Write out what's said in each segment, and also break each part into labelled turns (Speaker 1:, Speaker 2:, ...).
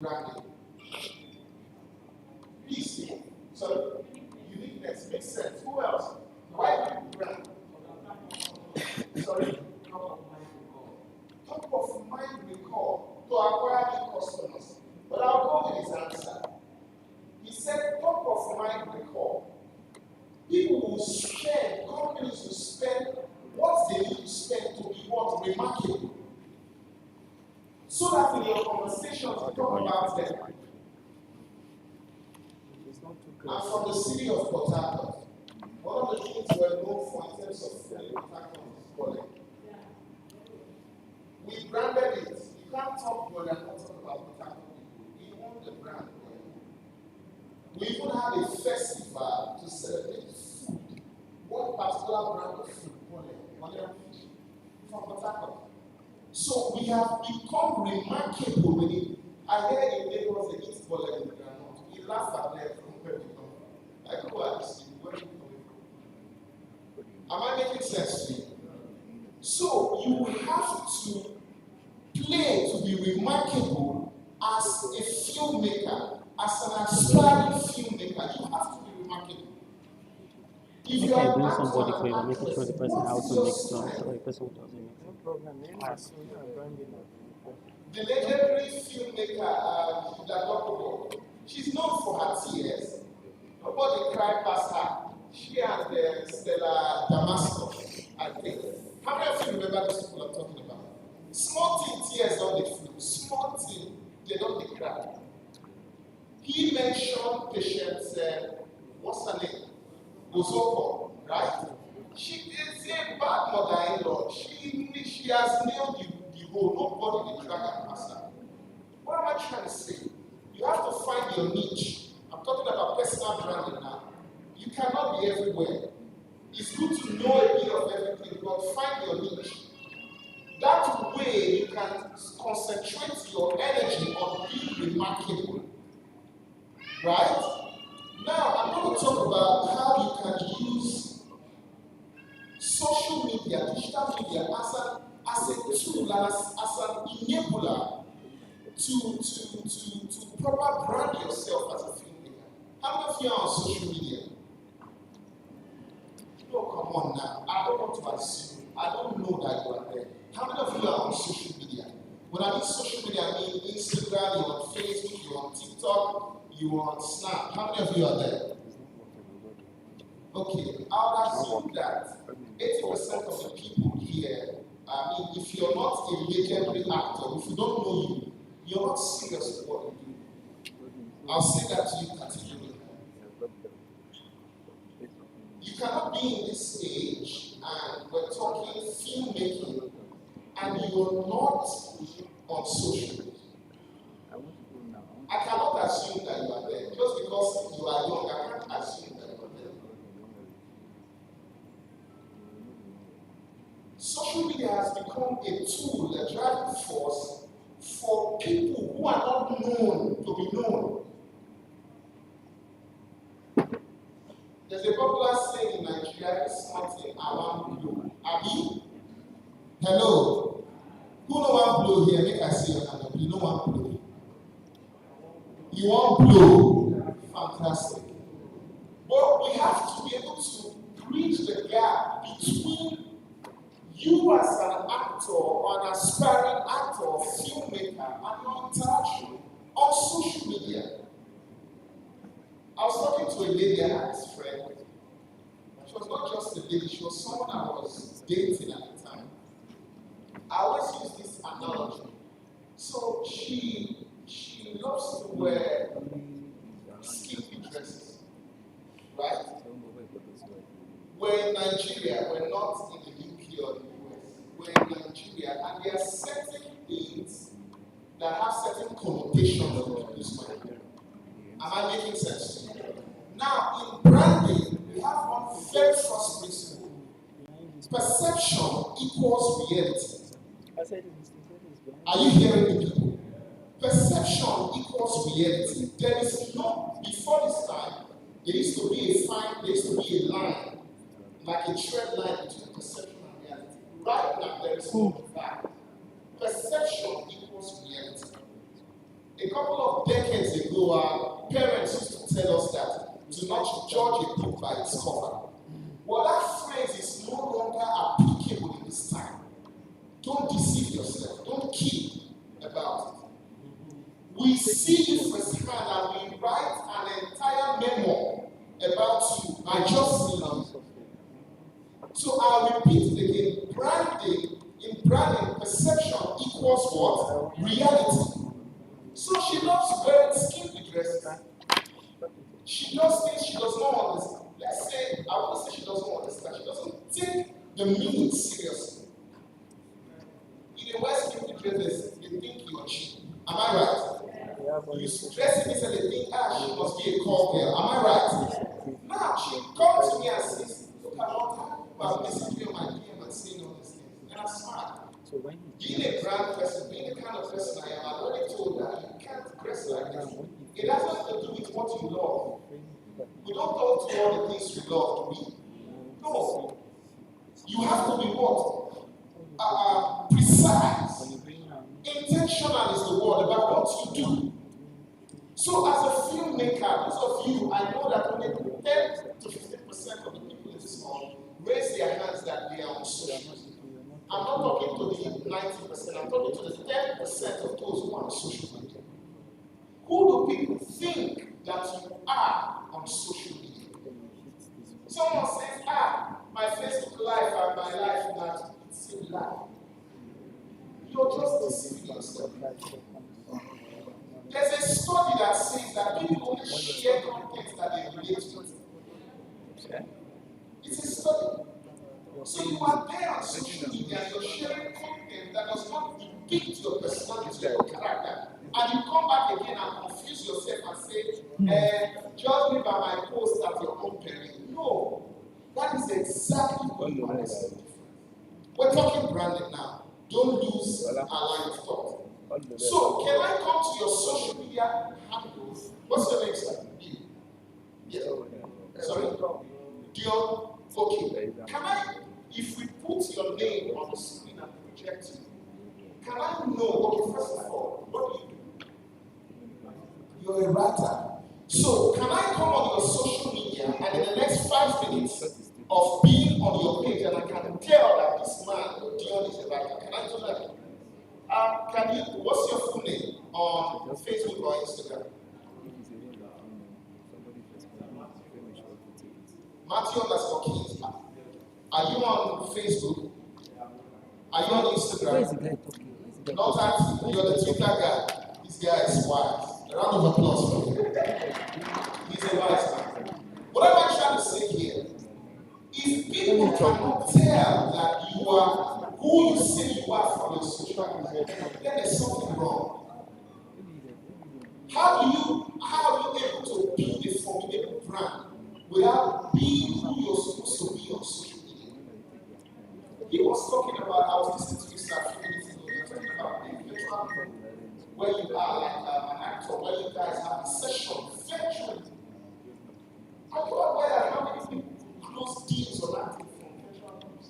Speaker 1: branding. PC, so uniqueness makes sense. Who else? Why do you brand? Sorry? Top of mind recall to acquire new customers. But I'll go with his answer. He said top of mind recall. People will spend, companies will spend what they need to spend to be what remarkable. So that in your conversations you talk about them. I'm from the city of Port Harcourt. One of the things we're known for in terms of Port Harcourt is calling. We branded it. You can't talk when you're not talking about Port Harcourt people. We own the brand. We even had a festival to celebrate food. One particular brand of food, Colin Fish, from Port Harcourt. So we have become remarkable with it. I hear in Lagos they eat Colin in the ground. We laugh at them from where we come from. Like, who are these people? Where are you coming from? Am I making sense to you? So you have to play to be remarkable as a filmmaker, as an aspiring filmmaker. You have to be remarkable. If you are
Speaker 2: bring somebody for you, making sure the person also makes sense, or the person doesn't make sense.
Speaker 1: The legendary filmmaker, Hilda, she's known for her tears. Nobody cried past her. She and Stella Damascus, I think. How many of you remember those people I'm talking about? Small thing, tears don't they flow. Small thing, they don't they cry. He mentioned Patience, what's her name? Ozoko, right? She is a bad mother-in-law. She has nailed the whole. Nobody will drag her past her. What am I trying to say? You have to find your niche. I'm talking about personal branding now. You cannot be everywhere. It's good to know a bit of everything, but find your niche. That way you can concentrate your energy on being remarkable. Right? Now, I'm going to talk about how you can use social media, digital media, as a tool, as an enabler to proper brand yourself as a filmmaker. How many of you are on social media? No, come on now. I don't want to assume. I don't know that you are there. How many of you are on social media? When I mean social media, I mean Instagram, you're on Facebook, you're on TikTok, you're on Snap. How many of you are there? Okay, I would assume that 80% of the people here, if you're not a legendary actor, if you don't know you, you're not serious with what you do. I'll say that to you categorically. You cannot be in this stage and we're talking filmmaking and you're not on social media. I cannot assume that you are there. Just because you are young, I can't assume that you are there. Social media has become a tool, a driving force for people who are not known to be known. There's a popular saying in Nigeria, it's something I want to blow. Abi? Hello? Who know one blow here? Make I see your hand up. You know one blow. You want blow? Fantastic. But we have to be able to bridge the gap between you as an actor or an aspiring actor or filmmaker and your interaction on social media. I was talking to a lady and a friend. She was not just a lady, she was someone I was dating at the time. I always use this analogy. So she loves to wear skimpy dresses, right? We're in Nigeria, we're not in the UK or the US. We're in Nigeria, and there are certain things that have certain connotations in people's mind. Am I making sense to you? Now, in branding, we have one very first principle. Perception equals reality. Are you hearing me, people? Perception equals reality. There is no, before this time, there used to be a line, like a trend line between perception and reality. Right now, there is no fact. Perception equals reality. A A couple of decades ago, our parents used to tell us that do not judge a book by its cover. Well, that phrase is no longer applicable in this time. Don't deceive yourself. Don't keep about it. We see you firsthand and we write an entire memo about you. I just see you. So I'll repeat it again. Branding, perception equals what? Reality. So she loves wearing skimpy dresses. She does things she does not understand. Let's say, I won't say she doesn't understand. She doesn't take the meaning seriously. In a West skimpy dresses, they think you are cheap. Am I right? You dress in this and they think, she must be a call girl. Am I right? Now she comes to me and says, look at all that about basically on my DM and saying all these things. And I'm smart. Being a brand person, being the kind of person I am, I've already told that you can't dress like this. It has nothing to do with what you love. We don't talk to all the things we love, do we? No. You have to be what? Precise. Intentional is the word about what you do. So as a filmmaker, those of you, I know that only 10 to 15% of the people in this hall raise their hands that they are on social media. I'm not talking to the 90%, I'm talking to the 10% of those who are on social media. Who do people think that you are on social media? Someone says, my Facebook life and my life not it's a lie. You're just deceiving yourself. There's a study that says that people only share content that they relate to. It's a study. So you are there on social media and you're sharing content that does not depict your personality or character. And you come back again and confuse yourself and say, judge me by my post at your own peril. No. That is exactly what you are saying. We're talking branding now. Don't lose our line of thought. So, can I come to your social media handles? What's your name, sir? Yeah. Sorry? Dion? Okay. Can I, if we put your name on the screen and project it, can I know, okay, first of all, what do you do? You're a writer. So, can I come on your social media and in the next 5 minutes of being on your page and I can tell that this man, Dion, is a writer? Can I do that? What's your full name on Facebook or Instagram? Matthew_Keys. Are you on Facebook? Are you on Instagram? Not that you're the Twitter guy. This guy is wise. A round of applause for him. He's a wise man. What am I trying to say here? If people cannot tell that you are who you say you are from your social media, then there's something wrong. How are you able to build a formidable brand without being who you're supposed to be on social media? He was talking about, I was listening to this a few minutes ago, he was talking about the virtual where you are like an actor, where you guys have a session virtually. Are you aware that how many people close deals on acting from virtual rooms?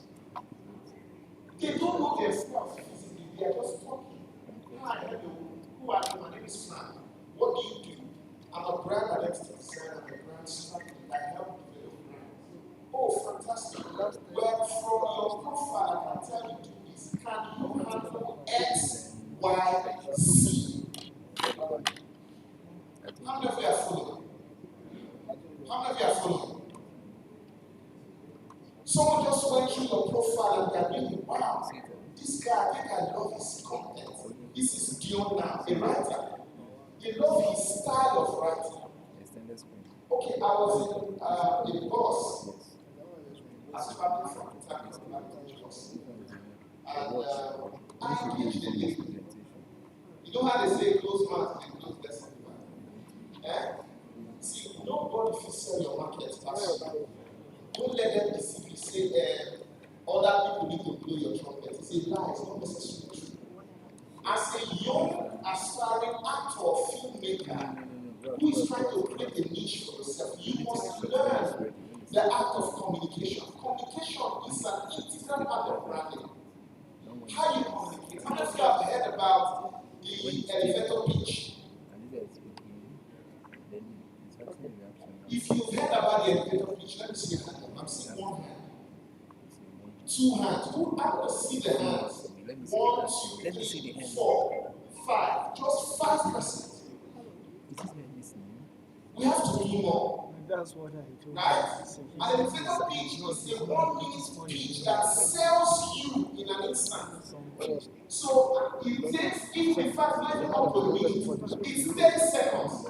Speaker 1: They don't know themselves physically, they are just talking. Hi, hello, who are you? My name is Frank. What do you do? I'm a brand identity designer, I'm a brand strategy. I help develop brands. Oh, fantastic. Well, from your profile, I can tell you to this. Can you handle X, Y, Z? How many of you are following? How many of you are following? Someone just went through your profile and they're thinking, wow, this guy, I think I love his content. This is Dion now, a writer. They love his style of writing. Okay, I was in a bus. I was traveling from Kentucky to Lagos. And I engaged a lady. You know how they say close mouth and close lesson? See, nobody can sell your market fast. Don't let them deceive you. Say, other people need to blow your trumpet. It's a lie, it's not necessarily true. As a young, aspiring actor or filmmaker who is trying to create a niche for yourself, you must learn the art of communication. Communication is an integral part of branding. How you communicate. How many of you have heard about the elevator pitch? If you've heard about the elevator pitch, let me see your hand. I'm seeing one hand, two hands. Who I want to see the hands? One, two, three, four, five. Just 5%. We have to do more.
Speaker 3: That's what I told
Speaker 1: Right? An elevator pitch is a 1 minute pitch that sells you in an instant. So it takes, if in fact not up to a minute, it's 30 seconds.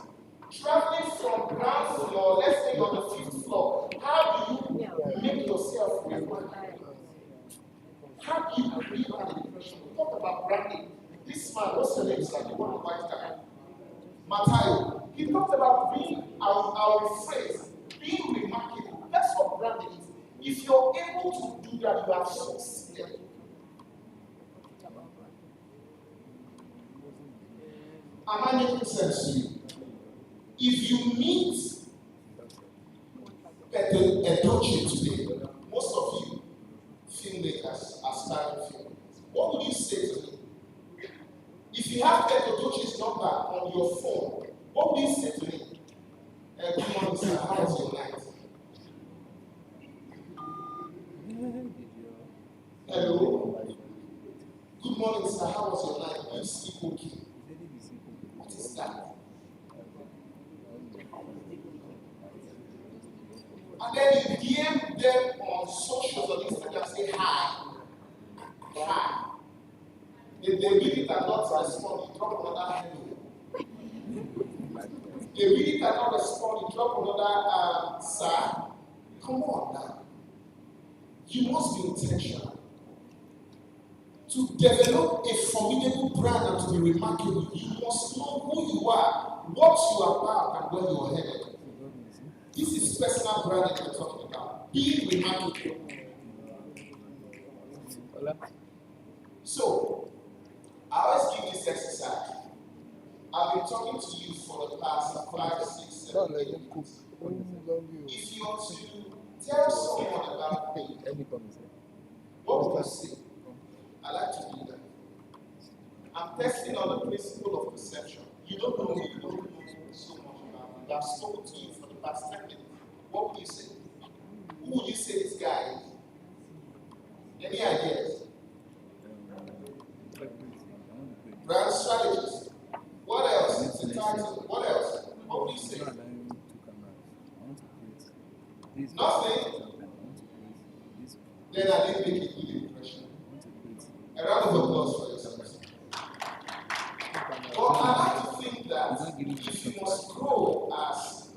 Speaker 1: Traveling from ground floor, let's say on the 5th floor, how do you make yourself reflect? How do you create an impression? We talk about branding. This man, what's your name, sir? The one white guy. Matteo. He talked about being our phrase, being remarkable. That's what branding is. If you're able to do that, you have succeeded. Am I making sense to you? If you meet Edochie today, most of you filmmakers, aspiring filmmakers, what would you say to him? If you have Edochie's number on your phone, what would you say to him? Good morning, sir. How was your night? Hello. Good morning, sir. How was your night? You sleep okay? What is that? And then you DM them on socials on Instagram, say hi. Hi. If they really cannot respond, you drop another hello. They really cannot respond, you drop another sir. Come on now. You must be intentional. To develop a formidable brand and to be remarkable, you must know who you are, what you are about, and where you are headed. This is personal branding we're talking about. Being remarkable. So, I always give this exercise. I've been talking to you for the past 5, 6, 7, 8 months. If you want to tell someone about me, what would you say? I like to do that. I'm testing on the principle of perception. You don't know me, you don't know so much about me. I've spoken to you for the past 10 minutes. What would you say? Who would you say this guy is? Any ideas? Brand strategist. What else? It's a title. What else? What would you say? Nothing? Then I didn't make a good impression. A round of applause for yourself. Well, I like to think that if you must grow as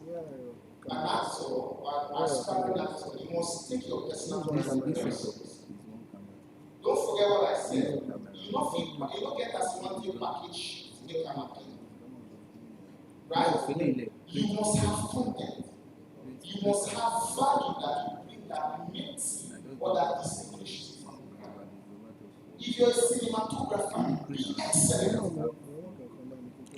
Speaker 1: an actor or an aspiring actor, you must take your personal business. Don't forget what I said. You don't get as one thing package to make an appeal. Right? You must have content. You must have value that you bring that makes you or that distinguishes you from the crowd. If you're a cinematographer, be excellent.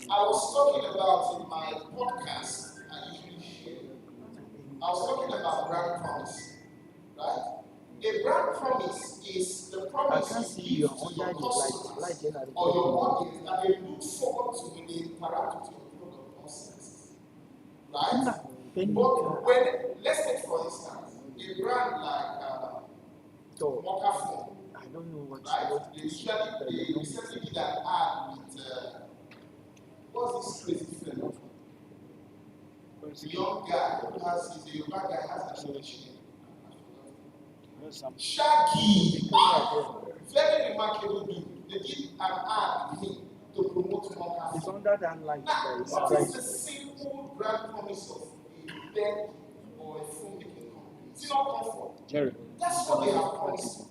Speaker 1: I was talking about in my podcast, I usually share. I was talking about brand promise, right? A brand promise is the promise you give to your customers or your audience that they look forward to when they interact with your product or services, right? But when, let's take for instance, a brand like Mocha Phone,
Speaker 3: I don't know what
Speaker 1: right? They recently did an ad with what's this crazy fellow? The young guy who has the young guy has an English name. Shaggy, very remarkable dude. They did an ad with him to promote Mocha.
Speaker 3: it's under that light.
Speaker 1: Now, what is the simple brand promise of a bed or a phone making company? It's not comfort.
Speaker 2: Jerry.
Speaker 1: That's what they have promised.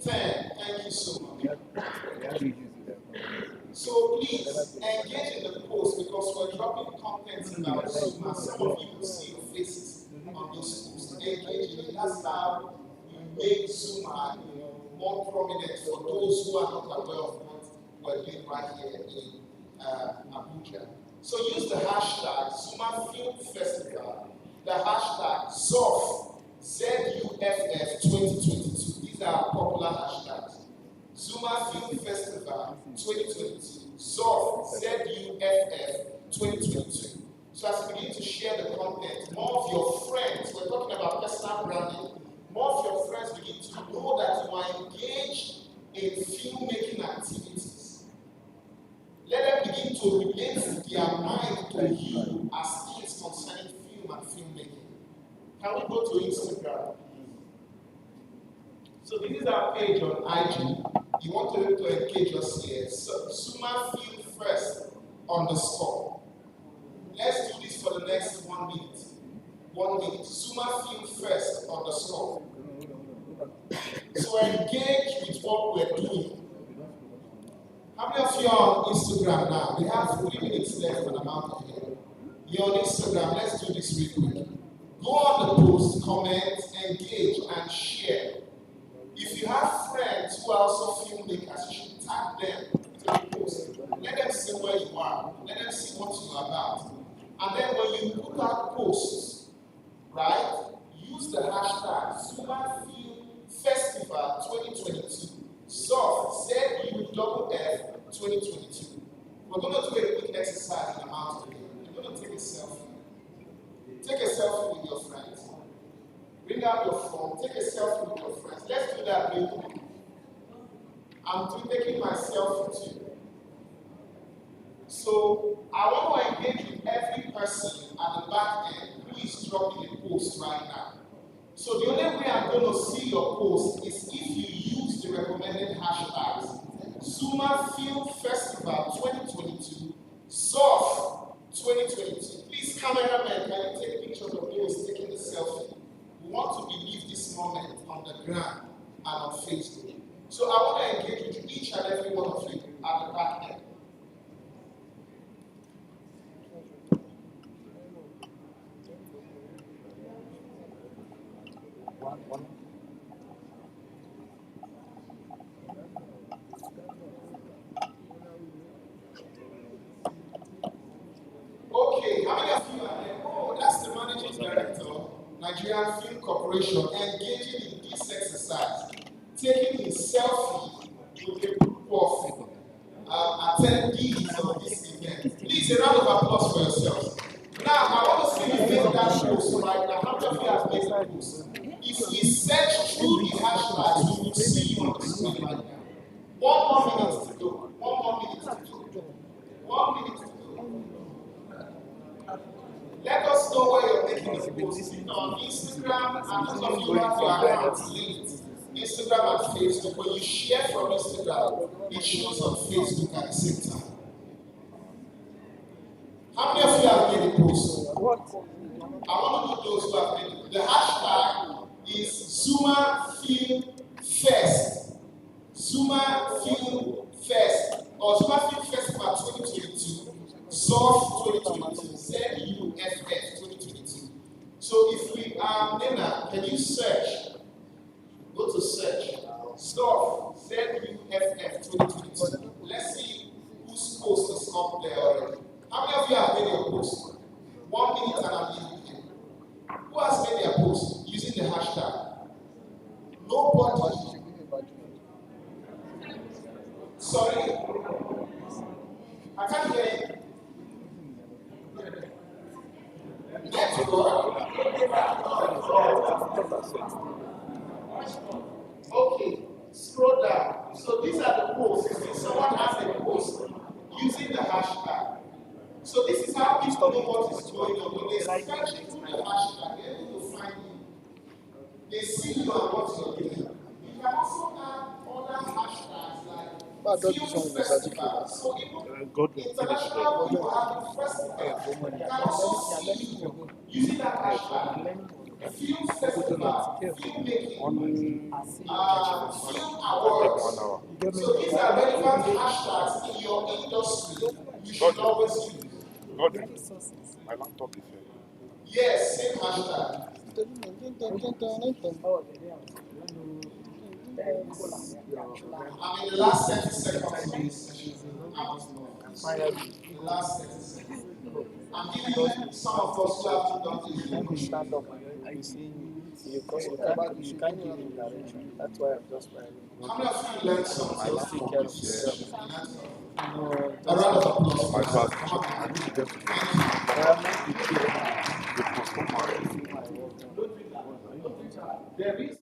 Speaker 1: 10. Thank you so much. So please engage in the post because we're dropping content about Zuma. Some of you will see your faces on those posts. Engage in it. That's how we make Zuma more prominent for those who are not aware of what we're doing right here in Abuja. So use the hashtag Zuma Film Festival, the hashtag ZUFF, ZUFF 2022. These are popular hashtags. Zuma Film Festival 2022, ZUFF, ZUFF 2022. So as you begin to share the content, more of your friends, we're talking about personal branding, more of your friends begin to know that you are engaged in filmmaking activities. Let them begin to relate their mind to you as things concerning film and filmmaking. Can we go to Instagram? So this is our page on IG. You want to engage us here. So, Zuma Film First _. Let's do this for the next 1 minute. 1 minute. Zuma Film First _. So engage with what we're doing. How many of you are on Instagram now? We have 3 minutes left and I'm out of here. You're on Instagram. Let's do this real quick. Go on the post, comment, engage, and share. If you have friends who are also filmmakers, you should tag them to the post. Let them see where you are. Let them see what you are about. And then when you put out posts, right, use the hashtag Zuma Film Festival 2022. ZUFF, ZUFF 2022. We're going to do a quick exercise in the mountain. You're going to take a selfie. Take a selfie with your friends. Bring out your phone, take a selfie with your friends. Let's do that real quick. I'm taking my selfie too. So I want to engage with every person at the back end who is dropping a post right now. So the only way I'm going to see your post is if you use the recommended hashtags. Zuma Film Festival 2022, ZUFF 2022. Please, cameraman, can you take pictures of those taking the selfie? We want to believe this moment on the ground and on Facebook. So I want to engage with each and every one of you at the back end. Okay, how many of you are there? Oh, that's the managing director, Nigerian Film Corporation, engaging in this exercise, taking a selfie with a group of attendees of this event. Please, a round of applause for yourselves. Now, I want to see you make that post right now. How many of you have made that post? If we search through the hashtags, we will see you on the screen right now. 1 more minute to go. 1 more minute to go. 1 minute to go. Let us know where you're making the post. On Instagram, and those of you who have your accounts linked, Instagram and Facebook. When you share from Instagram, it shows on Facebook at the same time. How many of you have made a post? I want to know those who have made it. The hashtag is Zuma Film Fest. Zuma Film Fest, or Zuma Film Festival 2022, ZUFF 2022, ZUFF 2022. So if we are, Nena, can you search? Go to search. ZUFF, ZUFF 2022. Let's see whose post is up there already. How many of you have made your post? 1 minute and I'm leaving here. Who has made their post using the hashtag? Nobody. Sorry? I can't hear you. Network. Okay, scroll down. So these are the posts. If someone has a post using the hashtag. So this is how people know what is going on. When they search through the hashtag, they're able to find you. They see you and what you're doing. You can also add other hashtags like film festival. So even international people having festivals, you can also see you using that hashtag. film festival, filmmaking, film
Speaker 4: Take
Speaker 1: awards.
Speaker 4: 1 hour.
Speaker 1: So these are relevant hashtags in your industry you should always use.
Speaker 4: God, my laptop is here.
Speaker 1: Yes, same hashtag. I'm in the last 30 seconds of this session. The last 30 seconds. I'm giving some of us who have done this.
Speaker 3: When you stand up, I see you because you can't give him direction. That's why I'm just like,
Speaker 1: How many of you learned something?
Speaker 3: just take care of yourself. No,
Speaker 1: A round of applause.
Speaker 4: My bad.
Speaker 1: Come on.
Speaker 4: I need to get to
Speaker 3: I'm not the kid.
Speaker 4: the customer.
Speaker 1: There is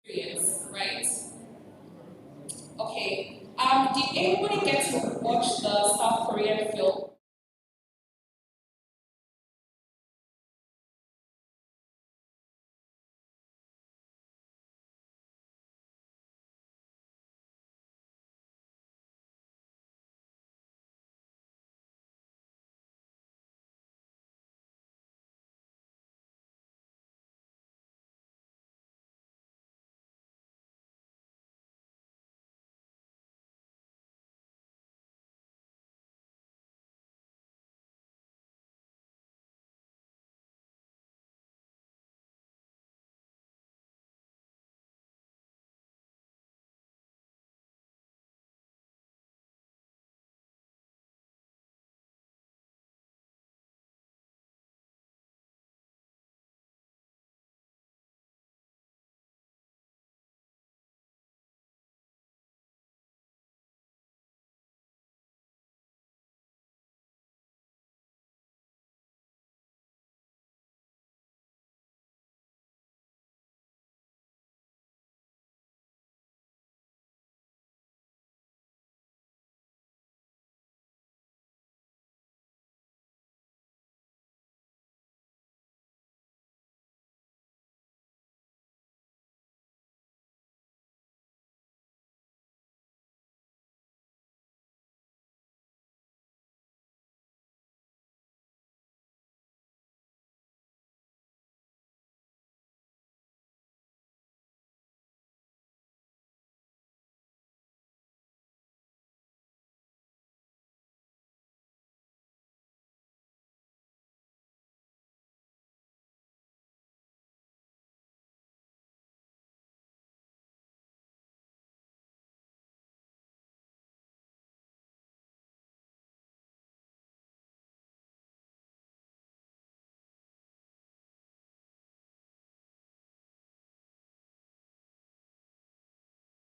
Speaker 5: experience, right? Okay. Did anybody get to watch the South Korean film?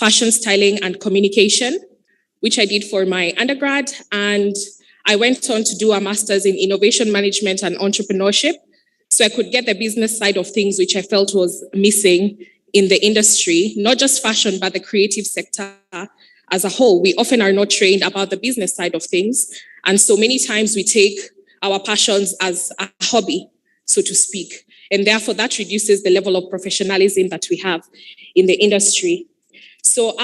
Speaker 6: fashion styling and communication, which I did for my undergrad. And I went on to do a master's in innovation management and entrepreneurship. So I could get the business side of things, which I felt was missing in the industry, not just fashion, but the creative sector as a whole. We often are not trained about the business side of things. And so many times we take our passions as a hobby, so to speak. And therefore that reduces the level of professionalism that we have in the industry. So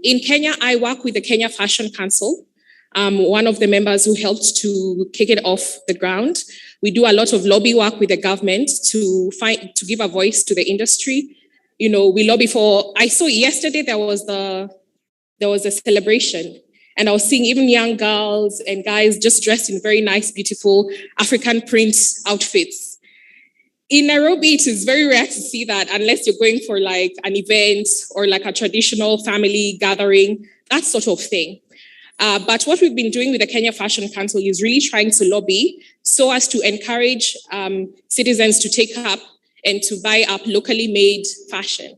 Speaker 6: in Kenya, I work with the Kenya Fashion Council. One of the members who helped to kick it off the ground. We do a lot of lobby work with the government to give a voice to the industry. You know, we lobby for, I saw yesterday there was a celebration, and I was seeing even young girls and guys just dressed in very nice, beautiful African print outfits. In Nairobi, it is very rare to see that unless you're going for like an event or like a traditional family gathering, that sort of thing. But what we've been doing with the Kenya Fashion Council is really trying to lobby so as to encourage citizens to take up and to buy up locally made fashion.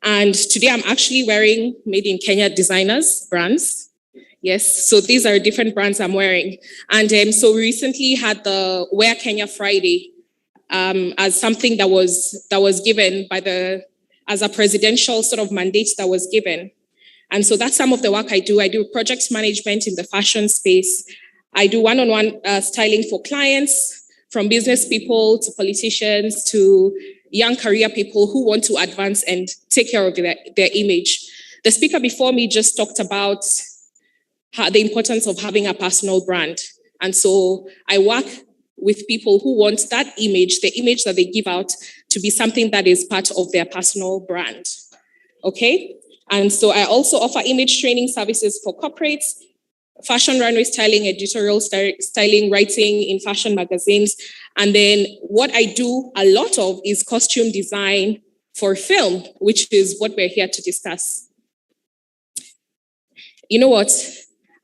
Speaker 6: And today I'm actually wearing made in Kenya designers brands. Yes, so these are different brands I'm wearing. And so we recently had the Wear Kenya Friday as something that was given as a presidential sort of mandate that was given. And so that's some of the work I do. I do project management in the fashion space. I do one-on-one styling for clients, from business people to politicians to young career people who want to advance and take care of their image. The speaker before me just talked about the importance of having a personal brand. And so I work with people who want that image, the image that they give out, to be something that is part of their personal brand. Okay? And so I also offer image training services for corporates, fashion runway styling, editorial styling, writing in fashion magazines. And then what I do a lot of is costume design for film, which is what we're here to discuss. You know what?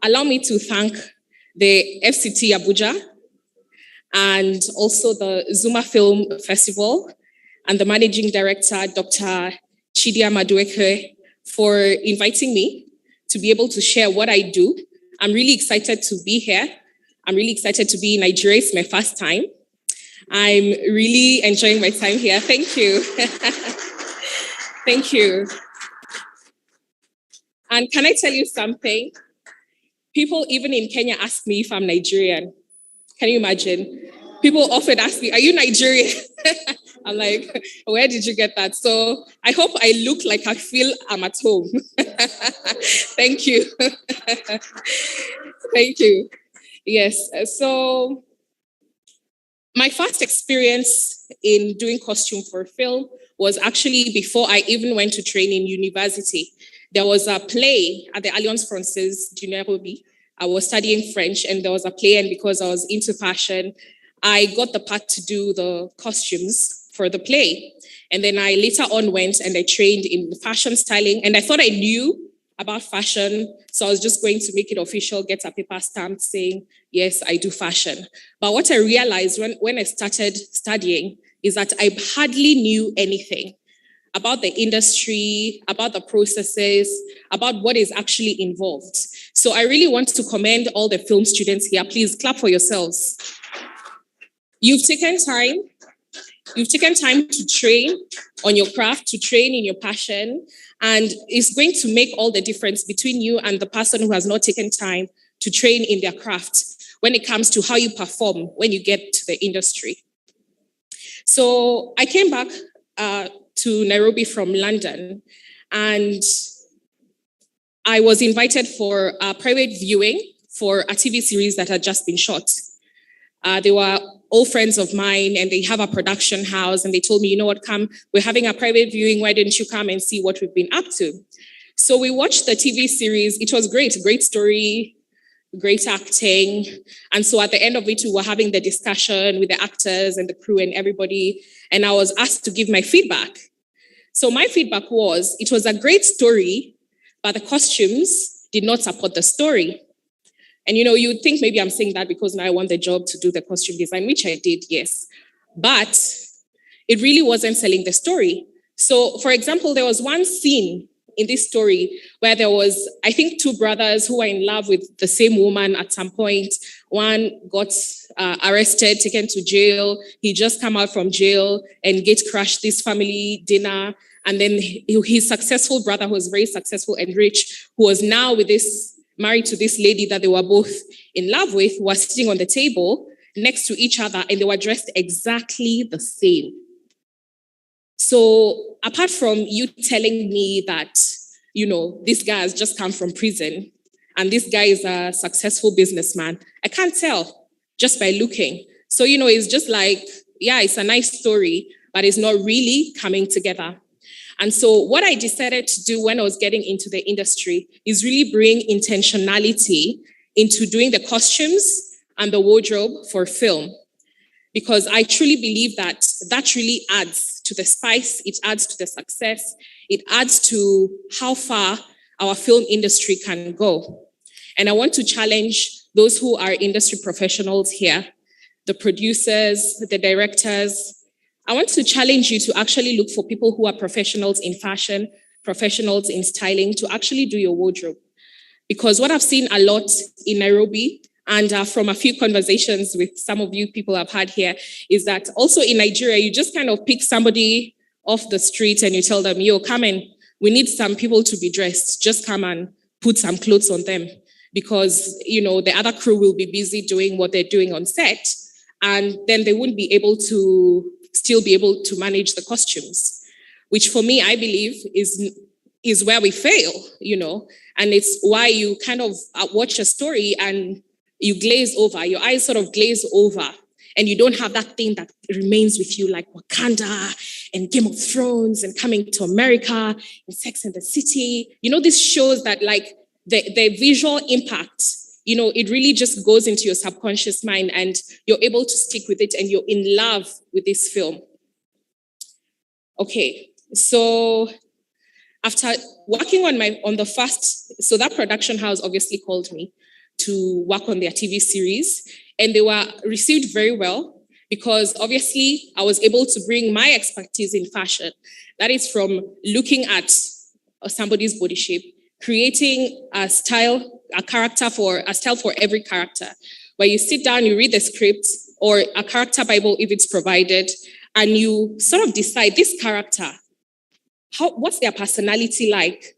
Speaker 6: Allow me to thank the FCT Abuja and also the Zuma Film Festival and the managing director, Dr. Chidia Madueke, for inviting me to be able to share what I do. I'm really excited to be here. I'm really excited to be in Nigeria. It's my first time. I'm really enjoying my time here. Thank you. Thank you. And can I tell you something? People even in Kenya ask me if I'm Nigerian. Can you imagine? People often ask me, are you Nigerian? I'm like, where did you get that? So I hope I look like I feel I'm at home. Thank you. Thank you. Yes, so my first experience in doing costume for film was actually before I even went to train in university. There was a play at the Alliance Francaise du Nairobi. I was studying French and there was a play, and because I was into fashion, I got the part to do the costumes for the play. And then I later on went and I trained in fashion styling, and I thought I knew about fashion. So I was just going to make it official, get a paper stamp saying, yes, I do fashion. But what I realized when I started studying is that I hardly knew anything about the industry, about the processes, about what is actually involved. So I really want to commend all the film students here. Please clap for yourselves. You've taken time to train on your craft, to train in your passion, and it's going to make all the difference between you and the person who has not taken time to train in their craft when it comes to how you perform when you get to the industry. So I came back to Nairobi from London, and I was invited for a private viewing for a TV series that had just been shot. They were all friends of mine, and they have a production house, and they told me, you know what, come, we're having a private viewing, why don't you come and see what we've been up to? So we watched the TV series. It was great story, great acting. And so at the end of it, we were having the discussion with the actors and the crew and everybody, and I was asked to give my feedback. So my feedback was, it was a great story, but the costumes did not support the story. And you know, you would think maybe I'm saying that because now I want the job to do the costume design, which I did, yes. But it really wasn't selling the story. So for example, there was one scene in this story where there was, I think, two brothers who were in love with the same woman at some point. One got arrested, taken to jail. He just come out from jail and get crashed this family dinner. And then his successful brother, who was very successful and rich, who was now married to this lady that they were both in love with, was sitting on the table next to each other, and they were dressed exactly the same. So apart from you telling me that, this guy has just come from prison and this guy is a successful businessman, I can't tell just by looking. So, it's just like, yeah, it's a nice story, but it's not really coming together. And so what I decided to do when I was getting into the industry is really bring intentionality into doing the costumes and the wardrobe for film. Because I truly believe that really adds to the spice, it adds to the success, it adds to how far our film industry can go. And I want to challenge those who are industry professionals here, the producers, the directors. I want to challenge you to actually look for people who are professionals in fashion, professionals in styling, to actually do your wardrobe. Because what I've seen a lot in Nairobi, and from a few conversations with some of you people I've had here, is that also in Nigeria, you just kind of pick somebody off the street and you tell them, yo, come in, we need some people to be dressed. Just come and put some clothes on them. Because, the other crew will be busy doing what they're doing on set. And then they wouldn't be able to still be able to manage the costumes, which for me, I believe is where we fail, and it's why you kind of watch a story and you glaze over, your eyes sort of glaze over, and you don't have that thing that remains with you, like Wakanda and Game of Thrones and Coming to America and Sex and the City. This shows that like the visual impact, it really just goes into your subconscious mind and you're able to stick with it and you're in love with this film. Okay, so after working on the first, so that production house obviously called me to work on their TV series, and they were received very well because obviously I was able to bring my expertise in fashion. That is from looking at somebody's body shape, creating a style for every character, where you sit down, you read the script or a character Bible if it's provided, and you sort of decide this character, what's their personality like,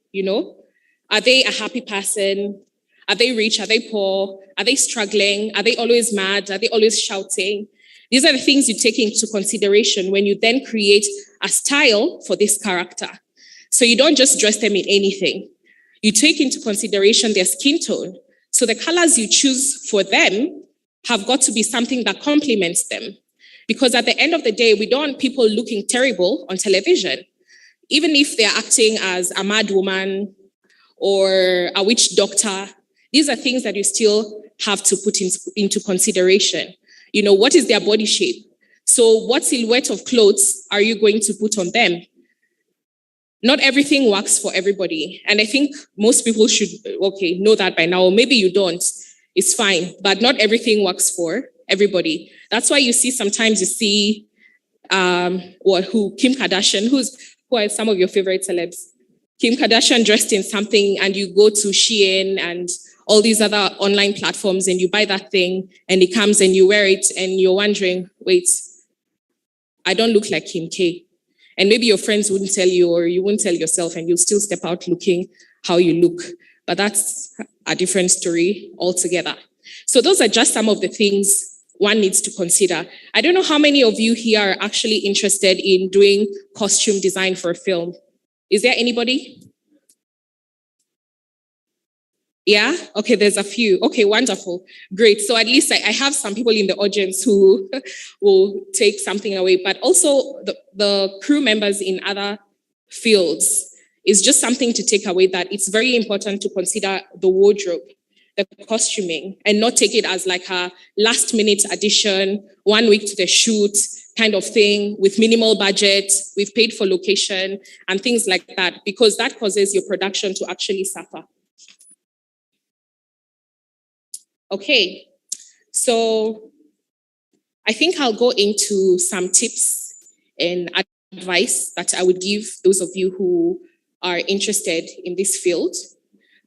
Speaker 6: Are they a happy person? Are they rich? Are they poor? Are they struggling? Are they always mad? Are they always shouting? These are the things you take into consideration when you then create a style for this character. So you don't just dress them in anything. You take into consideration their skin tone. So the colors you choose for them have got to be something that complements them. Because at the end of the day, we don't want people looking terrible on television. Even if they're acting as a mad woman or a witch doctor, these are things that you still have to put into consideration. What is their body shape? So what silhouette of clothes are you going to put on them? Not everything works for everybody. And I think most people should, know that by now. Or maybe you don't. It's fine. But not everything works for everybody. That's why you see sometimes Kim Kardashian, who are some of your favorite celebs? Kim Kardashian dressed in something and you go to Shein and all these other online platforms and you buy that thing and it comes and you wear it and you're wondering, wait, I don't look like Kim K. And maybe your friends wouldn't tell you or you wouldn't tell yourself and you'll still step out looking how you look. But that's a different story altogether. So those are just some of the things one needs to consider. I don't know how many of you here are actually interested in doing costume design for a film. Is there anybody? Yeah? Okay, there's a few. Okay, wonderful. Great. So at least I have some people in the audience who will take something away, but also the crew members in other fields is just something to take away, that it's very important to consider the wardrobe, the costuming, and not take it as like a last minute addition, 1 week to the shoot kind of thing with minimal budget, we've paid for location and things like that, because that causes your production to actually suffer. Okay, so I think I'll go into some tips and advice that I would give those of you who are interested in this field,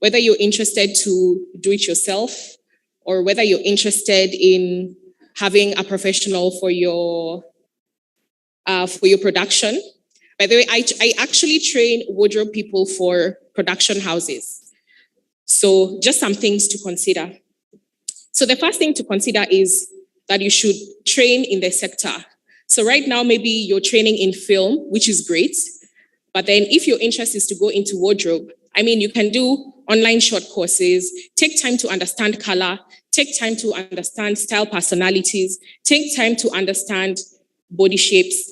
Speaker 6: whether you're interested to do it yourself or whether you're interested in having a professional for your production. By the way, I actually train wardrobe people for production houses. So just some things to consider. So the first thing to consider is that you should train in the sector. So right now, maybe you're training in film, which is great. But then if your interest is to go into wardrobe, I mean, you can do online short courses, take time to understand color, take time to understand style personalities, take time to understand body shapes.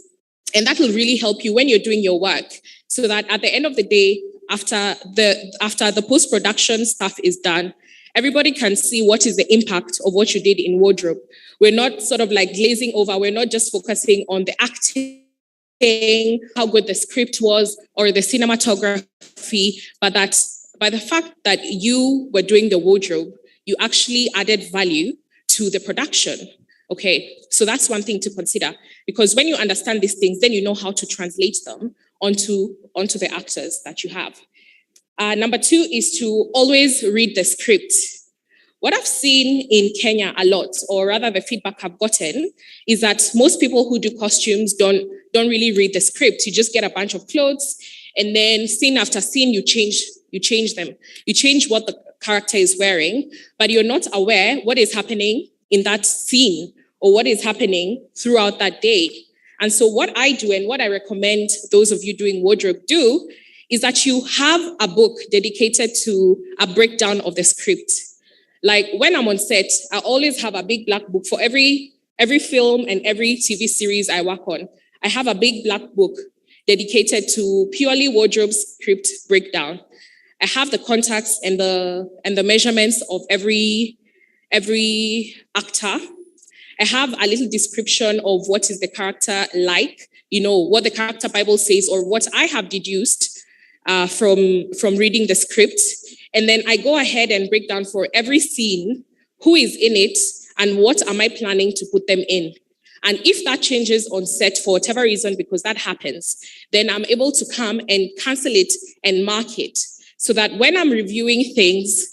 Speaker 6: And that will really help you when you're doing your work so that at the end of the day, after the post-production stuff is done, everybody can see what is the impact of what you did in wardrobe. We're not sort of like glazing over. We're not just focusing on the acting, how good the script was or the cinematography, but that by the fact that you were doing the wardrobe, you actually added value to the production. Okay, so that's one thing to consider, because when you understand these things, then you know how to translate them onto the actors that you have. Number two is to always read the script. What I've seen in Kenya a lot, or rather the feedback I've gotten, is that most people who do costumes don't really read the script. You just get a bunch of clothes, and then scene after scene, you change them. You change what the character is wearing, but you're not aware what is happening in that scene or what is happening throughout that day. And so what I do and what I recommend those of you doing wardrobe do is that you have a book dedicated to a breakdown of the script. Like when I'm on set, I always have a big black book for every film and every TV series I work on. I have a big black book dedicated to purely wardrobe script breakdown. I have the contacts and the measurements of every actor. I have a little description of what is the character like, what the character Bible says or what I have deduced from reading the script. And then I go ahead and break down for every scene who is in it and what am I planning to put them in. And if that changes on set for whatever reason, because that happens, then I'm able to come and cancel it and mark it so that when I'm reviewing things,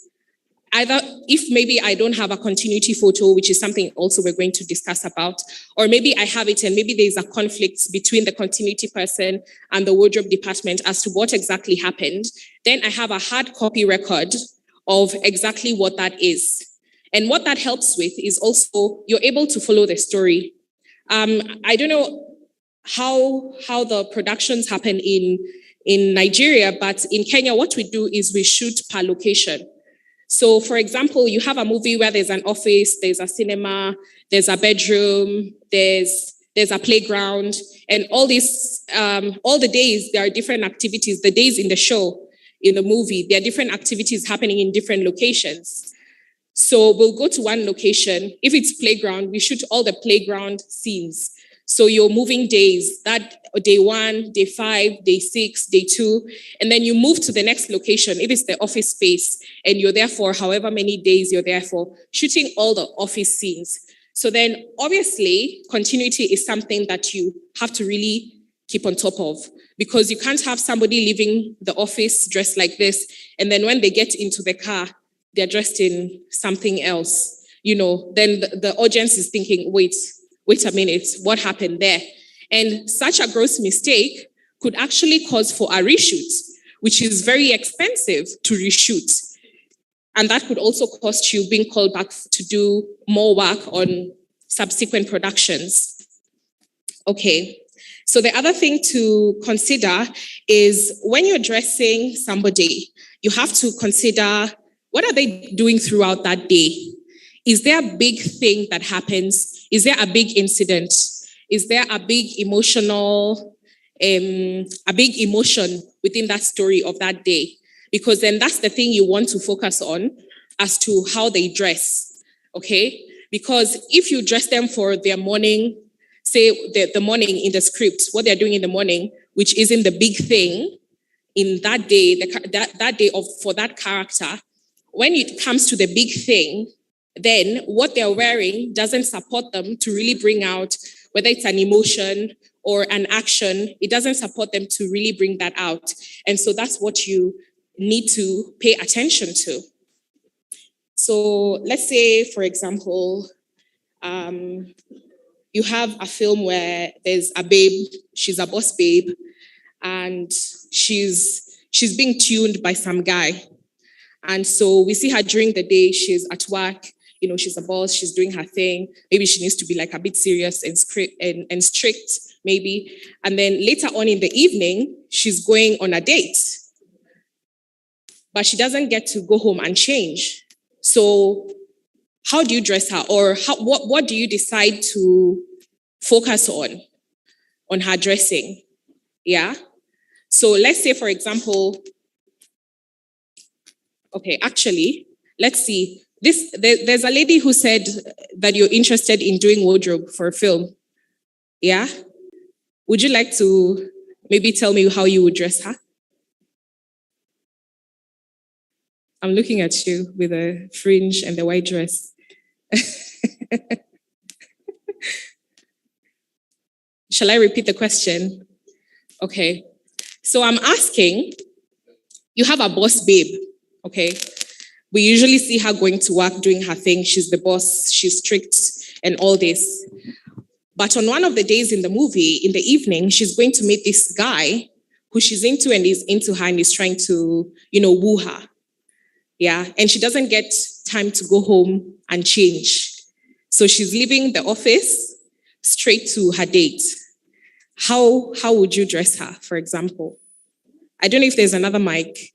Speaker 6: either if maybe I don't have a continuity photo, which is something also we're going to discuss about, or maybe I have it and maybe there's a conflict between the continuity person and the wardrobe department as to what exactly happened, then I have a hard copy record of exactly what that is. And what that helps with is also you're able to follow the story. I don't know how the productions happen in Nigeria, but in Kenya, what we do is we shoot per location. So, for example, you have a movie where there's an office, there's a cinema, there's a bedroom, there's a playground, and all the days, there are different activities. The days in the show, in the movie, there are different activities happening in different locations. So we'll go to one location. If it's playground, we shoot all the playground scenes. So you're moving days, that day 1, day 5, day 6, day 2, and then you move to the next location. If it's the office space and you're there for however many days you're there for, shooting all the office scenes. So then obviously continuity is something that you have to really keep on top of, because you can't have somebody leaving the office dressed like this, and then when they get into the car, they're dressed in something else. Then the audience is thinking, wait a minute, what happened there? And such a gross mistake could actually cause for a reshoot, which is very expensive to reshoot. And that could also cost you being called back to do more work on subsequent productions. Okay, so the other thing to consider is when you're dressing somebody, you have to consider what are they doing throughout that day? Is there a big thing that happens? Is there a big incident? Is there a big emotion within that story of that day? Because then that's the thing you want to focus on as to how they dress, okay? Because if you dress them for their morning, say the morning in the script, what they're doing in the morning, which isn't the big thing in that day, that day for that character, when it comes to the big thing, then what they're wearing doesn't support them to really bring out whether it's an emotion or an action, it doesn't support them to really bring that out. And so that's what you need to pay attention to. So let's say, for example, you have a film where there's a babe, she's a boss babe, and she's being tuned by some guy. And so we see her during the day, she's at work, she's a boss, she's doing her thing. Maybe she needs to be like a bit serious and strict, maybe. And then later on in the evening, she's going on a date. But she doesn't get to go home and change. So how do you dress her? Or what do you decide to focus on her dressing? Yeah? So let's say, for example, okay, actually, let's see. There's a lady who said that you're interested in doing wardrobe for a film. Yeah? Would you like to maybe tell me how you would dress her? I'm looking at you with a fringe and the white dress. Shall I repeat the question? Okay. So I'm asking, you have a boss babe, okay? We usually see her going to work, doing her thing. She's the boss, she's strict and all this. But on one of the days in the movie, in the evening, she's going to meet this guy who she's into and is into her and is trying to, woo her. Yeah, and she doesn't get time to go home and change. So she's leaving the office straight to her date. How would you dress her, for example? I don't know if there's another mic.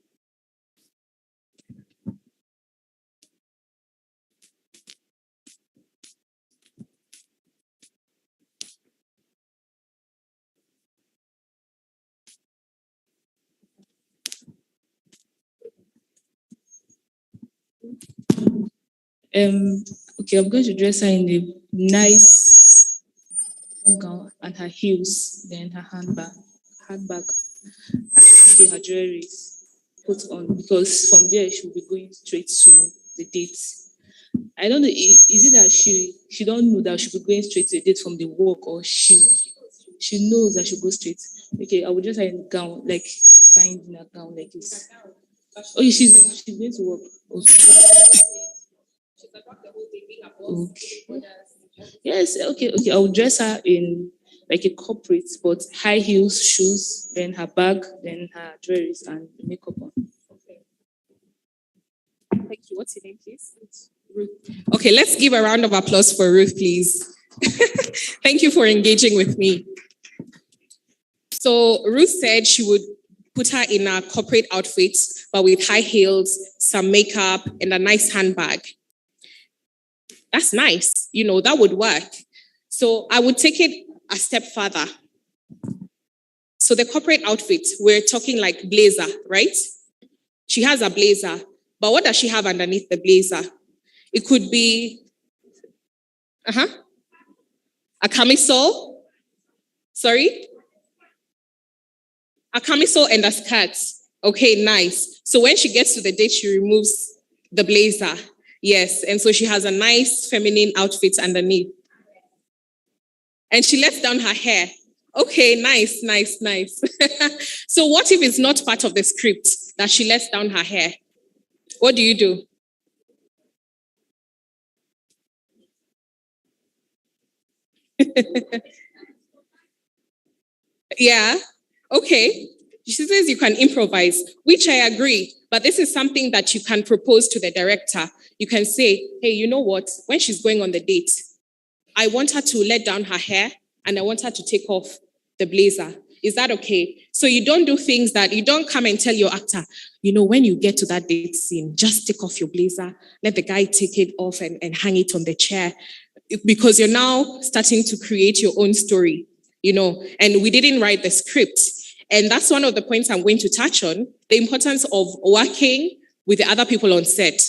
Speaker 7: Okay, I'm going to dress her in a nice gown and her heels, then her handbag, and okay, her jewelry put on, because from there she'll be going straight to the date. I don't know, is it that she don't know that she'll be going straight to the date from the work, or she knows that she'll go straight? Okay, I would just have a gown, like finding a gown like this. Oh, she's going to work. Okay. Yes, okay. I will dress her in like a corporate, but high heels, shoes, then her bag, then her jewelry and makeup on.
Speaker 6: Okay. Thank you. What's your name, please? Ruth. Okay, let's give a round of applause for Ruth, please. Thank you for engaging with me. So Ruth said she would put her in a corporate outfit, but with high heels, some makeup, and a nice handbag. That's nice. That would work. So I would take it a step further. So the corporate outfit, we're talking like blazer, right? She has a blazer, but what does she have underneath the blazer? It could be a camisole. Sorry? A camisole and a skirt. Okay, nice. So when she gets to the date, she removes the blazer. Yes, and so she has a nice feminine outfit underneath. And she lets down her hair. Okay, nice. So what if it's not part of the script that she lets down her hair? What do you do? Yeah, okay. She says you can improvise, which I agree, but this is something that you can propose to the director. You can say, hey, you know what? When she's going on the date, I want her to let down her hair and I want her to take off the blazer. Is that okay? So you don't do things that, you don't come and tell your actor, when you get to that date scene, just take off your blazer, let the guy take it off and hang it on the chair, because you're now starting to create your own story, and we didn't write the script. And that's one of the points I'm going to touch on, the importance of working with the other people on set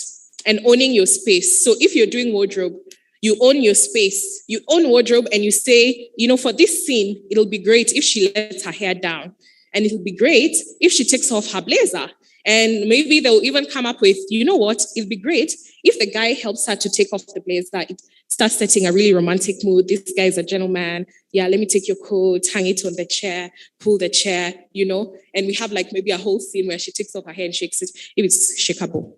Speaker 6: and owning your space. So if you're doing wardrobe, you own your space, you own wardrobe, and you say, for this scene, it'll be great if she lets her hair down. And it'll be great if she takes off her blazer. And maybe they'll even come up with, you know what, it'd be great if the guy helps her to take off the blazer. It starts setting a really romantic mood. This guy is a gentleman. Yeah, let me take your coat, hang it on the chair, pull the chair, and we have like maybe a whole scene where she takes off her hair and shakes it, if it's shakeable,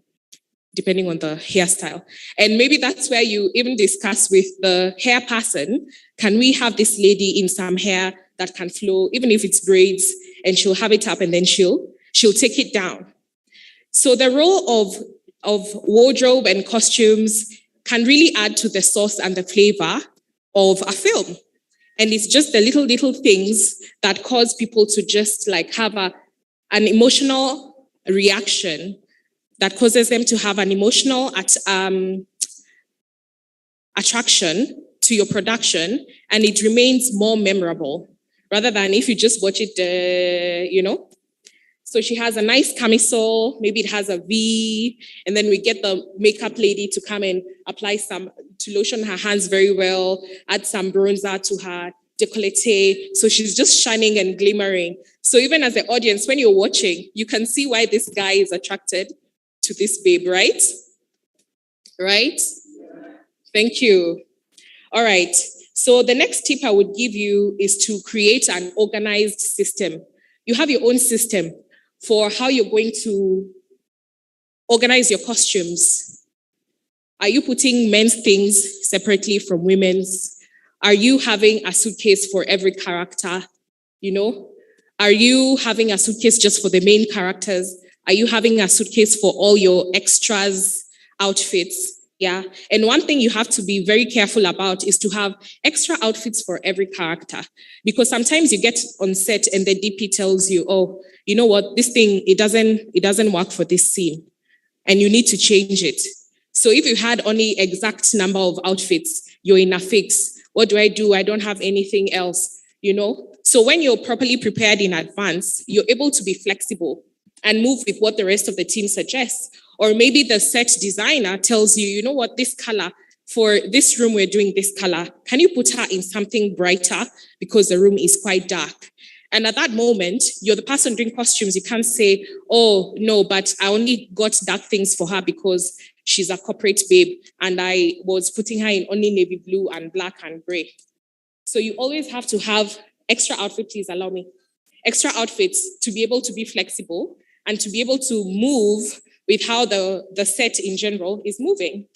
Speaker 6: depending on the hairstyle. And maybe that's where you even discuss with the hair person, can we have this lady in some hair that can flow, even if it's braids, and she'll have it up and then she'll take it down. So the role of wardrobe and costumes can really add to the sauce and the flavor of a film. And it's just the little things that cause people to just like have an emotional reaction that causes them to have an emotional attraction to your production, and it remains more memorable rather than if you just watch it, So she has a nice camisole, maybe it has a V, and then we get the makeup lady to come and apply to lotion her hands very well, add some bronzer to her décolleté. So she's just shining and glimmering. So even as the audience, when you're watching, you can see why this guy is attracted to this babe, right? Right? Thank you. All right. So the next tip I would give you is to create an organized system. You have your own system for how you're going to organize your costumes. Are you putting men's things separately from women's? Are you having a suitcase for every character? Are you having a suitcase just for the main characters? Are you having a suitcase for all your extras outfits? Yeah. And one thing you have to be very careful about is to have extra outfits for every character. Because sometimes you get on set and the DP tells you, oh, you know what, this thing, it doesn't work for this scene. And you need to change it. So if you had only exact number of outfits, you're in a fix. What do? I don't have anything else, So when you're properly prepared in advance, you're able to be flexible and move with what the rest of the team suggests. Or maybe the set designer tells you, you know what, this color, for this room, we're doing this color. Can you put her in something brighter because the room is quite dark? And at that moment, you're the person doing costumes. You can't say, oh, no, but I only got dark things for her because she's a corporate babe and I was putting her in only navy blue and black and gray. So you always have to have extra outfits, please allow me, extra outfits to be able to be flexible and to be able to move with how the set in general is moving.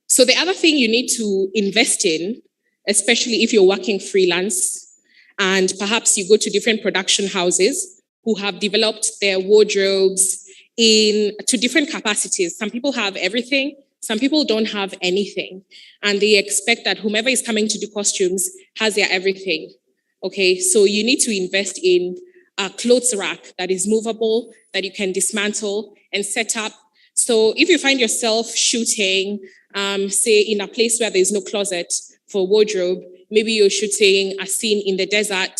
Speaker 6: So the other thing you need to invest in, especially if you're working freelance, and perhaps you go to different production houses who have developed their wardrobes to different capacities. Some people have everything, some people don't have anything, and they expect that whomever is coming to do costumes has their everything. Okay, so you need to invest in a clothes rack that is movable, that you can dismantle and set up. So if you find yourself shooting, say in a place where there's no closet for wardrobe, maybe you're shooting a scene in the desert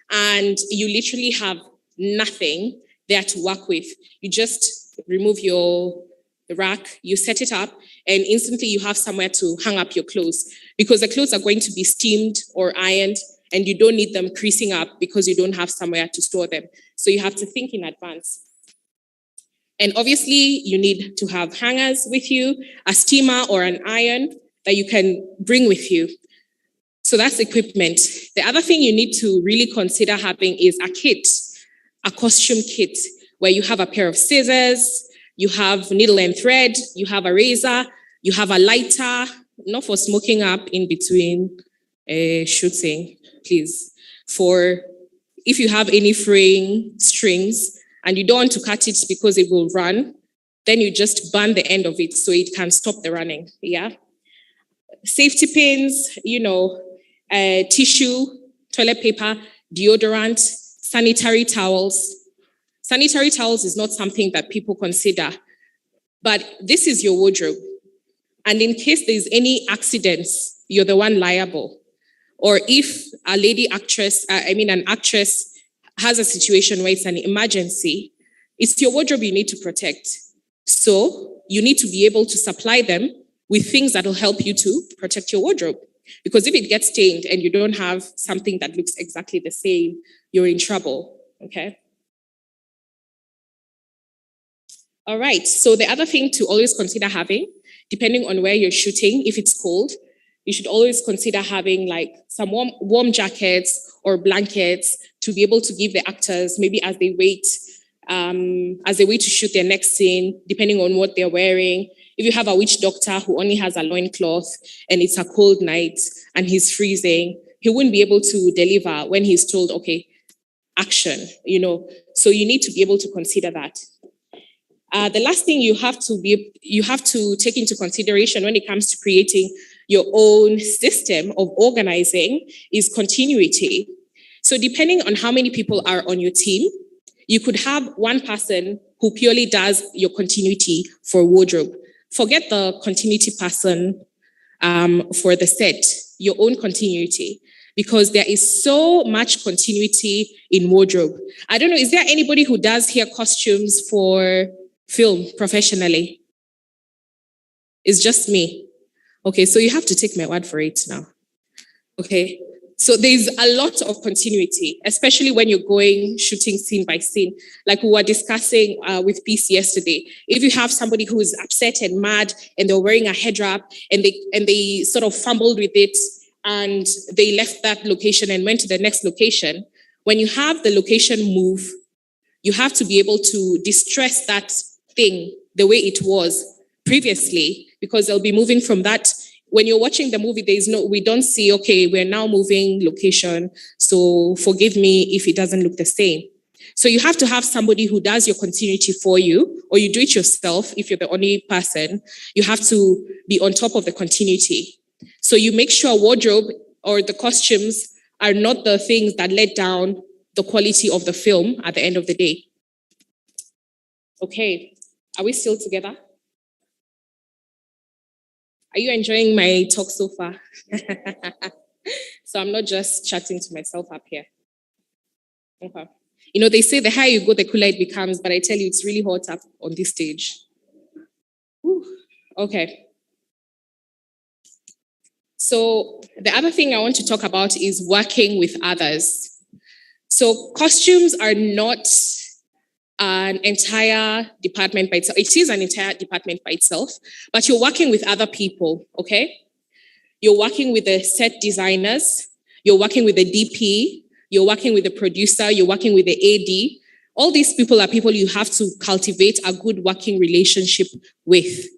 Speaker 6: and you literally have nothing there to work with. You just remove the rack, you set it up, and instantly you have somewhere to hang up your clothes because the clothes are going to be steamed or ironed and you don't need them creasing up because you don't have somewhere to store them. So you have to think in advance. And obviously, you need to have hangers with you, a steamer or an iron that you can bring with you. So that's equipment. The other thing you need to really consider having is a kit, a costume kit, where you have a pair of scissors, you have needle and thread, you have a razor, you have a lighter, not for smoking up in between shooting, please. For if you have any fraying strings and you don't want to cut it because it will run, then you just burn the end of it so it can stop the running, yeah? Safety pins, tissue, toilet paper, deodorant, sanitary towels. Sanitary towels is not something that people consider, but this is your wardrobe. And in case there's any accidents, you're the one liable. Or if an actress has a situation where it's an emergency, it's your wardrobe you need to protect. So you need to be able to supply them with things that will help you to protect your wardrobe. Because if it gets stained and you don't have something that looks exactly the same, you're in trouble, okay? All right, so the other thing to always consider having, depending on where you're shooting, if it's cold, you should always consider having like some warm jackets or blankets to be able to give the actors, maybe as they wait to shoot their next scene, depending on what they're wearing. If you have a witch doctor who only has a loincloth and it's a cold night and he's freezing, he wouldn't be able to deliver when he's told, okay, action, So you need to be able to consider that. The last thing you have to take into consideration when it comes to creating your own system of organizing is continuity. So depending on how many people are on your team, you could have one person who purely does your continuity for wardrobe. Forget the continuity person for the set, your own continuity, because there is so much continuity in wardrobe. I don't know, is there anybody who does hair costumes for film professionally? It's just me. Okay, so you have to take my word for it now. Okay, so there's a lot of continuity, especially when you're going shooting scene by scene. Like we were discussing with Peace yesterday. If you have somebody who is upset and mad and they're wearing a head wrap and they sort of fumbled with it and they left that location and went to the next location, when you have the location move, you have to be able to distress that thing the way it was previously, because they'll be moving from that. When you're watching the movie, we don't see, okay, we're now moving location, so forgive me if it doesn't look the same. So you have to have somebody who does your continuity for you, or you do it yourself if you're the only person. You have to be on top of the continuity. So you make sure wardrobe or the costumes are not the things that let down the quality of the film at the end of the day. Okay, are we still together? Are you enjoying my talk so far? So I'm not just chatting to myself up here. Okay. They say the higher you go, the cooler it becomes, but I tell you, it's really hot up on this stage. Whew. Okay. So the other thing I want to talk about is working with others. So costumes are not an entire department by itself. It is an entire department by itself, but you're working with other people, okay? You're working with the set designers, you're working with the DP, you're working with the producer, you're working with the AD. All these people are people you have to cultivate a good working relationship with,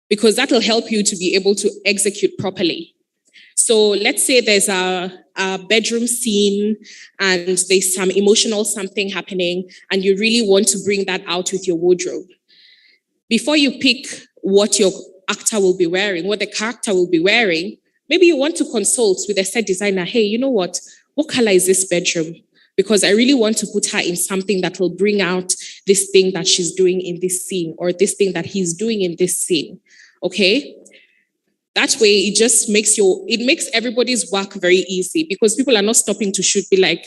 Speaker 6: because that will help you to be able to execute properly. So let's say there's a bedroom scene and there's some emotional something happening and you really want to bring that out with your wardrobe. Before you pick what your actor will be wearing, what the character will be wearing, maybe you want to consult with the set designer. Hey, you know what color is this bedroom? Because I really want to put her in something that will bring out this thing that she's doing in this scene, or this thing that he's doing in this scene, okay? That way, it just makes everybody's work very easy, because people are not stopping to shoot, be like,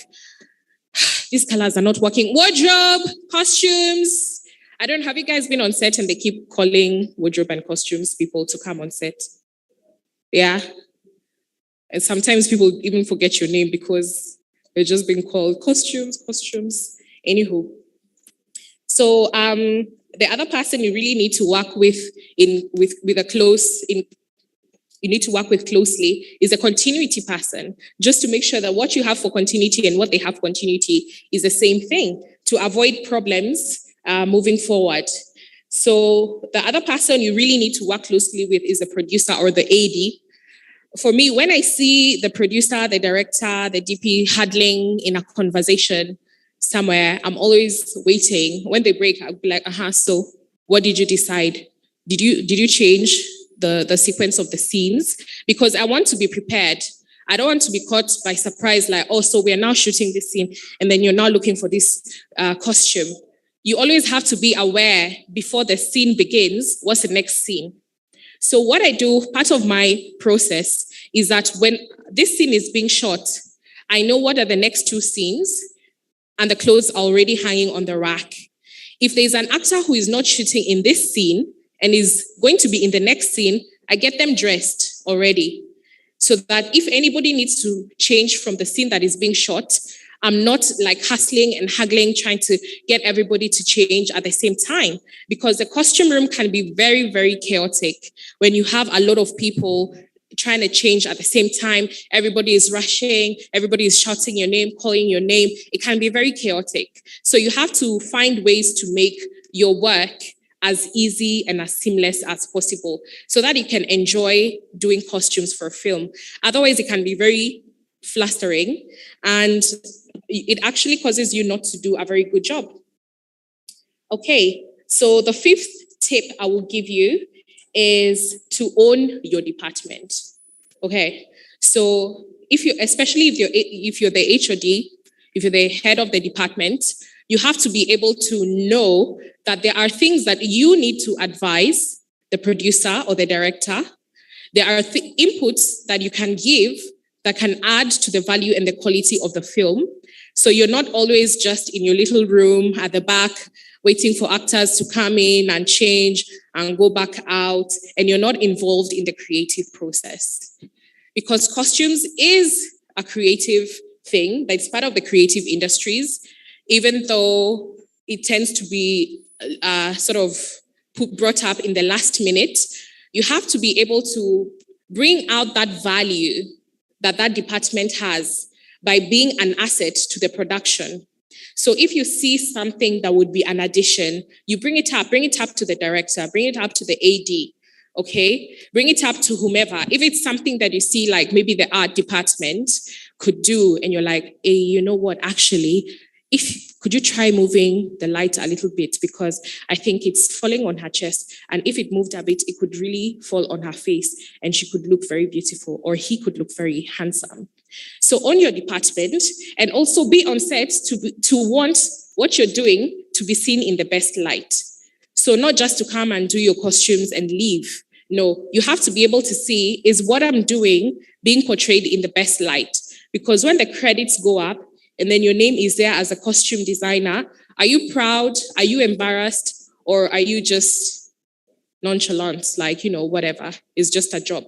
Speaker 6: these colors are not working. Wardrobe, costumes. Have you guys been on set and they keep calling wardrobe and costumes people to come on set? Yeah. And sometimes people even forget your name because they're just being called costumes. Anywho. So the other person you really need to work with you need to work with closely is a continuity person, just to make sure that what you have for continuity and what they have for continuity is the same thing, to avoid problems moving forward. So the other person you really need to work closely with is the producer or the AD. For me, when I see the producer, the director, the DP huddling in a conversation somewhere, I'm always waiting. When they break, I'll be like, so what did you decide? Did you change the sequence of the scenes? Because I want to be prepared. I don't want to be caught by surprise, like, so we are now shooting this scene, and then you're now looking for this costume. You always have to be aware before the scene begins, what's the next scene. So what I do, part of my process, is that when this scene is being shot, I know what are the next two scenes, and the clothes are already hanging on the rack. If there's an actor who is not shooting in this scene and is going to be in the next scene, I get them dressed already, so that if anybody needs to change from the scene that is being shot, I'm not like hustling and haggling, trying to get everybody to change at the same time, because the costume room can be very, very chaotic when you have a lot of people trying to change at the same time. Everybody is rushing, everybody is shouting your name, calling your name. It can be very chaotic. So you have to find ways to make your work as easy and as seamless as possible so that you can enjoy doing costumes for film. Otherwise, it can be very flustering and it actually causes you not to do a very good job. Okay, so the fifth tip I will give you is to own your department. Okay, so especially if you're the HOD, if you're the head of the department, you have to be able to know that there are things that you need to advise the producer or the director. There are inputs that you can give that can add to the value and the quality of the film. So you're not always just in your little room at the back waiting for actors to come in and change and go back out, and you're not involved in the creative process. Because costumes is a creative thing, that's part of the creative industries, even though it tends to be sort of brought up in the last minute. You have to be able to bring out that value that that department has by being an asset to the production. So if you see something that would be an addition, you bring it up to the director, bring it up to the AD, okay? Bring it up to whomever. If it's something that you see like maybe the art department could do and you're like, hey, you know what, actually, could you try moving the light a little bit, because I think it's falling on her chest, and if it moved a bit, it could really fall on her face and she could look very beautiful, or he could look very handsome. So own your department and also be on set to want what you're doing to be seen in the best light. So not just to come and do your costumes and leave. No, you have to be able to see, is what I'm doing being portrayed in the best light? Because when the credits go up and then your name is there as a costume designer, are you proud? Are you embarrassed? Or are you just nonchalant? Like, whatever, it's just a job,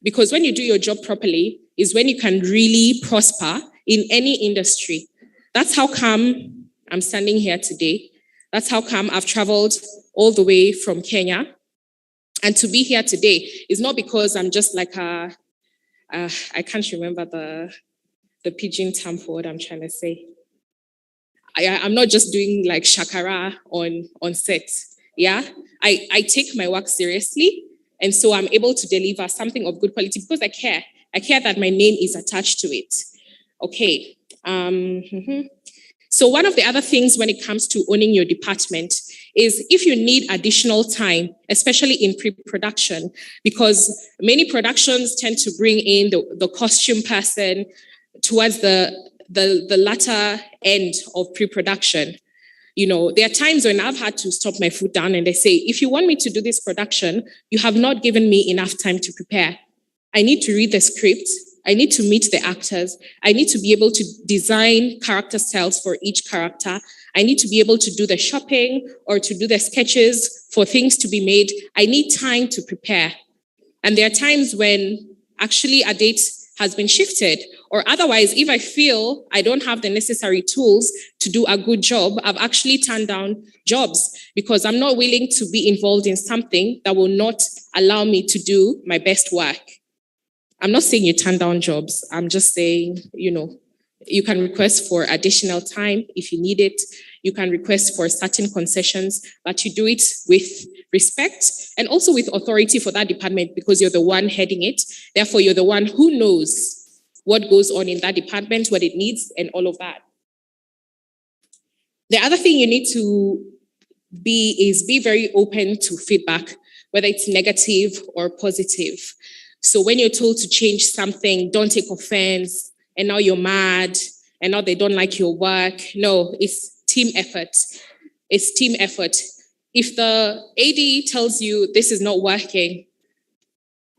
Speaker 6: Because when you do your job properly is when you can really prosper in any industry. That's how come I'm standing here today. That's how come I've traveled all the way from Kenya. And to be here today is not because I'm just like I can't remember the pidgin term for what I'm trying to say. I'm not just doing like shakara on set. Yeah, I take my work seriously. And so I'm able to deliver something of good quality because I care. I care that my name is attached to it. Okay. So one of the other things when it comes to owning your department is if you need additional time, especially in pre-production, because many productions tend to bring in the costume person towards the latter end of pre-production. There are times when I've had to stop my foot down and they say, if you want me to do this production, you have not given me enough time to prepare. I need to read the script. I need to meet the actors. I need to be able to design character styles for each character. I need to be able to do the shopping or to do the sketches for things to be made. I need time to prepare. And there are times when actually a date has been shifted, or otherwise, if I feel I don't have the necessary tools to do a good job, I've actually turned down jobs because I'm not willing to be involved in something that will not allow me to do my best work. I'm not saying you turn down jobs. I'm just saying, you can request for additional time if you need it. You can request for certain concessions, but you do it with respect and also with authority for that department because you're the one heading it. Therefore, you're the one who knows what goes on in that department, what it needs, and all of that. The other thing you need to be very open to feedback, whether it's negative or positive. So when you're told to change something, don't take offense, and now you're mad, and now they don't like your work. No, it's team effort. It's team effort. If the AD tells you this is not working,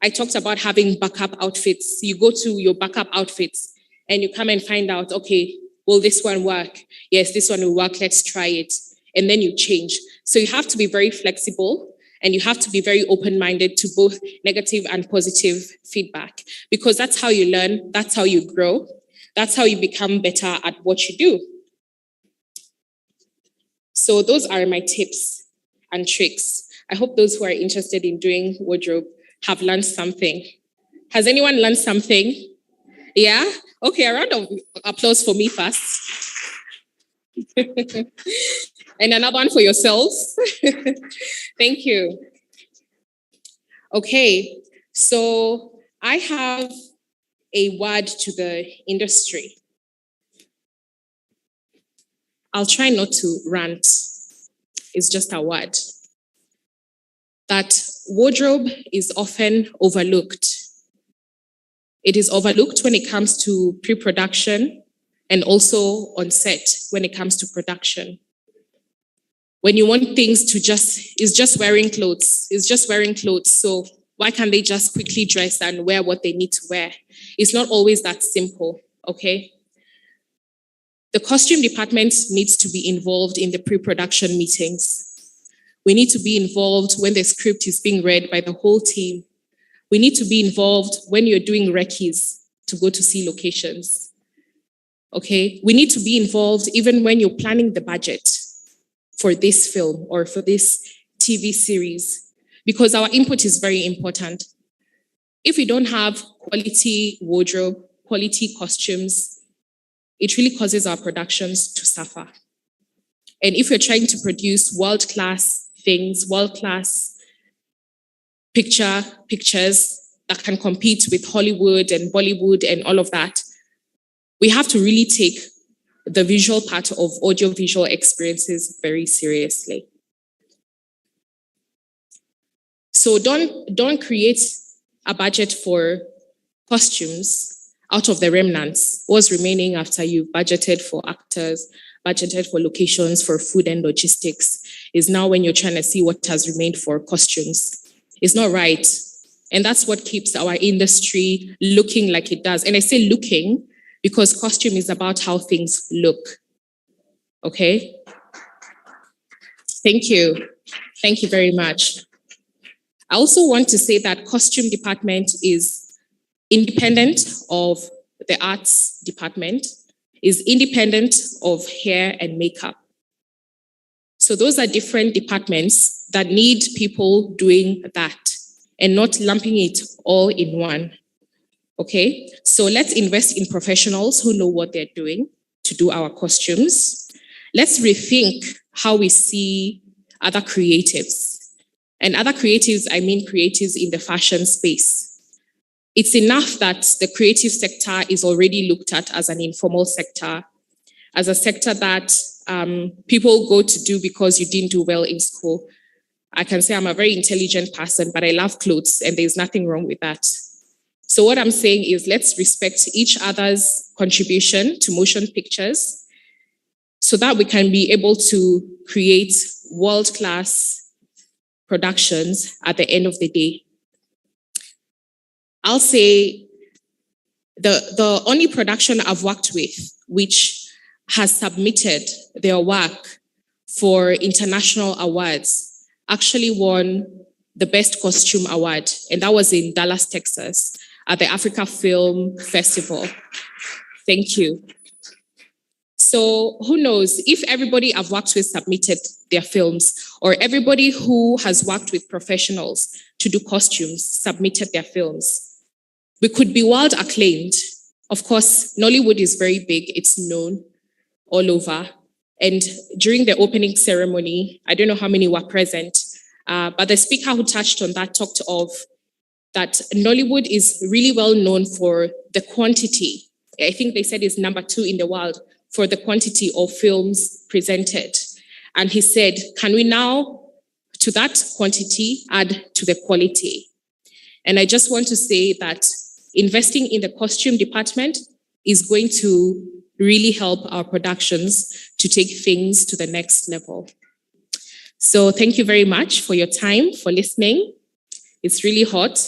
Speaker 6: I talked about having backup outfits. You go to your backup outfits and you come and find out, okay, will this one work? Yes, this one will work. Let's try it. And then you change. So you have to be very flexible and you have to be very open-minded to both negative and positive feedback because that's how you learn. That's how you grow. That's how you become better at what you do. So those are my tips and tricks. I hope those who are interested in doing wardrobe have learned something. Has anyone learned something? Yeah? Okay, a round of applause for me first. And another one for yourselves. Thank you. Okay, so I have a word to the industry. I'll try not to rant. It's just a word. That wardrobe is often overlooked. It is overlooked when it comes to pre-production and also on set when it comes to production. When you want things to it's just wearing clothes. It's just wearing clothes. So why can't they just quickly dress and wear what they need to wear? It's not always that simple, okay? The costume department needs to be involved in the pre-production meetings. We need to be involved when the script is being read by the whole team. We need to be involved when you're doing recce's to go to see locations. Okay, we need to be involved even when you're planning the budget for this film or for this TV series, because our input is very important. If we don't have quality wardrobe, quality costumes, it really causes our productions to suffer. And if you're trying to produce world-class things, world-class pictures that can compete with Hollywood and Bollywood and all of that, we have to really take the visual part of audiovisual experiences very seriously. So don't create a budget for costumes out of the remnants. What's remaining after you've budgeted for actors, budgeted for locations, for food and logistics, is now when you're trying to see what has remained for costumes. It's not right. And that's what keeps our industry looking like it does. And I say looking because costume is about how things look. Okay? Thank you. Thank you very much. I also want to say that costume department is independent of the arts department, is independent of hair and makeup. So those are different departments that need people doing that and not lumping it all in one. Okay, so let's invest in professionals who know what they're doing to do our costumes. Let's rethink how we see other creatives. And other creatives, I mean creatives in the fashion space. It's enough that the creative sector is already looked at as an informal sector, as a sector that people go to do because you didn't do well in school. I can say I'm a very intelligent person, but I love clothes, and there's nothing wrong with that. So what I'm saying is let's respect each other's contribution to motion pictures so that we can be able to create world-class productions at the end of the day. I'll say the only production I've worked with which has submitted their work for international awards actually won the Best Costume Award, and that was in Dallas, Texas, at the Africa Film Festival. Thank you. So who knows, if everybody I've worked with submitted their films, or everybody who has worked with professionals to do costumes submitted their films, we could be world acclaimed. Of course, Nollywood is very big, it's known all over. And during the opening ceremony, I don't know how many were present, but the speaker who touched on that talked of that Nollywood is really well known for the quantity. I think they said it's number 2 in the world for the quantity of films presented. And he said, can we now, to that quantity, add to the quality? And I just want to say that investing in the costume department is going to really help our productions to take things to the next level. So thank you very much for your time, for listening. It's really hot.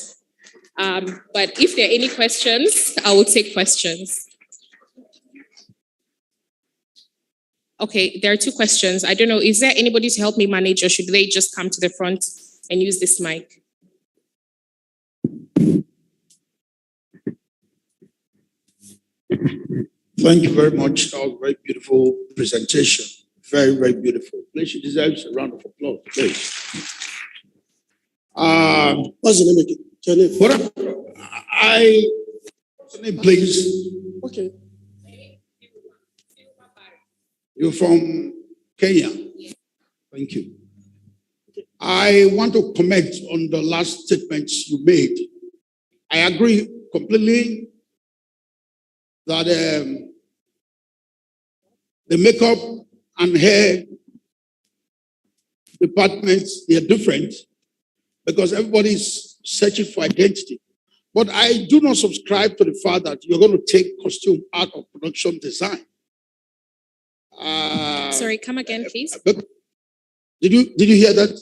Speaker 6: But if there are any questions, I will take questions. Okay, there are 2 questions. I don't know, is there anybody to help me manage, or should they just come to the front and use this mic?
Speaker 8: Thank you very much. That was a very beautiful presentation. Very, very beautiful. Please, she deserves a round of applause, please.
Speaker 9: What's your name again? Your name?
Speaker 8: What's your name, please?
Speaker 9: Okay.
Speaker 8: You're from Kenya? Thank you. I want to comment on the last statements you made. I agree completely that the makeup and hair departments, they are different because everybody's searching for identity. But I do not subscribe to the fact that you're going to take costume out of production design.
Speaker 6: Sorry, come again, please.
Speaker 8: Did you hear that?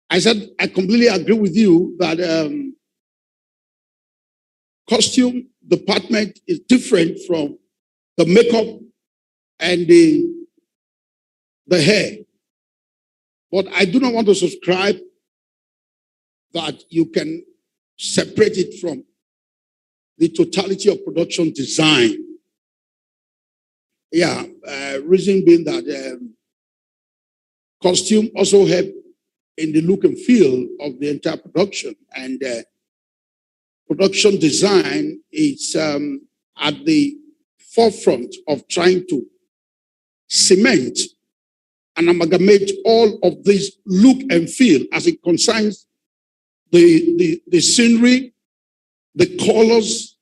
Speaker 8: I said I completely agree with you that costume department is different from the makeup and the hair. But I do not want to subscribe that you can separate it from the totality of production design. Yeah, reason being that costume also help in the look and feel of the entire production, and production design is at the forefront of trying to cement and amalgamate all of this look and feel as it concerns the scenery, the colors,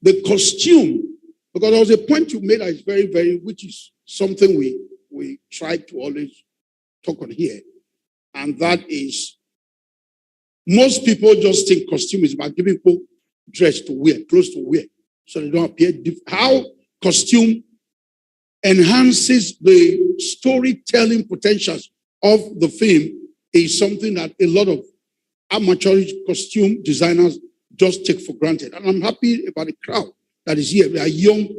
Speaker 8: the costume. Because there was a point you made that is very, very, which is something we try to always talk on here. And that is, most people just think costume is about giving people dress to wear, clothes to wear, so they don't appear different. How costume enhances the storytelling potentials of the film is something that a lot of amateur costume designers just take for granted. And I'm happy about the crowd that is here. We are young,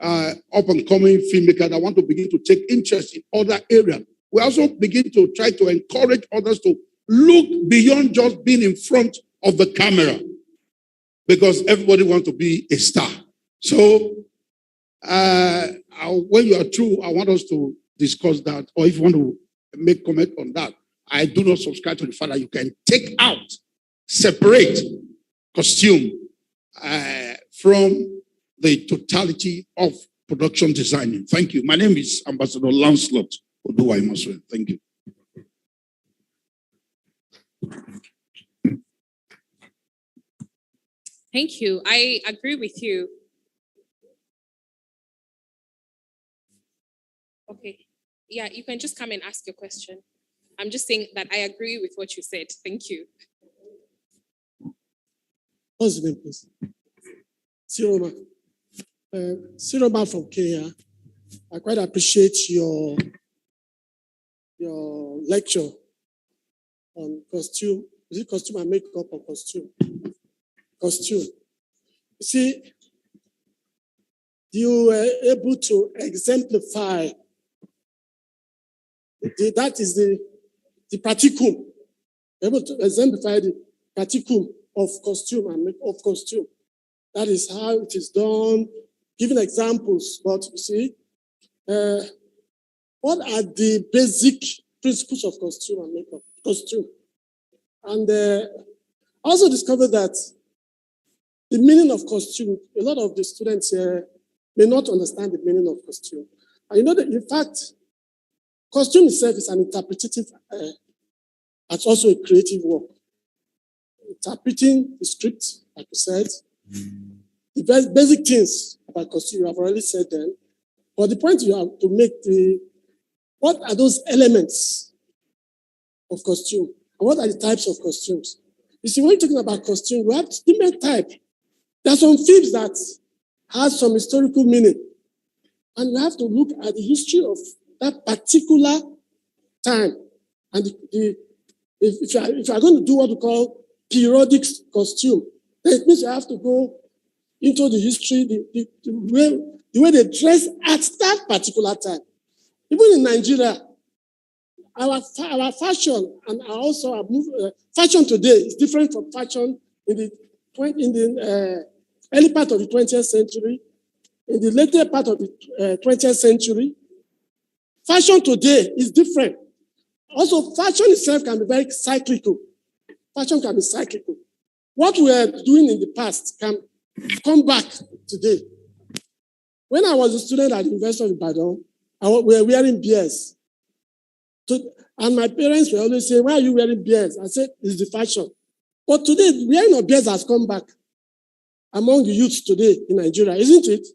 Speaker 8: up-and-coming filmmakers that want to begin to take interest in other areas. We also begin to try to encourage others to look beyond just being in front of the camera, because everybody wants to be a star. So when you are through, I want us to discuss that, or if you want to make comment on that. I do not subscribe to the fact that you can take out, separate costume from the totality of production designing. Thank you. My name is Ambassador Lancelot Oduwa Imaswe. Thank you.
Speaker 6: Thank you. I agree with you. Okay. Yeah, you can just come and ask your question. I'm just saying that I agree with what you said. Thank you.
Speaker 9: What's the name, please? Siroma. Siroma from Kenya. I quite appreciate your lecture on costume. Is it costume and makeup or costume? Costume. You see, you were able to exemplify that is the practicum. Able to exemplify the practicum of costume and make of costume. That is how it is done, giving examples. But you see, what are the basic principles of costume and makeup? Costume. And I also discovered that the meaning of costume, a lot of the students here may not understand the meaning of costume. And you know that, in fact, costume itself is an interpretative, it's also a creative work. Interpreting the script, like you said, the basic things about costume, you have already said them. But the point you have to make, what are those elements of costume? And what are the types of costumes? You see, when you're talking about costume, we have different types. There are some films that have some historical meaning. And you have to look at the history of that particular time. And if you are going to do what we call periodic costume, then it means you have to go into the history, the way they dress at that particular time. Even in Nigeria, our fashion and also our fashion today is different from fashion in the early part of the 20th century in the later part of the 20th century. Fashion today is different. Also, fashion itself can be very cyclical. Fashion can be cyclical. What we are doing in the past can come back today. When I was a student at the University of Ibadan, we were wearing beards. And my parents were always saying, why are you wearing beards? I said, it's the fashion. But today, wearing of beards has come back among the youths today in Nigeria, isn't it?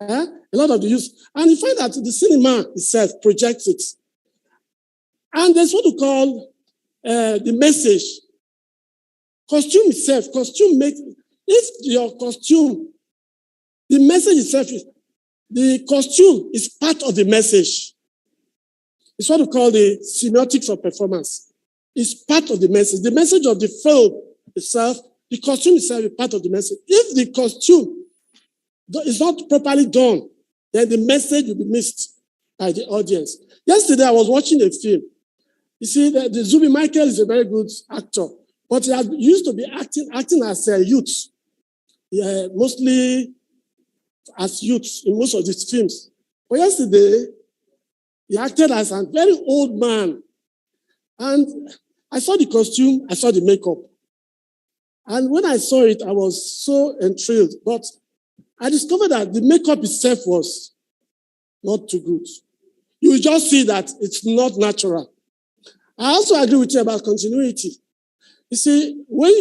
Speaker 9: A lot of the youths. And you find that the cinema itself projects it. And there's what we call the message. Costume itself, if your costume, the message itself, the costume is part of the message. It's what we call the semiotics of performance. It's part of the message. The message of the film itself, the costume itself is part of the message. If the costume is not properly done, then the message will be missed by the audience. Yesterday, I was watching a film. You see, the Zuma Michael is a very good actor, but he has used to be acting as a youth, mostly as youths in most of these films. But yesterday, he acted as a very old man. And I saw the costume, I saw the makeup. And when I saw it, I was so enthralled. But I discovered that the makeup itself was not too good. You will just see that it's not natural. I also agree with you about continuity. You see, when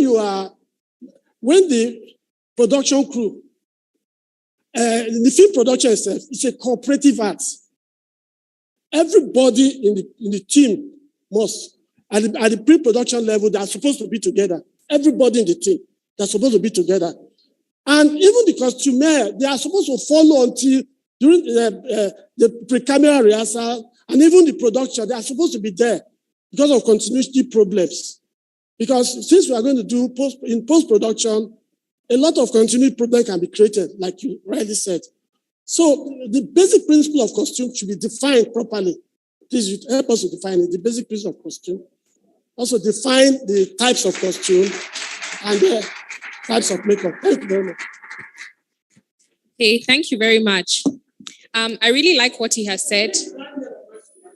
Speaker 9: the production crew, the film production itself, it's a cooperative art. Everybody in the team must, at the pre-production level, they are supposed to be together. Everybody in the team, they're supposed to be together. And even the costumier, they are supposed to follow until during the pre-camera rehearsal, and even the production, they are supposed to be there because of continuity problems. Because since we are going to do post-production, a lot of continuity problems can be created, like you rightly said. So the basic principle of costume should be defined properly. Please help us to define it, the basic principle of costume. Also define the types of costume and the types of makeup. Thank you very much.
Speaker 6: Okay, thank you very much. I really like what he has said.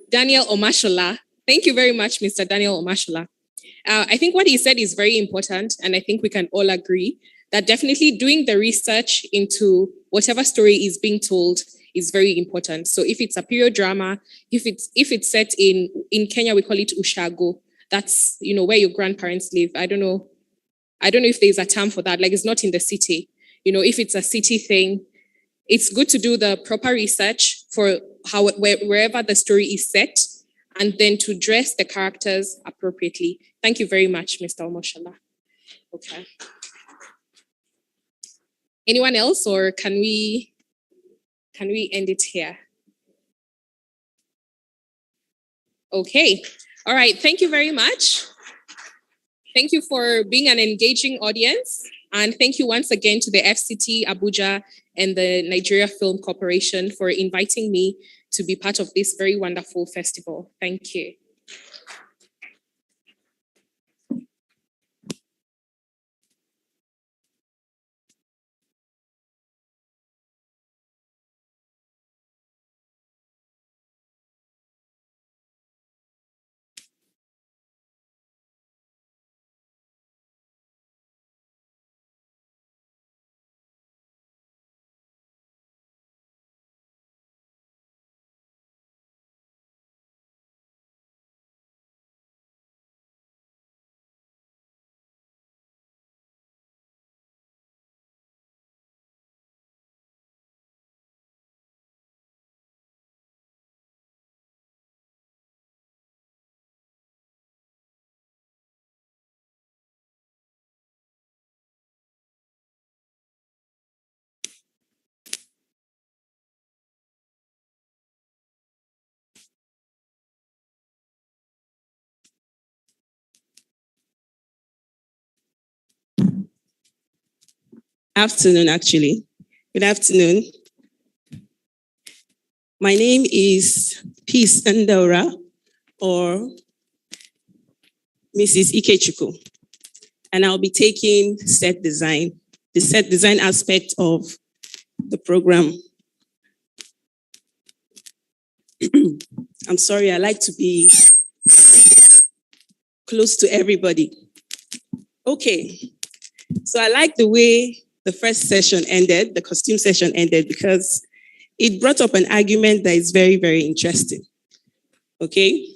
Speaker 6: Daniel Omashola. Thank you very much, Mr. Daniel Omashola. I think what he said is very important, and I think we can all agree that definitely doing the research into whatever story is being told is very important. So if it's a period drama, if it's set in Kenya, we call it Ushago. That's where your grandparents live. I don't know if there's a term for that. Like, it's not in the city. If it's a city thing, it's good to do the proper research for wherever the story is set, and then to dress the characters appropriately. Thank you very much, Mr. Omoshala. Okay. Anyone else, or can we end it here? Okay. All right. Thank you very much. Thank you for being an engaging audience. And thank you once again to the FCT Abuja and the Nigeria Film Corporation for inviting me to be part of this very wonderful festival. Thank you.
Speaker 10: Afternoon, actually. Good afternoon. My name is Peace Ndora, or Mrs. Ikechukwu, and I'll be taking set design, the set design aspect of the program. I'm sorry, I like to be close to everybody. Okay, so I like the way the first session ended, the costume session ended, because it brought up an argument that is very, very interesting. Okay?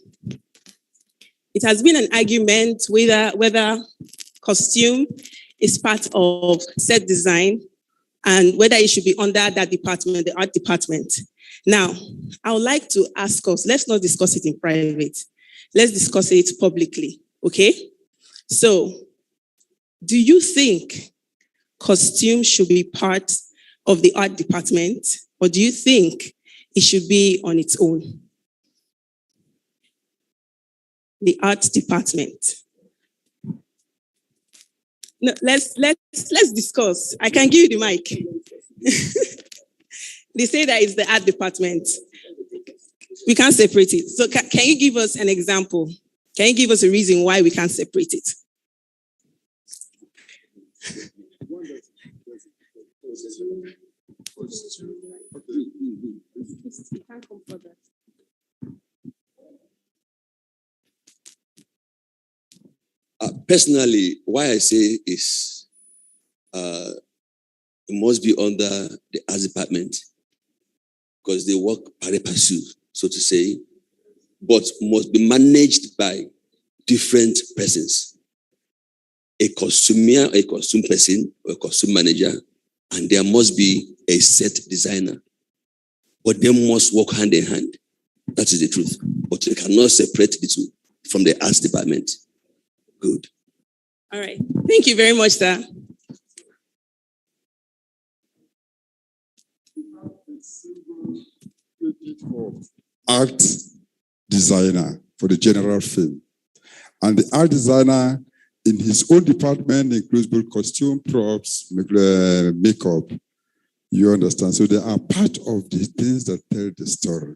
Speaker 10: It has been an argument whether costume is part of set design and whether it should be under that department, the art department. Now, I would like to ask us, let's not discuss it in private. Let's discuss it publicly, okay? So, do you think costume should be part of the art department, or do you think it should be on its own? The art department. No, let's discuss. I can give you the mic. They say that it's the art department. We can't separate it. So can you give us an example? Can you give us a reason why we can't separate it?
Speaker 11: Personally, why I say is it must be under the arts department because they work pari passu, so to say, but must be managed by different persons. A costumier, a costume person, or a costume manager, and there must be a set designer. But they must work hand in hand. That is the truth. But you cannot separate the two from the arts department. Good.
Speaker 10: All right. Thank you very much, sir.
Speaker 12: Art designer for the general film. And the art designer in his own department includes both costume, props, makeup. You understand? So they are part of the things that tell the story.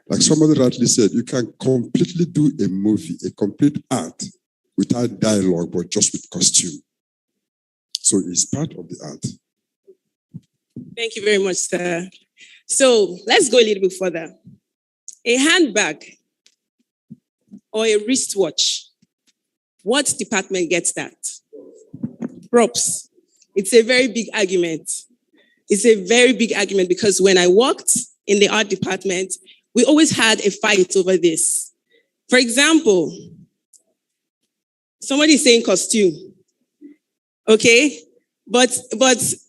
Speaker 12: Like somebody rightly said, you can completely do a movie, a complete art, without dialogue, but just with costume. So it's part of the art.
Speaker 10: Thank you very much, sir. So let's go a little bit further. A handbag or a wristwatch. What department gets that? Props. It's a very big argument. It's a very big argument because when I worked in the art department, we always had a fight over this. For example, somebody is saying costume, okay? But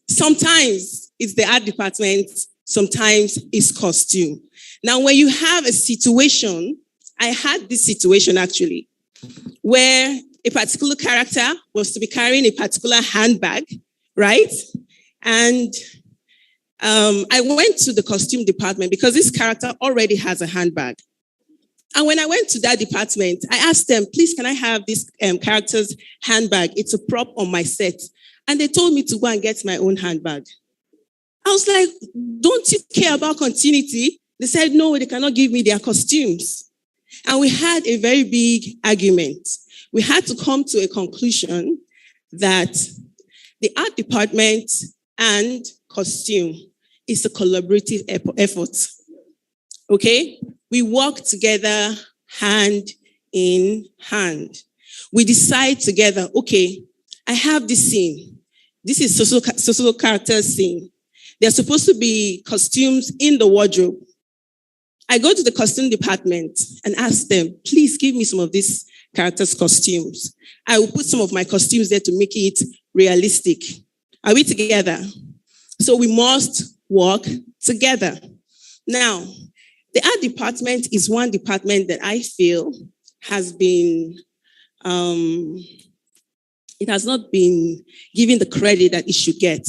Speaker 10: sometimes it's the art department, sometimes it's costume. Now, when you have a situation, I had this situation actually, where a particular character was to be carrying a particular handbag, right? And I went to the costume department because this character already has a handbag. And when I went to that department, I asked them, please, can I have this character's handbag? It's a prop on my set. And they told me to go and get my own handbag. I was like, don't you care about continuity? They said, no, they cannot give me their costumes. And we had a very big argument. We had to come to a conclusion that the art department and costume is a collaborative effort. Okay? We work together hand in hand. We decide together, okay, I have this scene. This is social character scene. There are supposed to be costumes in the wardrobe. I go to the costume department and ask them, please give me some of these characters' costumes. I will put some of my costumes there to make it realistic. Are we together? So we must work together. Now, the art department is one department that I feel has been, it has not been given the credit that it should get.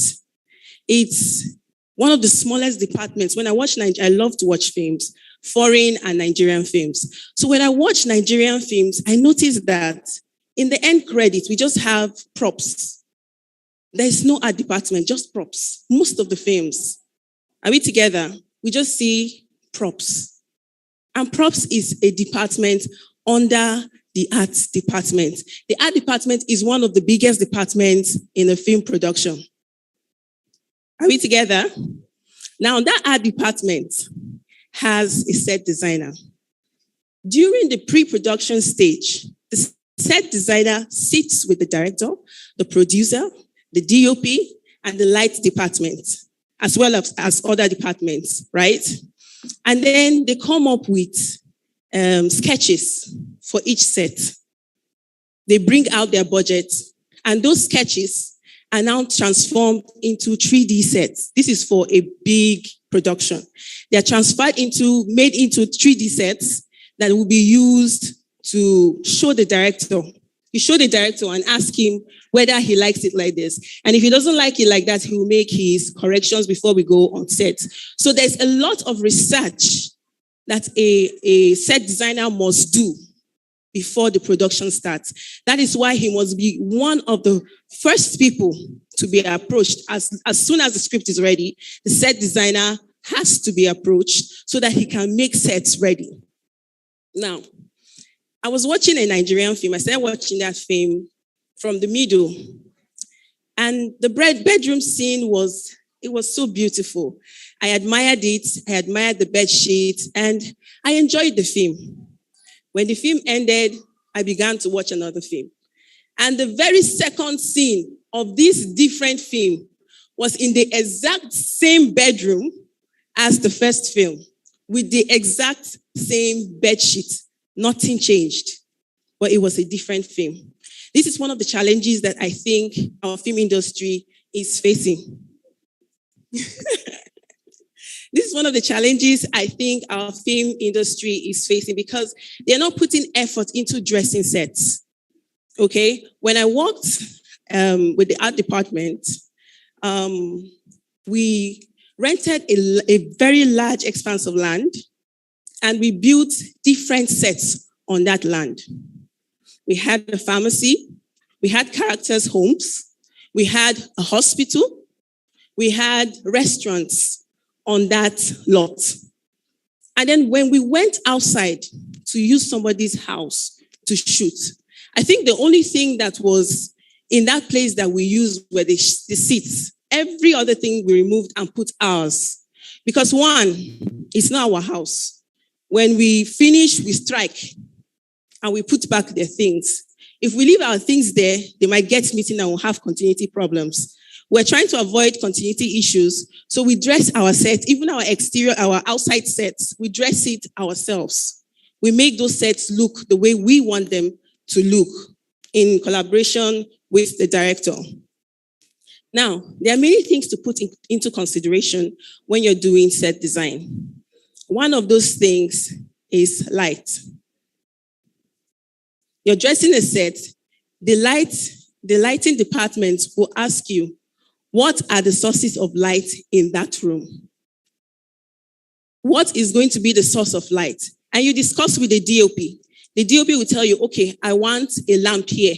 Speaker 10: It's one of the smallest departments. When I watch I love to watch films, foreign and Nigerian films. So when I watch Nigerian films, I notice that in the end credit, we just have props. There is no art department, just props. Most of the films. Are we together? We just see props. And props is a department under the art department. The art department is one of the biggest departments in a film production. Are we together? Now, that art department has a set designer. During the pre-production stage, the set designer sits with the director, the producer, the DOP, and the light department, as well as other departments, right? And then they come up with sketches for each set. They bring out their budget, and those sketches are now transformed into 3D sets. This is for a big production. They are made into 3D sets that will be used to show the director. You show the director and ask him whether he likes it like this. And if he doesn't like it like that, he will make his corrections before we go on set. So there's a lot of research that a set designer must do before the production starts. That is why he must be one of the first people to be approached. As soon as the script is ready, the set designer has to be approached so that he can make sets ready. Now, I was watching a Nigerian film. I started watching that film from the middle. And the bedroom scene was so beautiful. I admired it. I admired the bed sheet, and I enjoyed the film. When the film ended, I began to watch another film. And the very second scene of this different film was in the exact same bedroom as the first film, with the exact same bed sheet. Nothing changed, but it was a different film. This is one of the challenges that I think our film industry is facing. This is one of the challenges I think our film industry is facing because they're not putting effort into dressing sets. Okay? When I worked with the art department, we rented a very large expanse of land, and we built different sets on that land. We had a pharmacy, we had characters' homes, we had a hospital, we had restaurants on that lot. And then when we went outside to use somebody's house to shoot, I think the only thing that was in that place that we used were the seats. Every other thing we removed and put ours. Because one, it's not our house. When we finish, we strike and we put back their things. If we leave our things there, they might get missing and we'll have continuity problems. We're trying to avoid continuity issues, so we dress our sets, even our exterior, our outside sets, we dress it ourselves. We make those sets look the way we want them to look in collaboration with the director. Now, there are many things to put into consideration when you're doing set design. One of those things is light. You're dressing a set, the lighting department will ask you, what are the sources of light in that room? What is going to be the source of light? And you discuss with the DOP. The DOP will tell you, okay, I want a lamp here.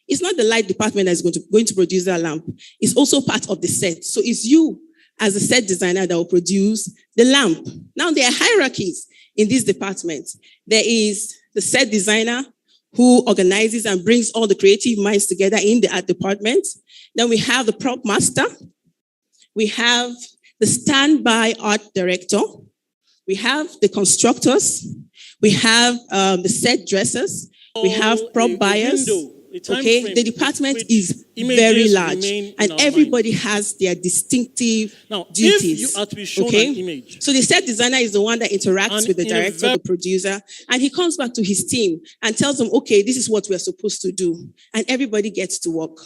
Speaker 10: It's not the light department that's going to produce that lamp. It's also part of the set. So it's you as a set designer that will produce the lamp. Now, there are hierarchies in this department. There is the set designer who organizes and brings all the creative minds together in the art department. Then we have the prop master. We have the standby art director. We have the constructors. We have the set dressers. We have prop buyers. Okay, the department is very large, and everybody has their distinctive duties.
Speaker 13: If you are to be shown
Speaker 10: okay,
Speaker 13: an image,
Speaker 10: so the set designer is the one that interacts with the director, the producer, and he comes back to his team and tells them, okay, this is what we're supposed to do, and everybody gets to work.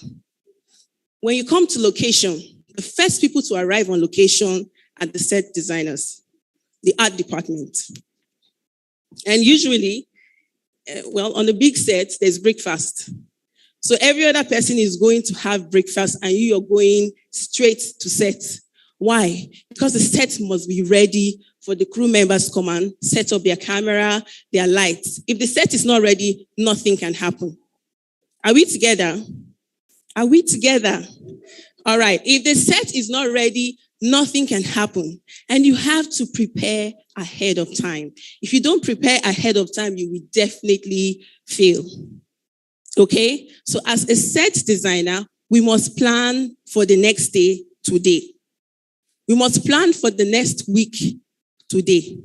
Speaker 10: When you come to location, the first people to arrive on location are the set designers, the art department, and usually, on the big sets, there's breakfast. So every other person is going to have breakfast and you're going straight to set. Why? Because the set must be ready for the crew members to come and set up their camera, their lights. If the set is not ready, nothing can happen. Are we together? Are we together? All right. If the set is not ready, nothing can happen. And you have to prepare ahead of time. If you don't prepare ahead of time, you will definitely fail. Okay? So as a set designer, we must plan for the next day today. We must plan for the next week today.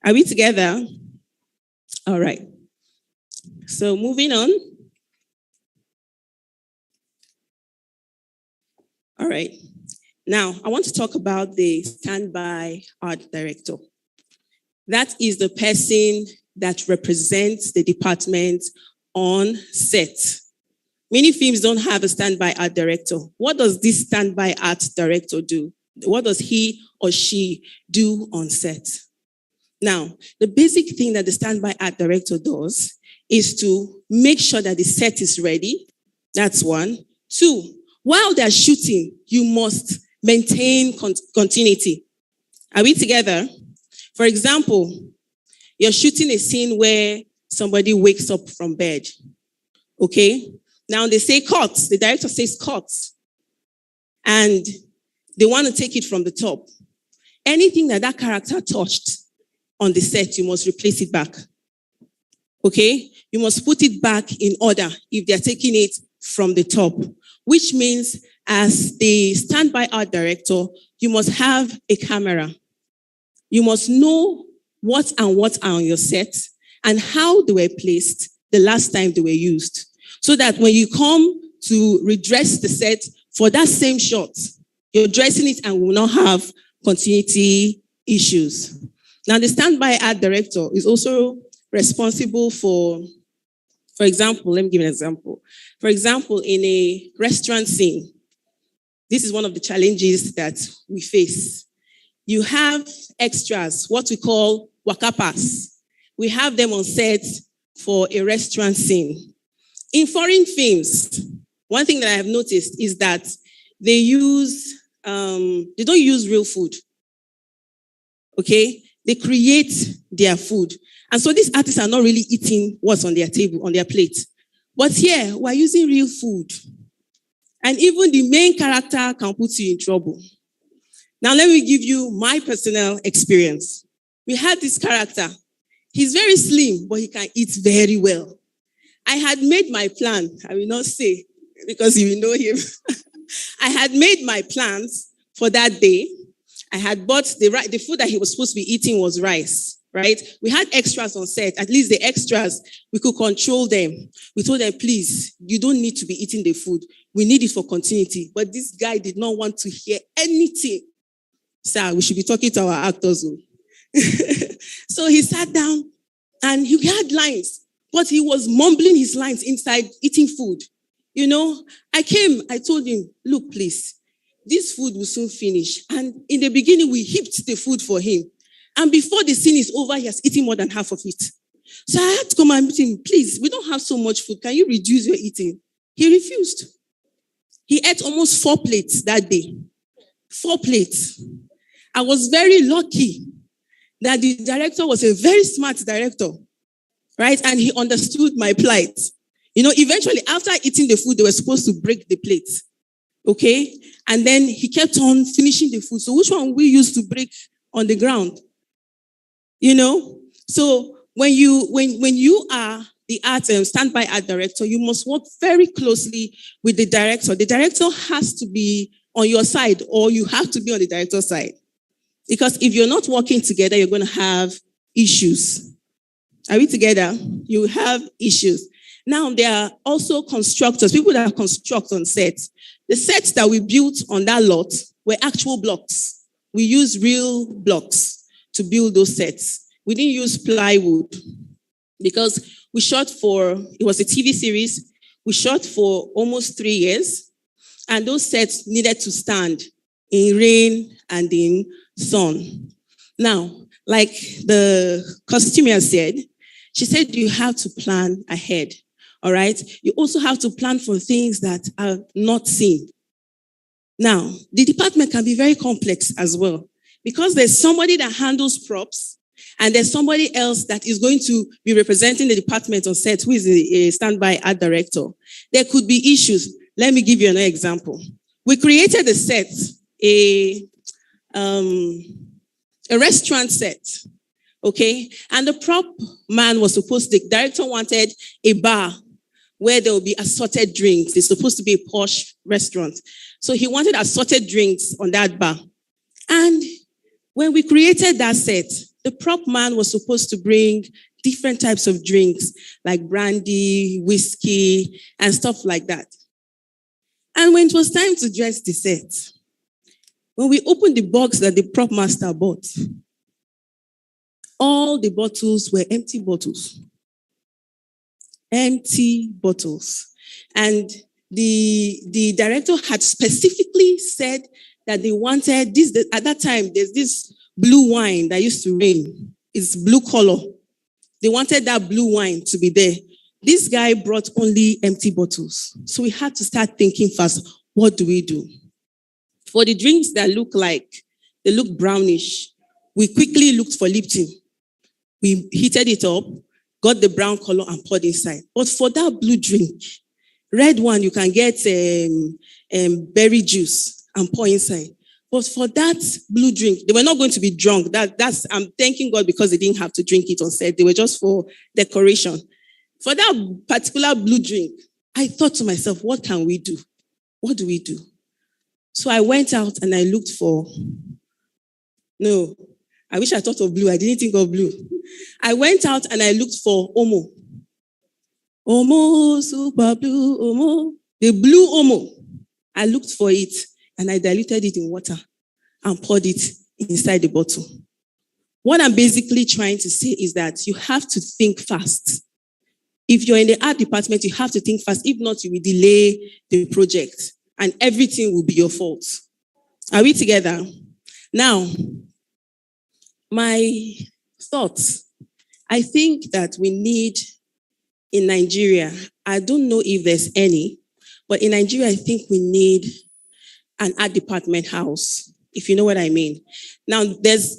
Speaker 10: Are we together? All right. So moving on. All right. Now, I want to talk about the standby art director. That is the person that represents the department on set. Many films don't have a standby art director. What does this standby art director do? What does he or she do on set? Now, the basic thing that the standby art director does is to make sure that the set is ready. That's one. Two, while they're shooting, you must maintain continuity. Are we together? For example, you're shooting a scene where somebody wakes up from bed. Okay? Now they say cut. The director says cut. And they want to take it from the top. Anything that character touched on the set, you must replace it back. Okay? You must put it back in order if they're taking it from the top, which means as the standby art director, you must have a camera. You must know what are on your set and how they were placed the last time they were used. So that when you come to redress the set for that same shot, you're dressing it and will not have continuity issues. Now, the standby art director is also responsible for example, let me give an example. For example, in a restaurant scene, this is one of the challenges that we face. You have extras, what we call wakapas. We have them on set for a restaurant scene. In foreign films, one thing that I have noticed is that they don't use real food. Okay? They create their food. And so these artists are not really eating what's on their table, on their plate. But here, we're using real food. And even the main character can put you in trouble. Now, let me give you my personal experience. We had this character. He's very slim, but he can eat very well. I had made my plan. I will not say, because you will know him. I had made my plans for that day. I had bought the food that he was supposed to be eating was rice, right? We had extras on set. At least the extras, we could control them. We told them, please, you don't need to be eating the food. We need it for continuity. But this guy did not want to hear anything. Sir, we should be talking to our actors. So he sat down and he had lines, but he was mumbling his lines inside eating food. You know, I told him, look, please, this food will soon finish. And in the beginning, we heaped the food for him. And before the scene is over, he has eaten more than half of it. So I had to come and meet him, please, we don't have so much food. Can you reduce your eating? He refused. He ate almost 4 plates that day. 4 plates. I was very lucky that the director was a very smart director, right? And he understood my plight. You know, eventually, after eating the food, they were supposed to break the plate. Okay? And then he kept on finishing the food. So which one we used to break on the ground? You know? So when you are the standby art director, you must work very closely with the director. The director has to be on your side, or you have to be on the director's side. Because if you're not working together, you're going to have issues. Are we together? You have issues. Now, there are also constructors, people that construct on sets. The sets that we built on that lot were actual blocks. We used real blocks to build those sets. We didn't use plywood because we shot it was a TV series. We shot for almost 3 years, and those sets needed to stand in rain and in sun. Now, like the costumier said, she said you have to plan ahead. All right. You also have to plan for things that are not seen. Now, the department can be very complex as well because there's somebody that handles props and there's somebody else that is going to be representing the department on set who is a standby art director. There could be issues. Let me give you another example. We created a set, a restaurant set. Okay. And the prop man was the director wanted a bar where there will be assorted drinks. It's supposed to be a posh restaurant. So he wanted assorted drinks on that bar. And when we created that set, the prop man was supposed to bring different types of drinks, like brandy, whiskey, and stuff like that. And when it was time to dress the set, when we opened the box that the prop master bought, all the bottles were empty bottles. Empty bottles. And the director had specifically said that they wanted this. At that time, there's this blue wine that used to rain. It's blue color. They wanted that blue wine to be there. This guy brought only empty bottles. So we had to start thinking fast, what do we do? For the drinks that they look brownish, we quickly looked for Lipton. We heated it up, got the brown color and poured inside. But for that blue drink, red one, you can get berry juice and pour inside. But for that blue drink, they were not going to be drunk. I'm thanking God because they didn't have to drink it on set. They were just for decoration. For that particular blue drink, I thought to myself, what can we do? What do we do? So I went out and I looked for, no, I wish I thought of blue. I didn't think of blue. I went out and I looked for Omo. Omo, super blue, Omo. The blue Omo. I looked for it and I diluted it in water and poured it inside the bottle. What I'm basically trying to say is that you have to think fast. If you're in the art department, you have to think fast. If not, you will delay the project and everything will be your fault. Are we together? Now, my thoughts. I think that we need in Nigeria, I don't know if there's any, but in Nigeria, I think we need an art department house, if you know what I mean. Now, there's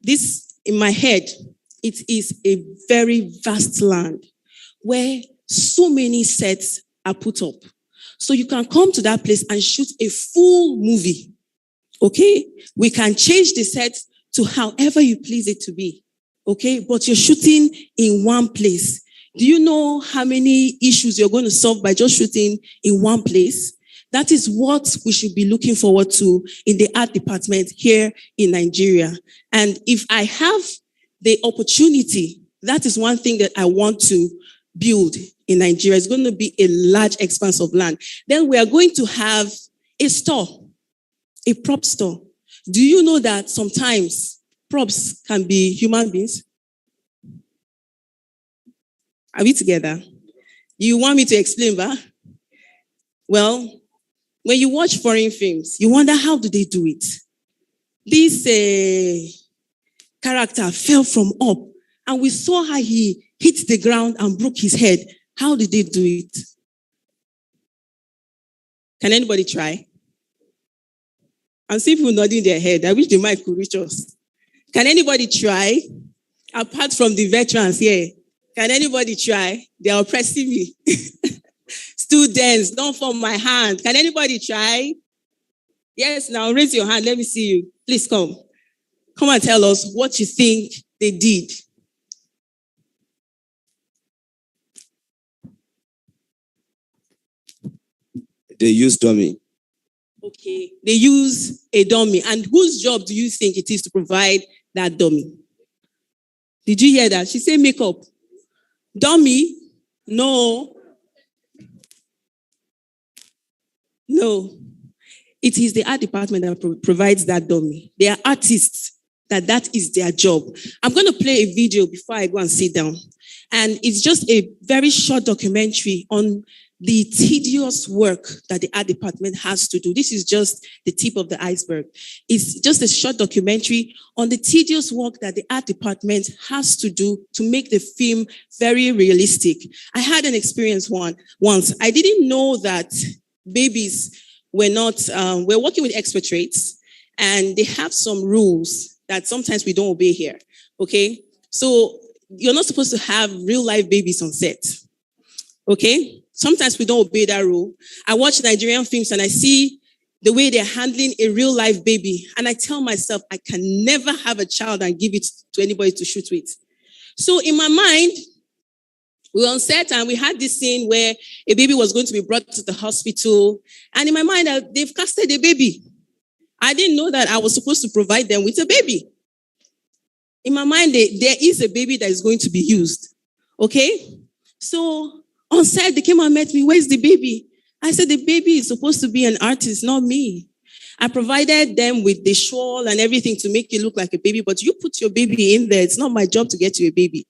Speaker 10: this in my head, it is a very vast land where so many sets are put up. So you can come to that place and shoot a full movie, okay? We can change the set to however you please it to be, okay? But you're shooting in one place. Do you know how many issues you're going to solve by just shooting in one place? That is what we should be looking forward to in the art department here in Nigeria. And if I have the opportunity, that is one thing that I want to build in Nigeria. It's going to be a large expanse of land. Then we are going to have a store, a prop store. Do you know that sometimes props can be human beings? Are we together? You want me to explain that? Well, when you watch foreign films, you wonder how do they do it? This character fell from up and we saw how he hit the ground and broke his head. How did they do it? Can anybody try? I'm seeing people nodding their head. I wish the mic could reach us. Can anybody try? Apart from the veterans here, can anybody try? They are oppressing me. Students, don't form my hand. Can anybody try? Yes, now raise your hand. Let me see you. Please come. Come and tell us what you think they did.
Speaker 11: They use dummy.
Speaker 10: Okay, they use a dummy. And whose job do you think it is to provide that dummy? Did you hear that? She said makeup. Dummy? No. No. It is the art department that provides that dummy. They are artists that is their job. I'm going to play a video before I go and sit down. And it's just a very short documentary on the tedious work that the art department has to do. This is just the tip of the iceberg. It's just a short documentary on the tedious work that the art department has to do to make the film very realistic. I had an experience once. I didn't know that babies were not, we're working with expectorates, and they have some rules that sometimes we don't obey here, okay? So you're not supposed to have real life babies on set, okay? Sometimes we don't obey that rule. I watch Nigerian films and I see the way they're handling a real life baby. And I tell myself, I can never have a child and give it to anybody to shoot with. So in my mind, We were on set and we had this scene where a baby was going to be brought to the hospital. And in my mind, they've casted a baby. I didn't know that I was supposed to provide them with a baby. In my mind, there is a baby that is going to be used. Okay? So on set, they came and met me. Where's the baby? I said, the baby is supposed to be an artist, not me. I provided them with the shawl and everything to make it look like a baby, but you put your baby in there. It's not my job to get you a baby.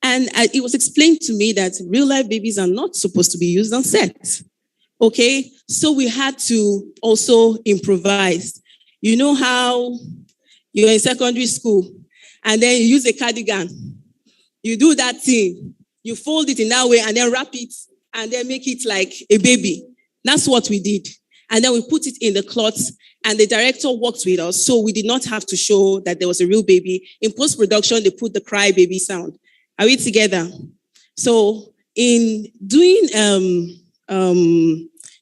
Speaker 10: And it was explained to me that real life babies are not supposed to be used on set. Okay? So we had to also improvise. You know how you're in secondary school and then you use a cardigan. You do that thing. You fold it in that way and then wrap it and then make it like a baby. That's what we did. And then we put it in the cloth and the director worked with us. So we did not have to show that there was a real baby. In post-production, they put the cry baby sound. Are we together? So in doing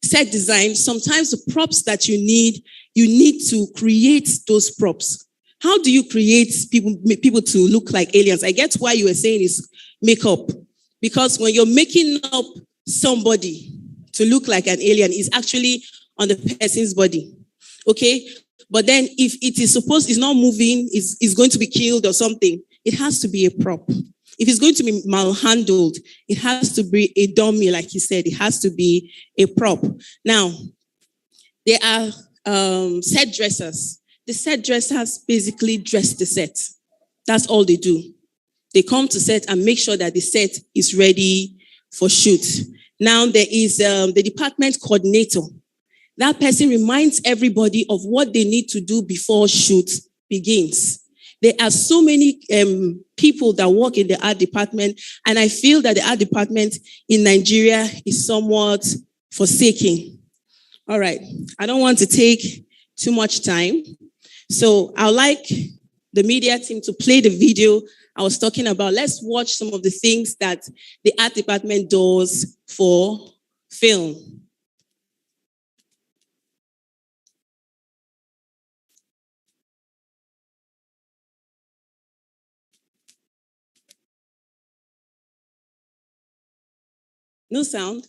Speaker 10: set design, sometimes the props that you need to create those props. How do you create people to look like aliens? I get why you were saying is makeup. Because when you're making up somebody to look like an alien, it's actually on the person's body. Okay? But then if it's not moving, it's going to be killed or something, it has to be a prop. If it's going to be malhandled, it has to be a dummy, like you said. It has to be a prop. Now, there are set dressers. The set dressers basically dress the set. That's all they do. They come to set and make sure that the set is ready for shoot. Now, there is the department coordinator. That person reminds everybody of what they need to do before shoot begins. There are so many people that work in the art department, and I feel that the art department in Nigeria is somewhat forsaken. All right, I don't want to take too much time. So I'd like the media team to play the video I was talking about. Let's watch some of the things that the art department does for film. No sound.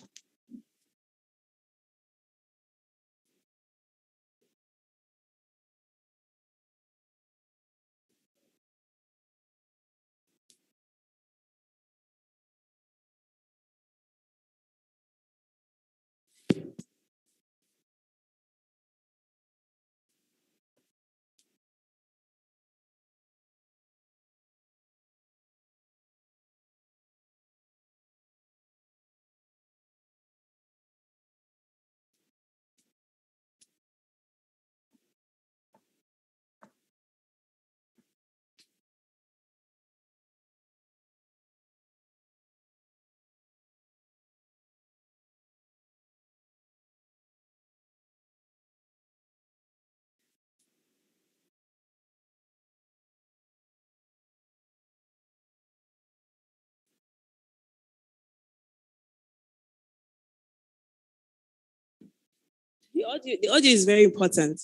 Speaker 10: The audio is very important.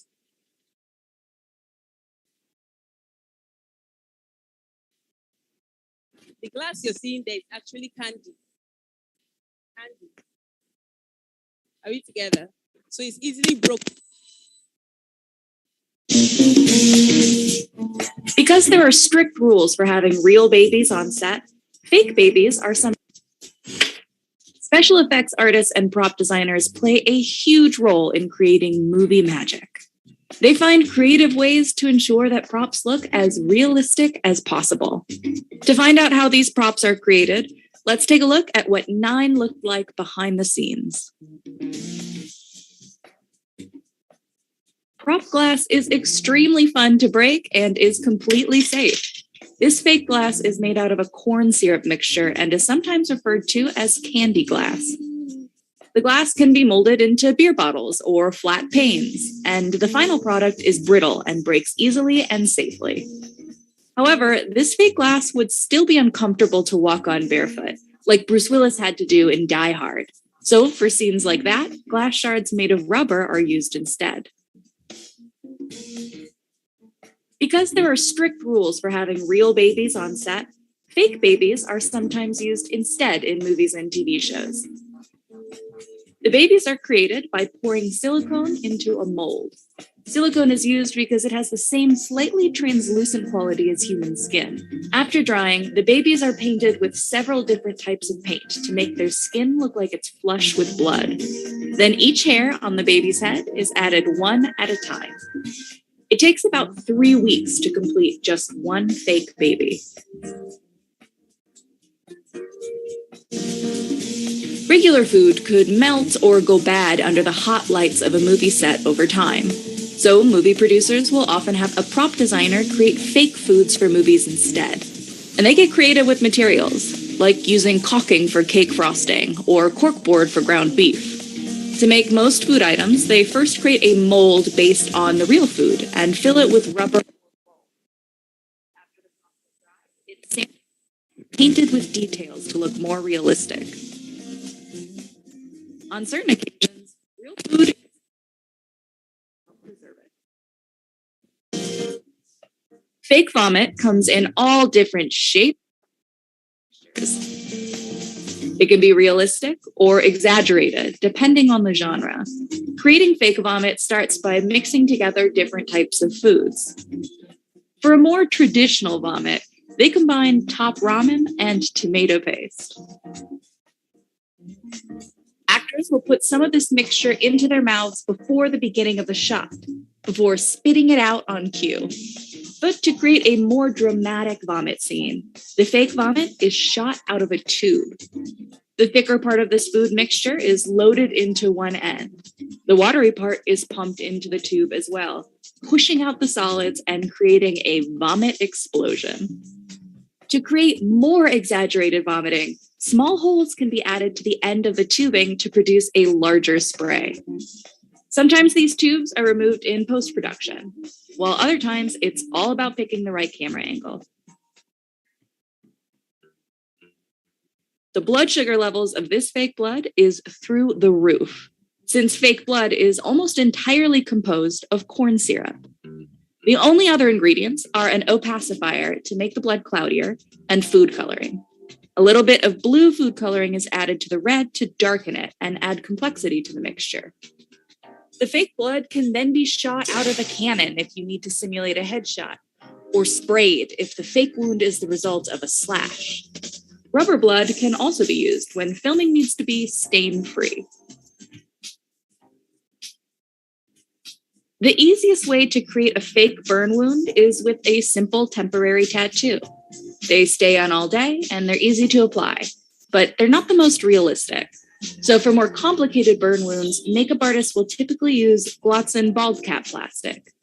Speaker 10: The glass you're seeing there is actually candy. Candy. Are we together? So it's easily broken.
Speaker 13: Because there are strict rules for having real babies on set, fake babies are some. Special effects artists and prop designers play a huge role in creating movie magic. They find creative ways to ensure that props look as realistic as possible. To find out how these props are created, let's take a look at what 9 looked like behind the scenes. Prop glass is extremely fun to break and is completely safe. This fake glass is made out of a corn syrup mixture and is sometimes referred to as candy glass. The glass can be molded into beer bottles or flat panes, and the final product is brittle and breaks easily and safely. However, this fake glass would still be uncomfortable to walk on barefoot, like Bruce Willis had to do in Die Hard. So for scenes like that, glass shards made of rubber are used instead. Because there are strict rules for having real babies on set, Fake babies are sometimes used instead in movies and TV shows. The babies are created by pouring silicone into a mold. Silicone is used because it has the same slightly translucent quality as human skin. After drying, the babies are painted with several different types of paint to make their skin look like it's flush with blood. Then each hair on the baby's head is added one at a time. It takes about 3 weeks to complete just one fake baby. Regular food could melt or go bad under the hot lights of a movie set over time. So movie producers will often have a prop designer create fake foods for movies instead. And they get creative with materials, like using caulking for cake frosting or corkboard for ground beef. To make most food items, they first create a mold based on the real food and fill it with rubber. It's painted with details to look more realistic. On certain occasions, real food fake vomit comes in all different shapes. It can be realistic or exaggerated, depending on the genre. Creating fake vomit starts by mixing together different types of foods. For a more traditional vomit, they combine top ramen and tomato paste. Actors will put some of this mixture into their mouths before the beginning of the shot, before spitting it out on cue. But to create a more dramatic vomit scene, the fake vomit is shot out of a tube. The thicker part of this food mixture is loaded into one end. The watery part is pumped into the tube as well, pushing out the solids and creating a vomit explosion. To create more exaggerated vomiting, small holes can be added to the end of the tubing to produce a larger spray. Sometimes these tubes are removed in post-production, while other times it's all about picking the right camera angle. The blood sugar levels of this fake blood is through the roof, since fake blood is almost entirely composed of corn syrup. The only other ingredients are an opacifier to make the blood cloudier and food coloring. A little bit of blue food coloring is added to the red to darken it and add complexity to the mixture. The fake blood can then be shot out of a cannon if you need to simulate a headshot, or sprayed if the fake wound is the result of a slash. Rubber blood can also be used when filming needs to be stain-free. The easiest way to create a fake burn wound is with a simple temporary tattoo. They stay on all day and they're easy to apply, but they're not the most realistic. So for more complicated burn wounds, makeup artists will typically use Glotzen bald cap plastic.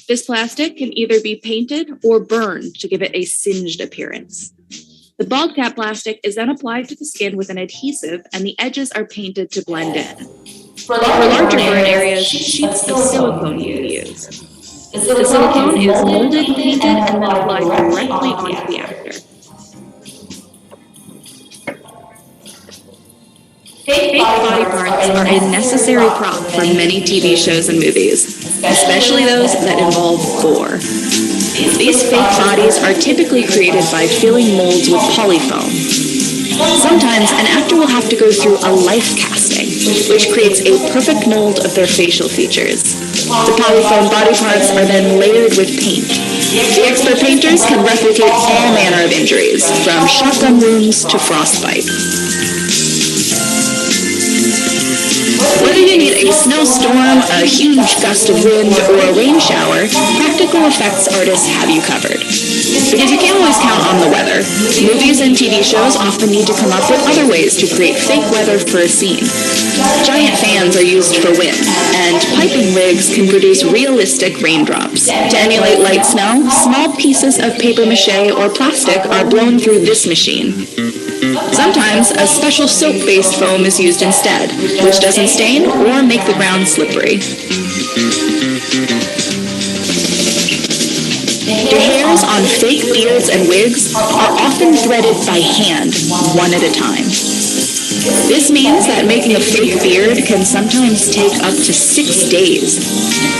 Speaker 13: This plastic can either be painted or burned to give it a singed appearance. The bald cap plastic is then applied to the skin with an adhesive and the edges are painted to blend in. For larger burn areas, sheets of silicone can be used. The silicone is molded, painted, and then applied directly onto the actor. Fake body parts are a necessary prop for many TV shows and movies, especially those that involve gore. These fake bodies are typically created by filling molds with polyfoam. Sometimes an actor will have to go through a life casting, which creates a perfect mold of their facial features. The polyfoam body parts are then layered with paint. The expert painters can replicate all manner of injuries, from shotgun wounds to frostbite. Whether you need a snowstorm, a huge gust of wind, or a rain shower, practical effects artists have you covered. Because you can't always count on the weather, movies and TV shows often need to come up with other ways to create fake weather for a scene. Giant fans are used for wind, and piping rigs can produce realistic raindrops. To emulate light snow, small pieces of paper mache or plastic are blown through this machine. Sometimes a special soap-based foam is used instead, which doesn't stain or make the ground slippery. The hairs on fake beards and wigs are often threaded by hand, one at a time. This means that making a fake beard can sometimes take up to 6 days.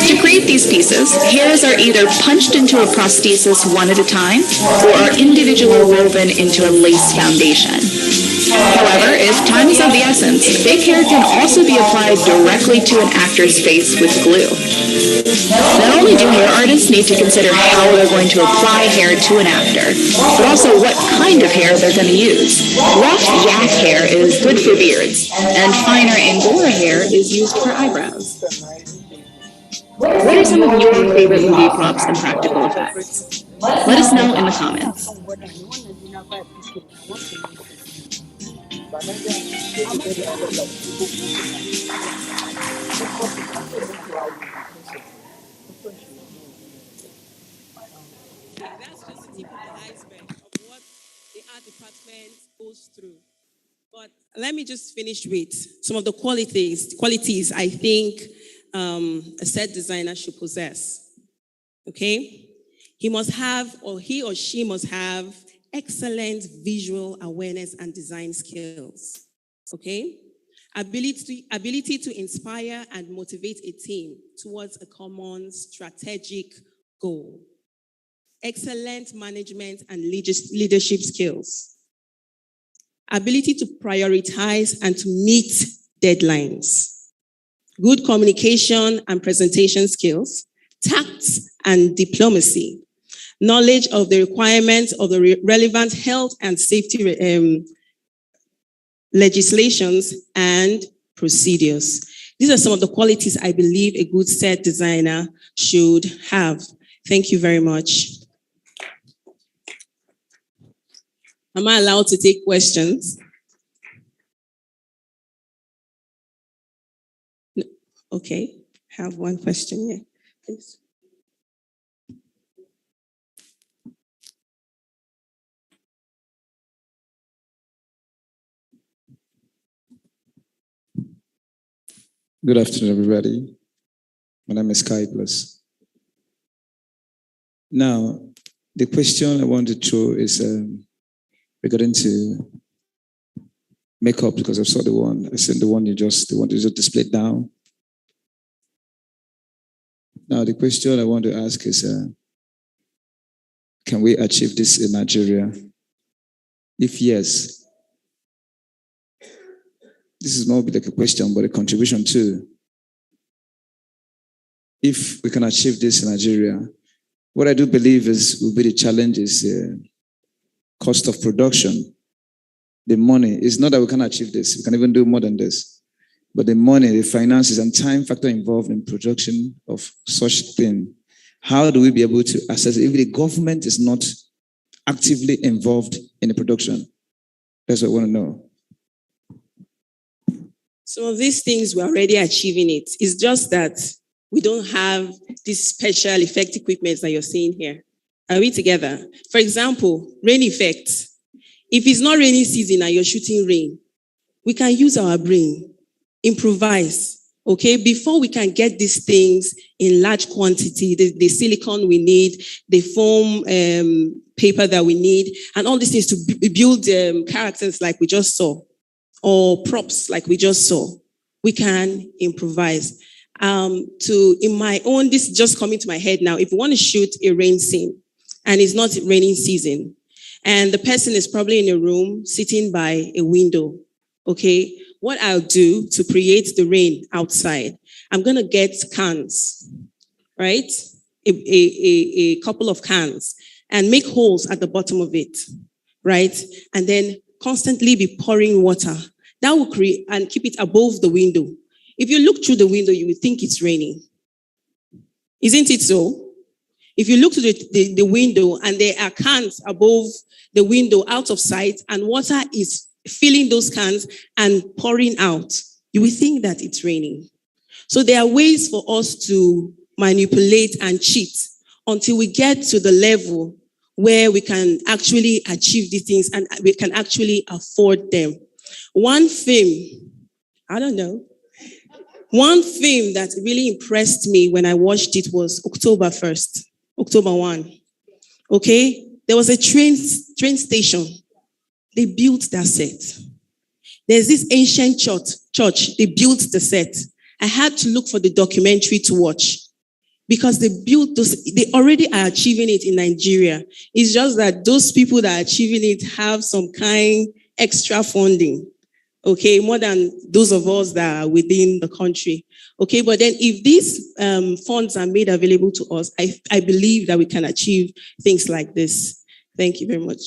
Speaker 13: To create these pieces, hairs are either punched into a prosthesis one at a time or are individually woven into a lace foundation. However, if time is of the essence, fake hair can also be applied directly to an actor's face with glue. Not only do hair artists need to consider how they're going to apply hair to an actor, but also what kind of hair they're going to use. Rough yak hair is good for beards, and finer Angora hair is used for eyebrows. What are some of your favorite movie props and practical effects? Let us know in the comments.
Speaker 10: That's just the tip of the iceberg of what the art department goes through. But let me just finish with some of the qualities I think a set designer should possess. Okay? He must have, or he or she must have, excellent visual awareness and design skills. Okay? Ability to inspire and motivate a team towards a common strategic goal. Excellent management and leadership skills. Ability to prioritize and to meet deadlines. Good communication and presentation skills. Tact and diplomacy. Knowledge of the requirements of the relevant health and safety legislations and procedures. These are some of the qualities I believe a good set designer should have. Thank you very much. Am I allowed to take questions? No. Okay, I have one question here, please.
Speaker 14: Good afternoon, everybody. My name is Kai Plus. Now, the question I want to throw is regarding to makeup, because I saw the one, I seen the one you just displayed down. Now, the question I want to ask is, can we achieve this in Nigeria? If yes, this is more like a question, but a contribution too. If we can achieve this in Nigeria, what I do believe will be the challenge is cost of production. The money, it's not that we can achieve this, we can even do more than this, but the money, the finances and time factor involved in production of such thing. How do we be able to assess it if the government is not actively involved in the production? That's what I want to know.
Speaker 10: Some of these things, we're already achieving it. It's just that we don't have these special effect equipment that you're seeing here. Are we together? For example, rain effect. If it's not rainy season and you're shooting rain, we can use our brain, improvise, okay? Before we can get these things in large quantity, the silicone we need, the foam paper that we need, and all these things to build characters like we just saw, or props like we just saw, we can improvise. In my own, this is just coming to my head now. If you want to shoot a rain scene and it's not raining season, and the person is probably in a room sitting by a window, okay, what I'll do to create the rain outside, I'm going to get cans, right? A couple of cans and make holes at the bottom of it, right? And then constantly be pouring water. That will create and keep it above the window. If you look through the window, you will think it's raining. Isn't it so? If you look to the window and there are cans above the window out of sight and water is filling those cans and pouring out, you will think that it's raining. So there are ways for us to manipulate and cheat until we get to the level where we can actually achieve these things and we can actually afford them. One film, one film that really impressed me when I watched it was October 1. Okay? There was a train station. They built that set. There's this ancient church. They built the set. I had to look for the documentary to watch because they built those. They already are achieving it in Nigeria. It's just that those people that are achieving it have some kind extra funding. Okay, more than those of us that are within the country. Okay, but then if these funds are made available to us, I believe that we can achieve things like this. Thank you very much.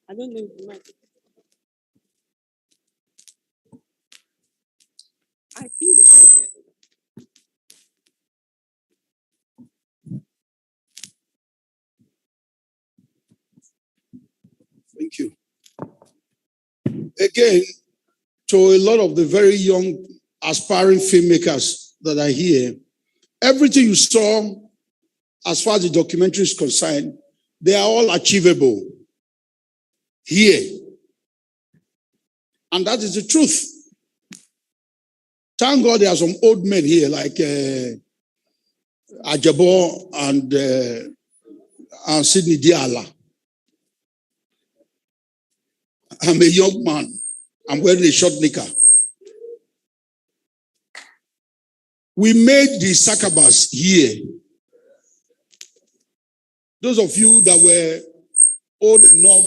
Speaker 10: I don't know if you might. I think they should be.
Speaker 8: Thank you. Again, to a lot of the very young aspiring filmmakers that are here, everything you saw as far as the documentary is concerned, they are all achievable here. And that is the truth. Thank God there are some old men here like Ajabo and Sidney Diala. I'm a young man. I'm wearing a short knicker. We made the sakabas here. Those of you that were old enough,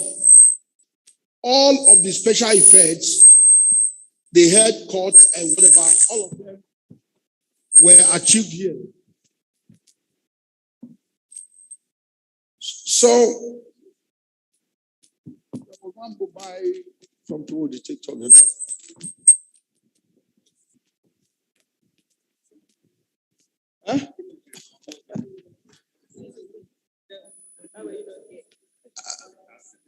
Speaker 8: all of the special effects, the head cut and whatever, all of them were achieved here. So, one go buy something with the TikTok. Huh?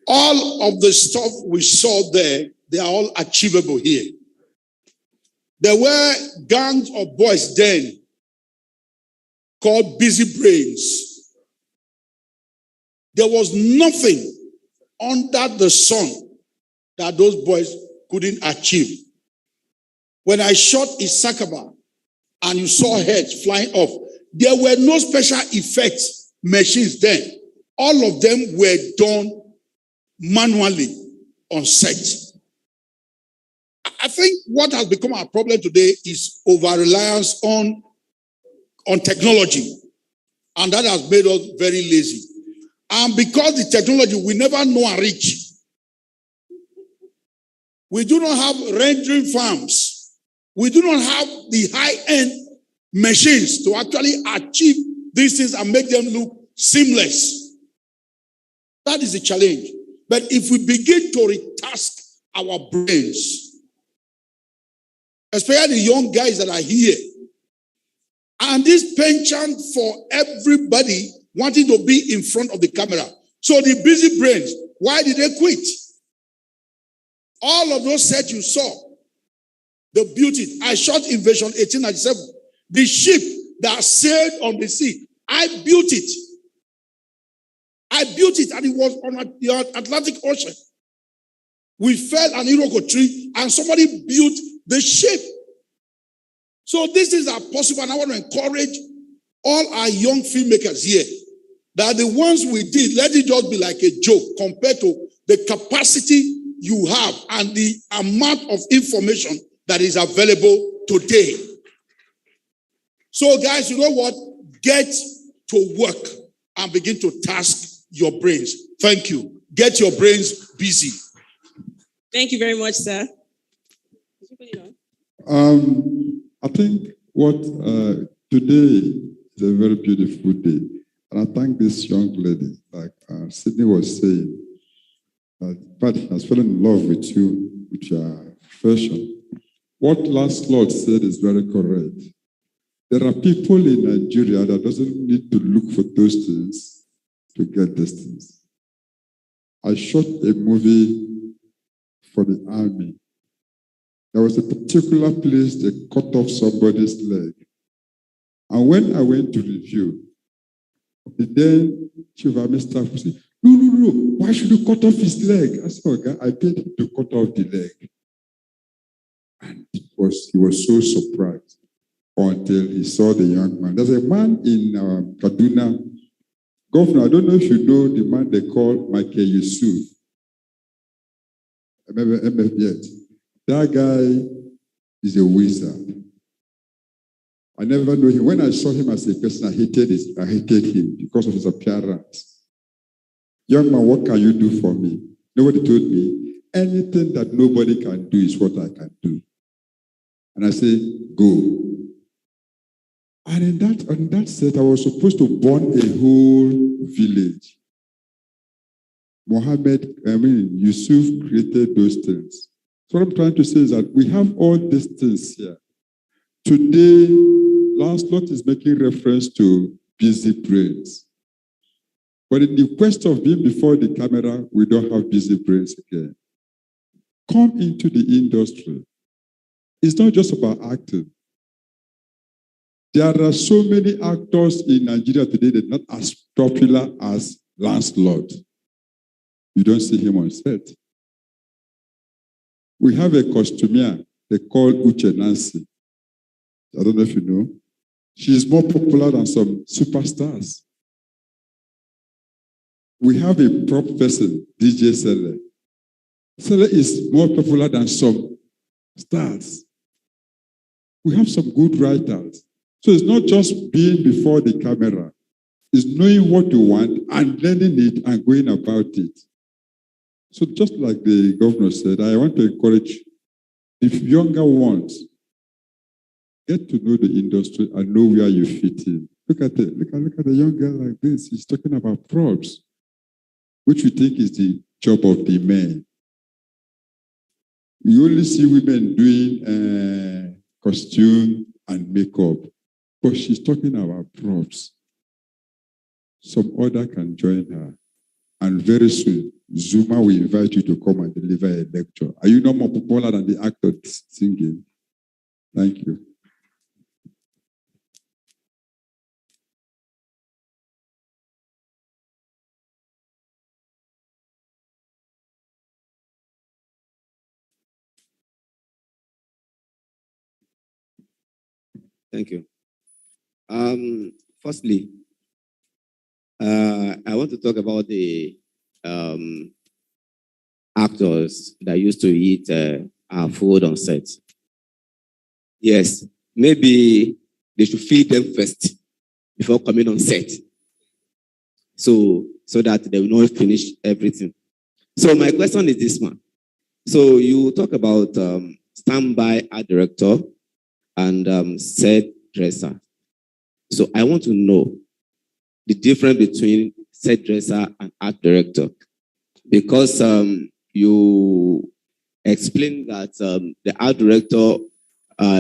Speaker 8: All of the stuff we saw there, they are all achievable here. There were gangs of boys then called busy brains. There was nothing under the sun that those boys couldn't achieve. When I shot Isakaba and you saw heads flying off, there were no special effects machines then. All of them were done manually on set. I think what has become our problem today is over-reliance on technology. And that has made us very lazy. And because the technology we never know and reach, we do not have rendering farms. We do not have the high-end machines to actually achieve these things and make them look seamless. That is the challenge. But if we begin to retask our brains, especially the young guys that are here, and this penchant for everybody wanting to be in front of the camera. So the busy brains, why did they quit? All of those sets you saw, they built it. I shot Invasion 1897. The ship that sailed on the sea, I built it. I built it and it was on the Atlantic Ocean. We fell an Iroko tree and somebody built the ship. So these things are possible, and I want to encourage all our young filmmakers here that the ones we did, let it just be like a joke compared to the capacity you have and the amount of information that is available today. So guys, you know what? Get to work and begin to task your brains. Thank you. Get your brains busy.
Speaker 10: Thank you very much, sir.
Speaker 12: I think what today is a very beautiful day. And I thank this young lady, like Sydney was saying, Pat has fallen in love with you, with your fashion. What last Lord said is very correct. There are people in Nigeria that doesn't need to look for those things to get these things. I shot a movie for the army. There was a particular place they cut off somebody's leg. And when I went to review, the then chief army staff said, no, why should you cut off his leg? I said, okay, I paid him to cut off the leg. And he was so surprised until he saw the young man. There's a man in Kaduna Governor, I don't know if you know the man they call Michael Yusuf. MF yet. That guy is a wizard. I never knew him. When I saw him as a person, I hated him because of his appearance. Young man, what can you do for me? Nobody told me. Anything that nobody can do is what I can do. And I say, go. And on that set, I was supposed to burn a whole village. Yusuf created those things. So what I'm trying to say is that we have all these things here. Today, Lancelot is making reference to busy brains. But in the quest of being before the camera, we don't have busy brains again. Come into the industry. It's not just about acting. There are so many actors in Nigeria today that are not as popular as Lancelot. You don't see him on set. We have a costumier they call Uche Nancy. I don't know if you know. She's more popular than some superstars. We have a prop person, DJ Sele. Sele is more popular than some stars. We have some good writers. So it's not just being before the camera. It's knowing what you want and learning it and going about it. So just like the governor said, I want to encourage, if younger ones, get to know the industry and know where you fit in. Look at the young girl like this. He's talking about props, which we think is the job of the men. You only see women doing costume and makeup, but she's talking about props. Some other can join her. And very soon, Zuma will invite you to come and deliver a lecture. Are you not more popular than the actor singing? Thank you.
Speaker 15: Thank you. Firstly, I want to talk about the actors that used to eat our food on set. Yes, maybe they should feed them first before coming on set, so that they will not finish everything. So my question is this one. So you talk about standby art director and set dresser. So I want to know the difference between set dresser and art director, because you explained that the art director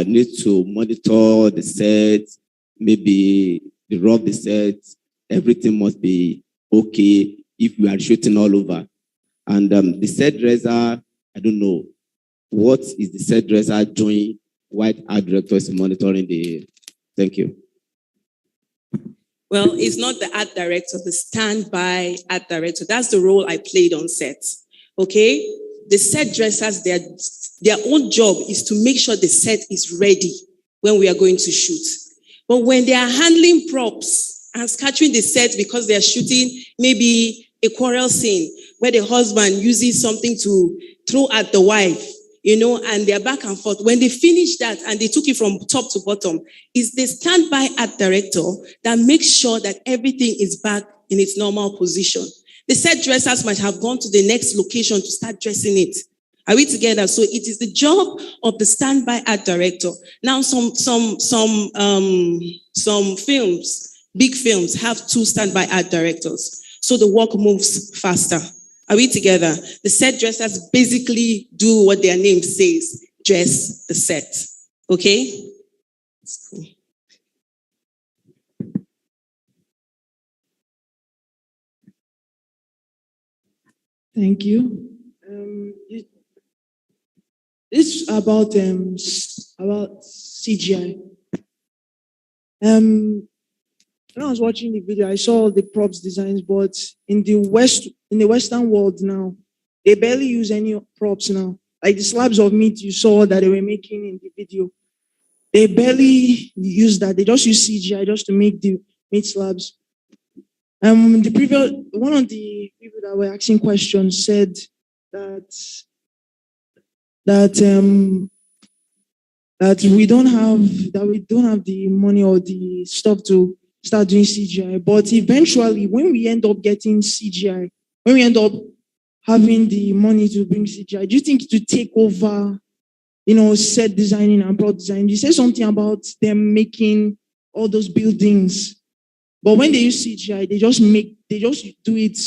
Speaker 15: needs to monitor the set, maybe the rough the set, everything must be okay if we are shooting all over. And the set dresser, I don't know, what is the set dresser doing while art director is monitoring the, thank you.
Speaker 10: Well, it's not the art director, the standby art director. That's the role I played on set. Okay? The set dressers, their own job is to make sure the set is ready when we are going to shoot. But when they are handling props and scattering the set because they are shooting maybe a quarrel scene where the husband uses something to throw at the wife, and they're back and forth. When they finish that and they took it from top to bottom, it's the standby art director that makes sure that everything is back in its normal position. The set dressers might have gone to the next location to start dressing it. Are we together? So it is the job of the standby art director. Now, some films, big films, have 2 standby art directors, so the work moves faster. Are we together? The set dressers basically do what their name says, dress the set. Okay? That's cool.
Speaker 16: Thank you. It's about CGI. When I was watching the video, I saw the props designs, but in the Western world now, they barely use any props now. Like the slabs of meat you saw that they were making in the video, they barely use that. They just use CGI just to make the meat slabs. One of the people that were asking questions said that we don't have the money or the stuff to start doing CGI. But eventually, when we end up getting CGI, when we end up having the money to bring CGI, do you think it will take over, set designing and prop design? You said something about them making all those buildings, but when they use CGI, they just do it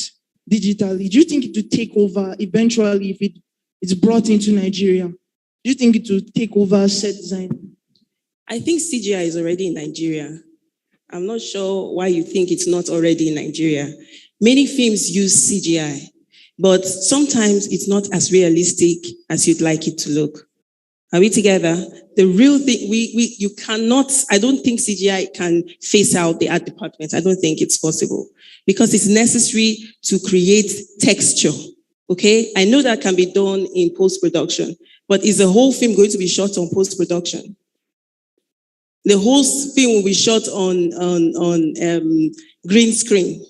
Speaker 16: digitally. Do you think it will take over eventually if it's brought into Nigeria? Do you think it will take over set design?
Speaker 10: I think CGI is already in Nigeria. I'm not sure why you think it's not already in Nigeria. Many films use CGI, but sometimes it's not as realistic as you'd like it to look. Are we together? The real thing, you cannot, I don't think CGI can phase out the art department. I don't think it's possible because it's necessary to create texture. Okay? I know that can be done in post-production, but is the whole film going to be shot on post-production? The whole film will be shot on green screen.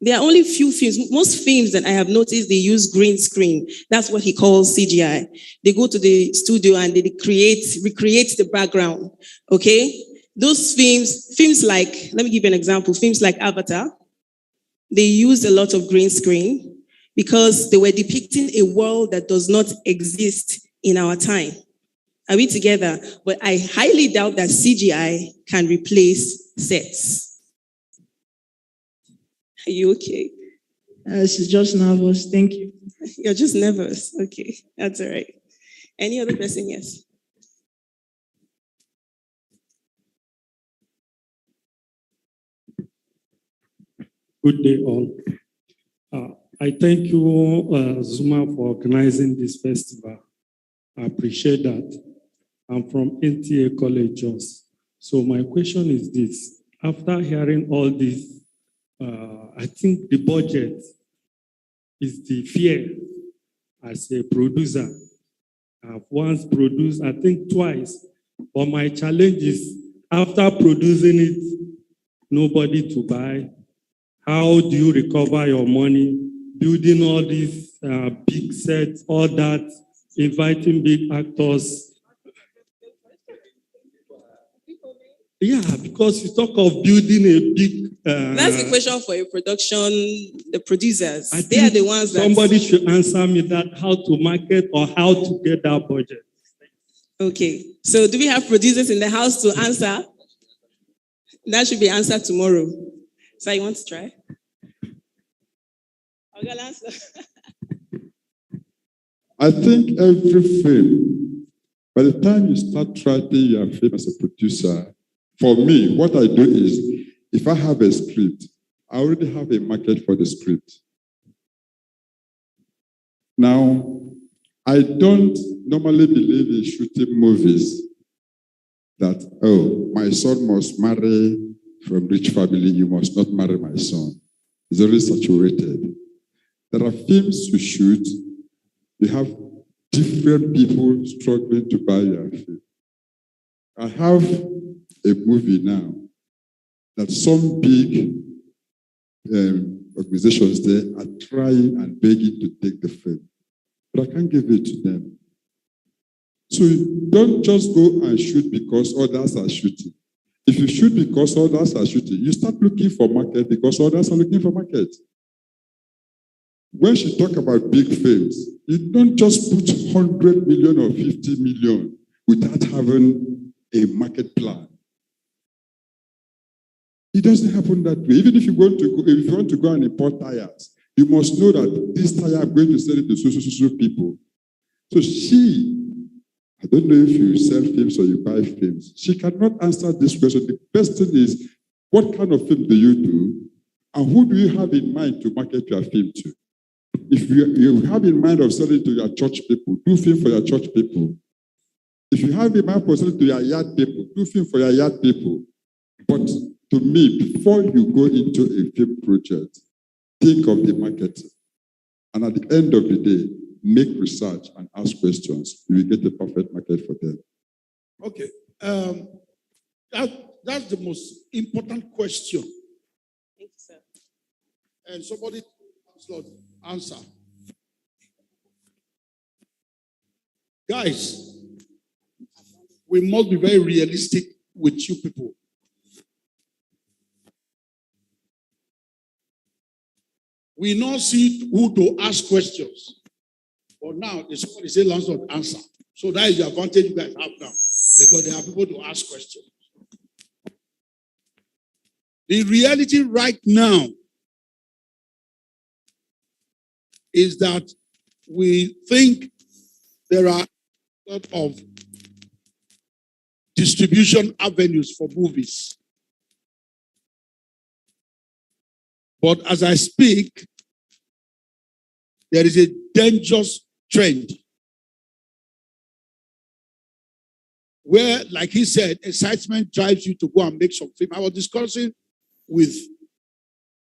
Speaker 10: There are only few films. Most films that I have noticed, they use green screen. That's what he calls CGI. They go to the studio and they recreate the background. Okay? Those films like, let me give you an example, films like Avatar, they used a lot of green screen because they were depicting a world that does not exist in our time. Are we together? But I highly doubt that CGI can replace sets. Are you okay?
Speaker 16: She's just nervous. Thank you.
Speaker 10: You're just nervous. Okay, that's all right. Any other person? Yes.
Speaker 17: Good day, all. I thank you, Zuma, for organizing this festival. I appreciate that. I'm from NTA College, Jos. So my question is this. After hearing all this, I think the budget is the fear as a producer. I've once produced, I think twice, but my challenge is after producing it, nobody to buy. How do you recover your money? Building all these big sets, all that, inviting big actors. Yeah, because you talk of building a big...
Speaker 10: That's a question for a production, the producers. They are the ones that...
Speaker 17: Somebody should answer me that, how to market or how to get that budget.
Speaker 10: Okay, so do we have producers in the house to answer? That should be answered tomorrow. So you want to try? I'll get an answer.
Speaker 12: I think every film, by the time you start writing your film as a producer, for me, what I do is, if I have a script, I already have a market for the script. Now, I don't normally believe in shooting movies that, oh, my son must marry from rich family, you must not marry my son. It's already saturated. There are films you shoot, you have different people struggling to buy your film. I have a movie now that some big organizations there are trying and begging to take the film, but I can't give it to them. So don't just go and shoot because others are shooting. If you shoot because others are shooting, you start looking for market because others are looking for market. When she talk about big films, you don't just put 100 million or 50 million without having a market plan. It doesn't happen that way. Even if you want to go and import tires, you must know that this tire I'm going to sell it to so people. So I don't know if you sell films or you buy films. She cannot answer this question. The best thing is, what kind of film do you do? And who do you have in mind to market your film to? If you have in mind of selling to your church people, do film for your church people. If you have in mind for selling to your yard people, do film for your yard people. But to me, before you go into a film project, think of the market. And at the end of the day, make research and ask questions. You will get the perfect market for them.
Speaker 8: Okay. That's the most important question. And somebody, Lord, answer. Guys, we must be very realistic with you people. We now see who to ask questions. But now, somebody say, Lord, answer. So that is the advantage you guys have now. Because there are people to ask questions. The reality right now is that we think there are a lot of distribution avenues for movies. But as I speak, there is a dangerous trend where, like he said, excitement drives you to go and make some film. I was discussing with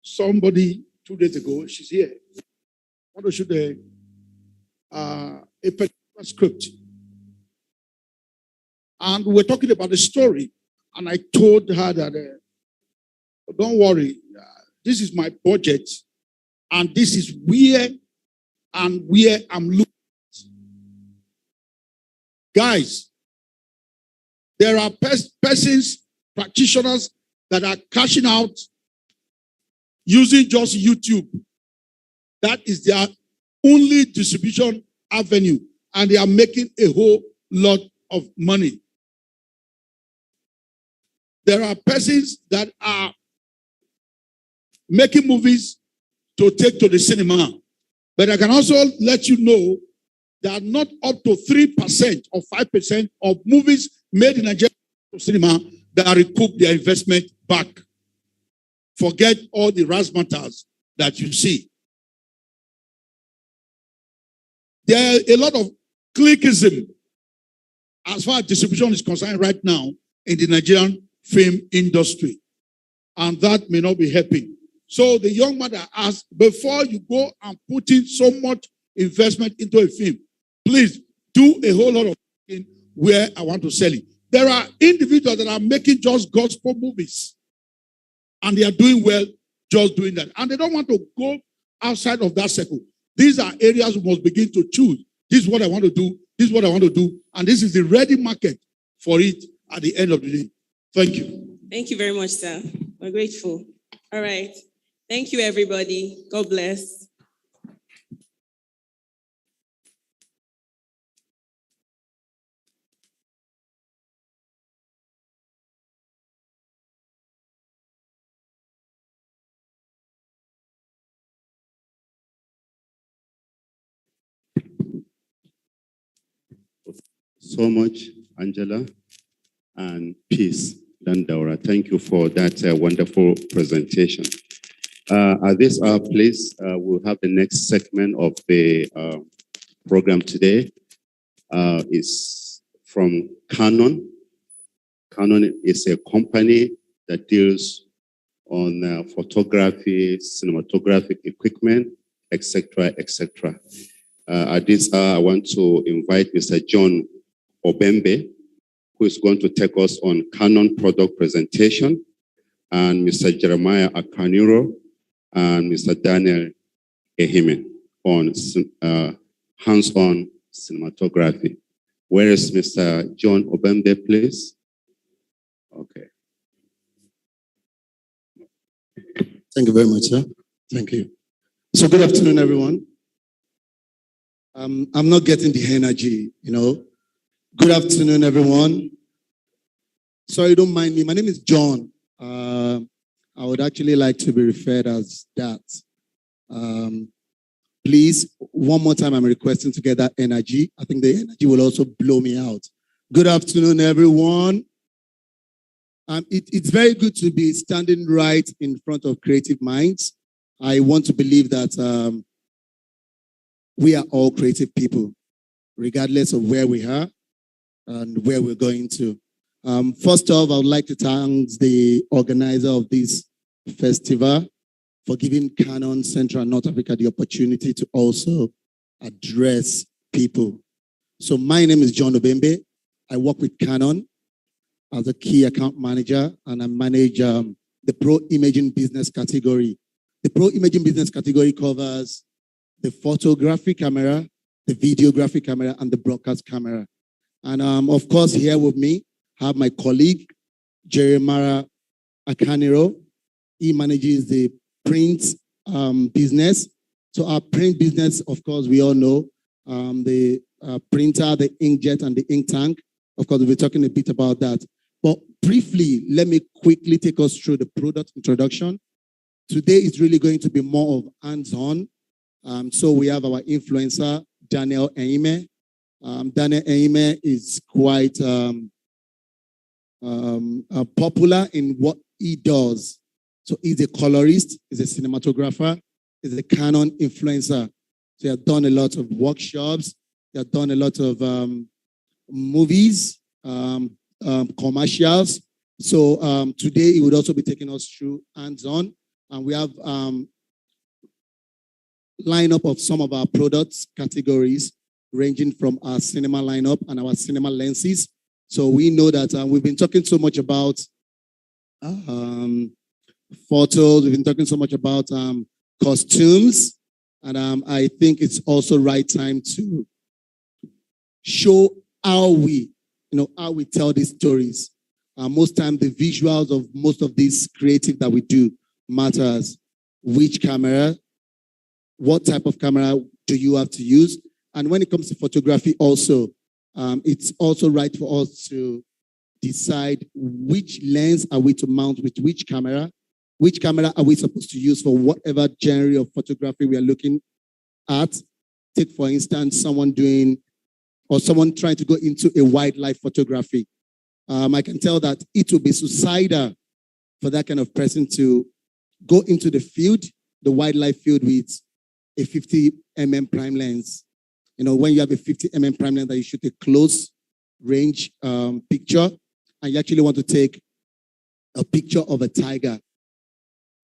Speaker 8: somebody 2 days ago. She's here. I want to shoot a particular script. And we were talking about the story. And I told her that, don't worry, this is my budget. And this is where I'm looking. Guys, there are persons, practitioners that are cashing out using just YouTube. That is their only distribution avenue. And they are making a whole lot of money. There are persons that are making movies to take to the cinema. But I can also let you know that not up to 3% or 5% of movies made in Nigeria cinema that recoup their investment back. Forget all the razzmatazz that you see. There are a lot of cliquism as far as distribution is concerned right now in the Nigerian film industry. And that may not be helping. So the young man asked, before you go and put in so much investment into a film, please do a whole lot of things where I want to sell it. There are individuals that are making just gospel movies. And they are doing well just doing that. And they don't want to go outside of that circle. These are areas we must begin to choose. This is what I want to do. This is what I want to do. And this is the ready market for it at the end of the day. Thank you.
Speaker 10: Thank you very much, sir. We're grateful. All right. Thank you, everybody. God bless.
Speaker 18: So much, Angela, and peace, Dandaura. Thank you for that wonderful presentation. At this hour, please, we'll have the next segment of the program today. Is from Canon. Canon is a company that deals on photography, cinematographic equipment, etc., etc. At this hour, I want to invite Mr. John Obembe, who is going to take us on Canon product presentation, and Mr. Jeremiah Akaniro and Mr. Daniel Ehime on hands-on cinematography. Where is Mr. John Obembe, please? Okay.
Speaker 19: Thank you very much, sir. Thank you. So good afternoon, everyone. I'm not getting the energy, you know. Good afternoon, everyone. Sorry, don't mind me. My name is John. I would actually like to be referred as that. Please, one more time, I'm requesting to get that energy. I think the energy will also blow me out. Good afternoon, everyone. It's very good to be standing right in front of creative minds. I want to believe that we are all creative people, regardless of where we are and where we're going to. First off, I would like to thank the organizer of this festival for giving Canon Central and North Africa the opportunity to also address people. So my name is John Obembe. I work with Canon as a key account manager, and I manage the pro imaging business category. The pro imaging business category covers the photography camera, the videography camera, and the broadcast camera. And of course, here with me, I have my colleague, Jeremiah Akaniro. He manages the print business. So our print business, of course, we all know the printer, the inkjet, and the ink tank. Of course, we'll be talking a bit about that. But briefly, let me quickly take us through the product introduction. Today is really going to be more of hands-on. So we have our influencer, Daniel Eime. Daniel Eime is quite popular in what he does. So he's a colorist, he's a cinematographer, he's a Canon influencer. So he has done a lot of workshops, he has done a lot of movies, commercials. So today he would also be taking us through hands-on. And we have lineup of some of our products categories, ranging from our cinema lineup and our cinema lenses. So we know that we've been talking so much about photos, we've been talking so much about costumes, and I think it's also right time to show how we tell these stories. Most time the visuals of most of these creative that we do matters. Which camera, what type of camera do you have to use? And when it comes to photography also, it's also right for us to decide which lens are we to mount with which camera are we supposed to use for whatever genre of photography we are looking at. Take, for instance, someone trying to go into a wildlife photography. I can tell that it will be suicidal for that kind of person to go into the field, the wildlife field, with a 50 mm prime lens. You know, when you have a 50 mm prime lens that you shoot a close range picture, and you actually want to take a picture of a tiger,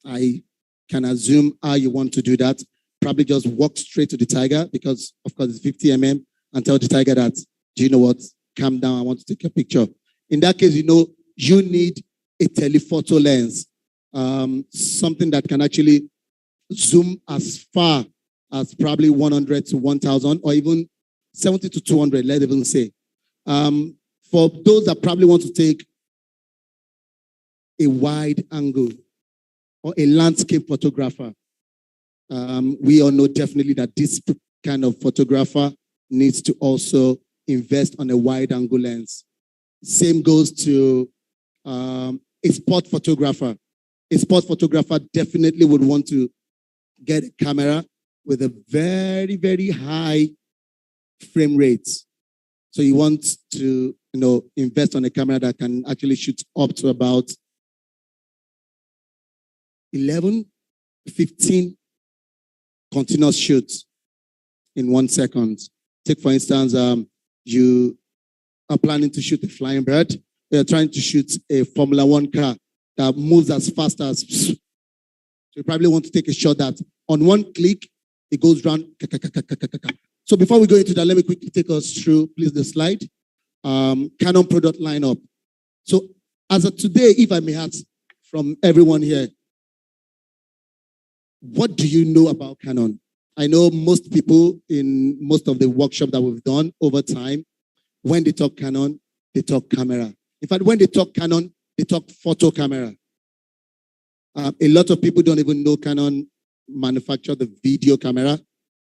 Speaker 19: I can assume how you want to do that. Probably just walk straight to the tiger because, of course, it's 50 mm, and tell the tiger that, do you know what? Calm down, I want to take a picture. In that case, you need a telephoto lens, something that can actually zoom as far as probably 100 to 1000 or even 70 to 200, let's even say. For those that probably want to take a wide angle or a landscape photographer, we all know definitely that this kind of photographer needs to also invest on a wide angle lens. Same goes to a sport photographer. A sport photographer definitely would want to get a camera with a very, very high frame rate. So you want to, invest on a camera that can actually shoot up to about 11, 15 continuous shoots in 1 second. Take, for instance, you are planning to shoot a flying bird. You're trying to shoot a Formula One car that moves as fast as... So you probably want to take a shot that on one click, it goes round. So before we go into that, let me quickly take us through, please, the slide. Canon product lineup. So as of today, if I may ask from everyone here, what do you know about Canon? I know most people in most of the workshop that we've done over time, when they talk Canon, they talk camera. In fact, when they talk Canon, they talk photo camera. A lot of people don't even know Canon manufacture the video camera.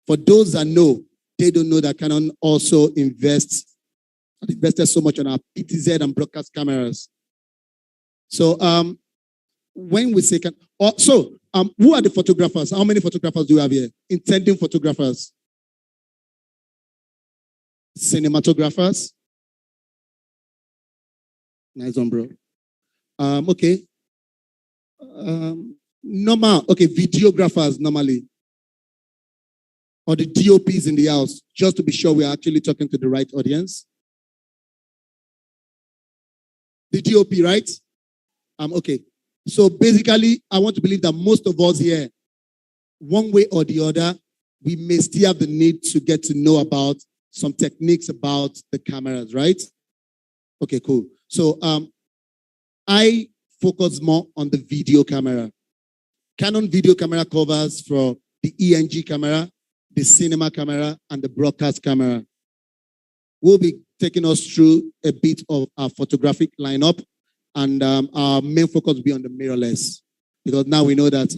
Speaker 19: For those that know, they don't know that Canon also invested so much on our PTZ and broadcast cameras. So when we say who are the photographers? How many photographers do you have here? Intending photographers. Cinematographers. Nice one, bro. Okay. Videographers normally. Or the DOPs in the house, just to be sure we're actually talking to the right audience. The DOP, right? Okay. So basically, I want to believe that most of us here, one way or the other, we may still have the need to get to know about some techniques about the cameras, right? Okay, cool. So I focus more on the video camera. Canon video camera covers for the ENG camera, the cinema camera, and the broadcast camera. We'll be taking us through a bit of our photographic lineup, and our main focus will be on the mirrorless, because now we know that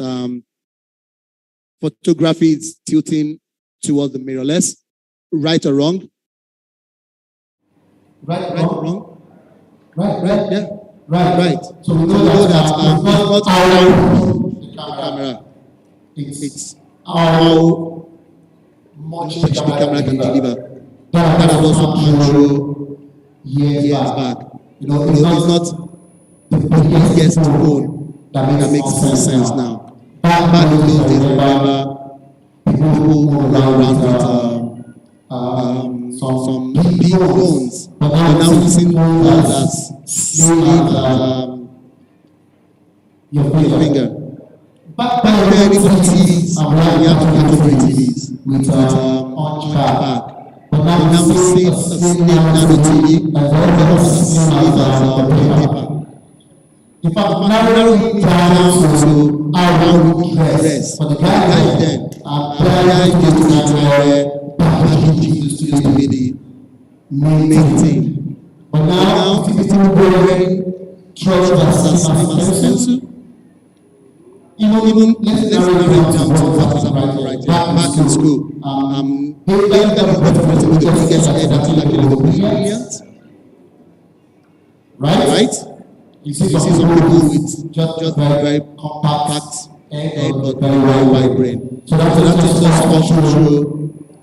Speaker 19: photography is tilting towards the mirrorless. Right or wrong?
Speaker 1: Right
Speaker 19: or wrong?
Speaker 1: Yeah.
Speaker 19: Right. So we know that it's not the camera. It's how much the camera can deliver. That has also been true years back. It's not the biggest phone that makes more sense now. Back in those days, remember, people run around with some big phones, but now we've seen phones as slim as your finger. Back then, even TVs, we have to get over TVs with punch back. But now we see a slim nano TV, as slim as paper. In fact, narrowing down to how we dress. For the guys then, guys used to wear baggy used to be the main thing. But now, people wearing trousers as slim as pencil. Even let's narrow it down to what is happening right here. Back in school, they got the biggest head until like a brilliant. Right? You see some people with just very compact head but very wide brain. So that is just also true.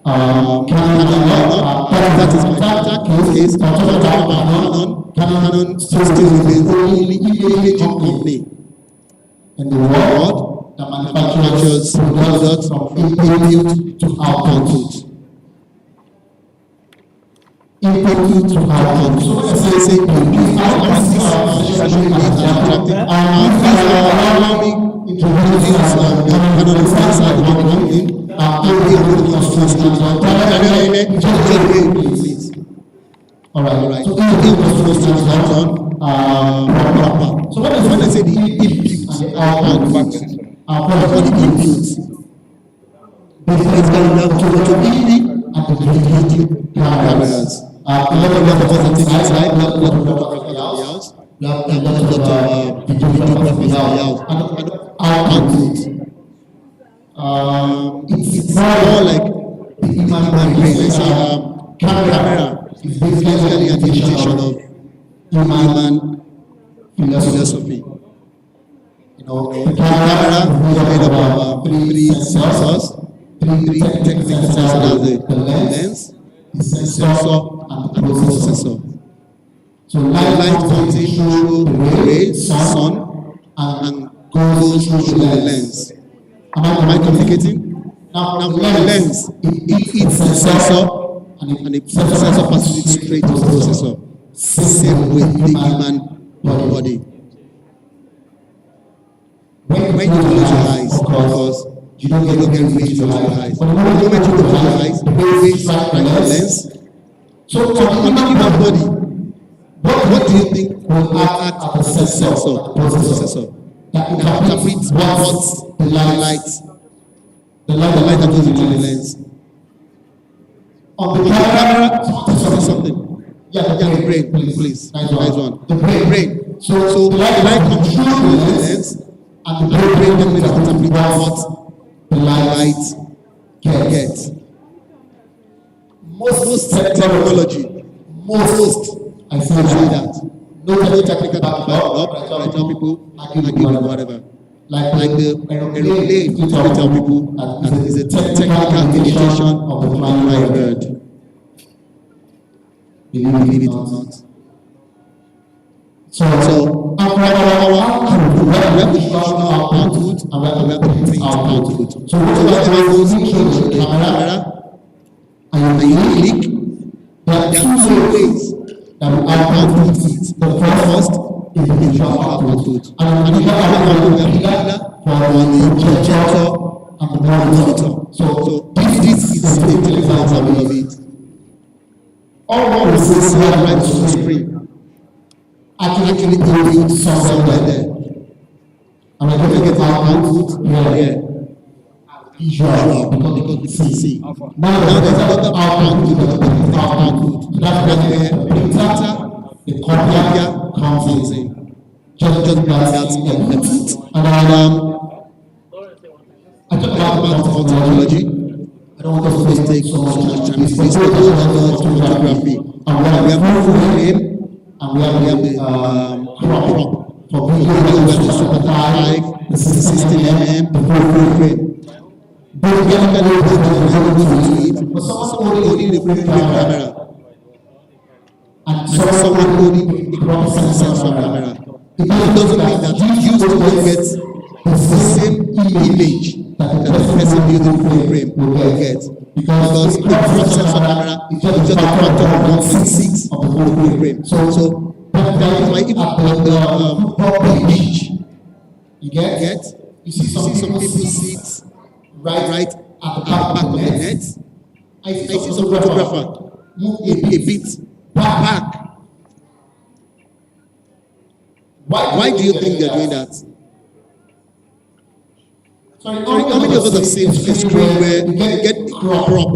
Speaker 19: That is my case. Canon still remains the only imaging company in the world that manufactures products from input to output. Input to output. So let's say allow me introduce Canon inside the company. Alright. So so when I say the input, for the input, it's going to have to be cameras. A lot of us take inside, a lot of photographers in the house, a lot of videographers in the house, and output. It's more like the human brain. Let's say camera is basically an imitation of human philosophy. The camera is made up of three sensors, three technical sensors, the lens, the sensor, and the processor. So light comes in through the rays, sun, and goes through the lens. Am I communicating? Now the lens, it eats the sensor, and the sensor passes it straight to the processor. Same with the human body. When you close your eyes, because you don't get rays into your eyes. But the moment you close your eyes, the rays strike the lens. So on the human body, what do you think will act as a sensor, processor, that interprets what the light that goes into the lens? On the camera, something. Yeah, the brain, please. Nice one. The brain. So the light comes through the lens, and the brain then interprets what the light gets. Most technology, I say that. No technical back up, I tell people, argue with whatever. Like the airplane, you tell people that is a technical imitation of the flying by a bird. Believe it or not. So we have the visual output and we have the print output. So whatever goes into the camera and you click, there are two ways that we output it. The first is the visual output. And the visual output we have for the projector and the monitor. So this is the technical example of it. All what we see right on the screen actually input somewhere there. And we're going to get output here. Visual, because we can see. Now there's another output, the output. That's where the printer, the copier comes in. Just bring that element. And I talked about technology. I don't want us to take so much time. This is photography. And we have the full frame, and we have the crop. For video, we have the Super 5, the 16mm, the full frame. But basically, for someone holding the full frame camera, and someone holding the crop sensor camera, it doesn't mean that you still get the same image that the person using full frame will get. Because the crop sensor camera is just a factor of 1.6 of the full frame. So that is why even at the image, you get, you see some people sit right at the back of the net. I see some photographer move a bit back. Why do you think they're doing that? Sorry, how many of us have seen a screen where you get a crop?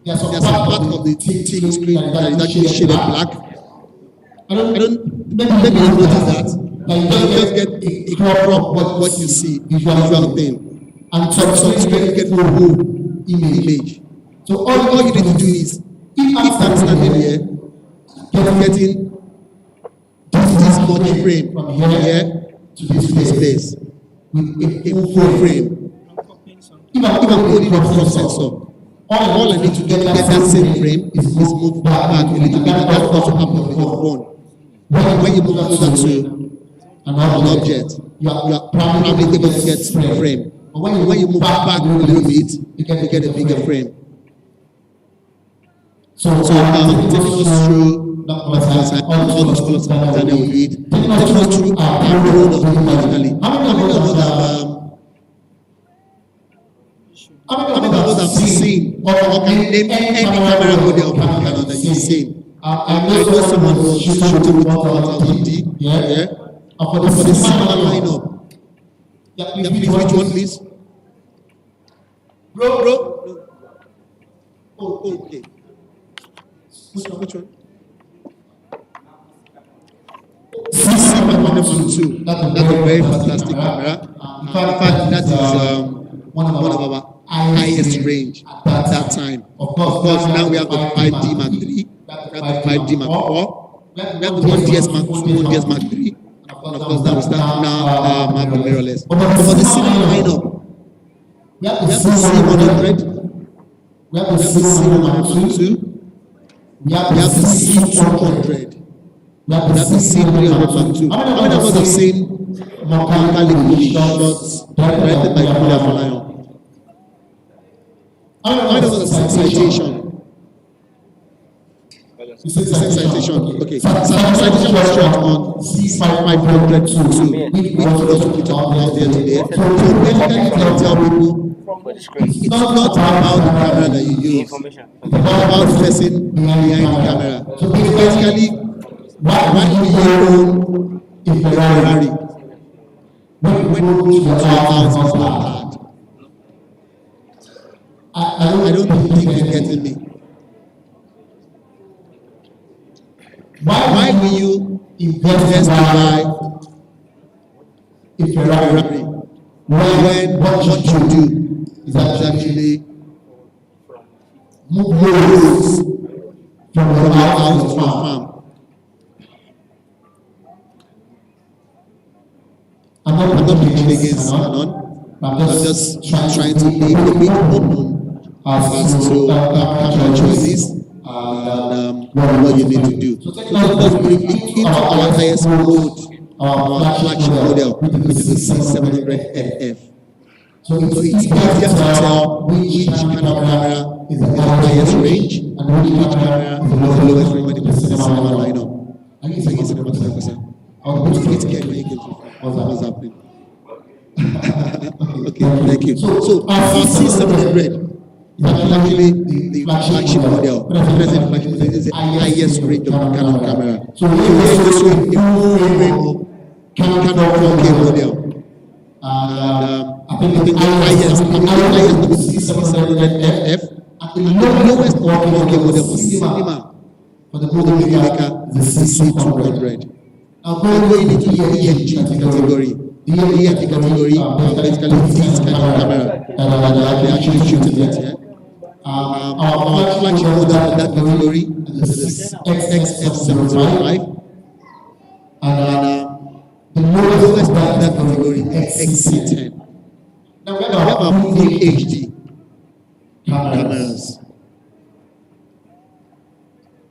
Speaker 19: There's some part of the TV screen that is actually shaded black. Maybe you notice that. You just get a crop what you see, visual thing. And some screen get the whole image. So all you need to do is, if I'm standing here, getting this much frame from here to this place with a full frame. If I'm holding a crop sensor, all I need to get that same frame is move back a little bit. And that's also happens with your phone. When you move closer to an object, you are probably able to get a frame. But when you move back a little bit, you get a bigger frame. So taking us through all those colors that we need, taking us through our role of digitally. How many of us have seen or can name any camera model from Canon that you've seen? I know someone was shooting with 1000D, yeah. For the similar lineup. Yeah, please, which one, please? Bro. Oh, okay. Which one? CC502. That's a very fantastic camera. In fact, that is one of our highest range at that time. Of course, now we have the 5D Mark III, we have the 5D Mark IV, we have the 1DS Mark II, 1DS Mark III, and of course, now we start Mark mirrorless. But for the similar lineup, we have the C100, we have the C102, we have the C200, we have the C300. How many of us have seen Makali shots directed by Julia Falayon? How many of us have seen Citation? Citation. Okay. Citation was shot on C500 we also put out there today. So basically, you can tell people it's not about the camera that you use. It's about the person behind the camera. So basically, why do you own a Ferrari when you go to your house is not hard? I don't think you're getting me. Why will you invest to buy a Ferrari when what you do is actually move roads from your house to your farm? I'm not preaching against Canon. I'm just trying to make a bit open as to camera choices and what you need to do. So let us bring it into our highest mode, our flagship model, which is the C700FF. So it's easier to tell which kind of camera is the highest range and which camera is the lowest range when it comes to the cinema lineup. I guess it's 100%. I was going to get when you get what's happening. Okay, thank you. So our C700 is actually the flagship model. This is the highest range of Canon camera. So here you see a full Canon 4K model. I think the highest will be C700FF. And the lowest working model for cinema for the movie maker is the C200. Now going into the EFG category. The EFG category basically these kind of camera that they actually shooting with here. Our flagship model for that category is the XF725. And the lowest of that category is XC10. Now we have our full HD cameras.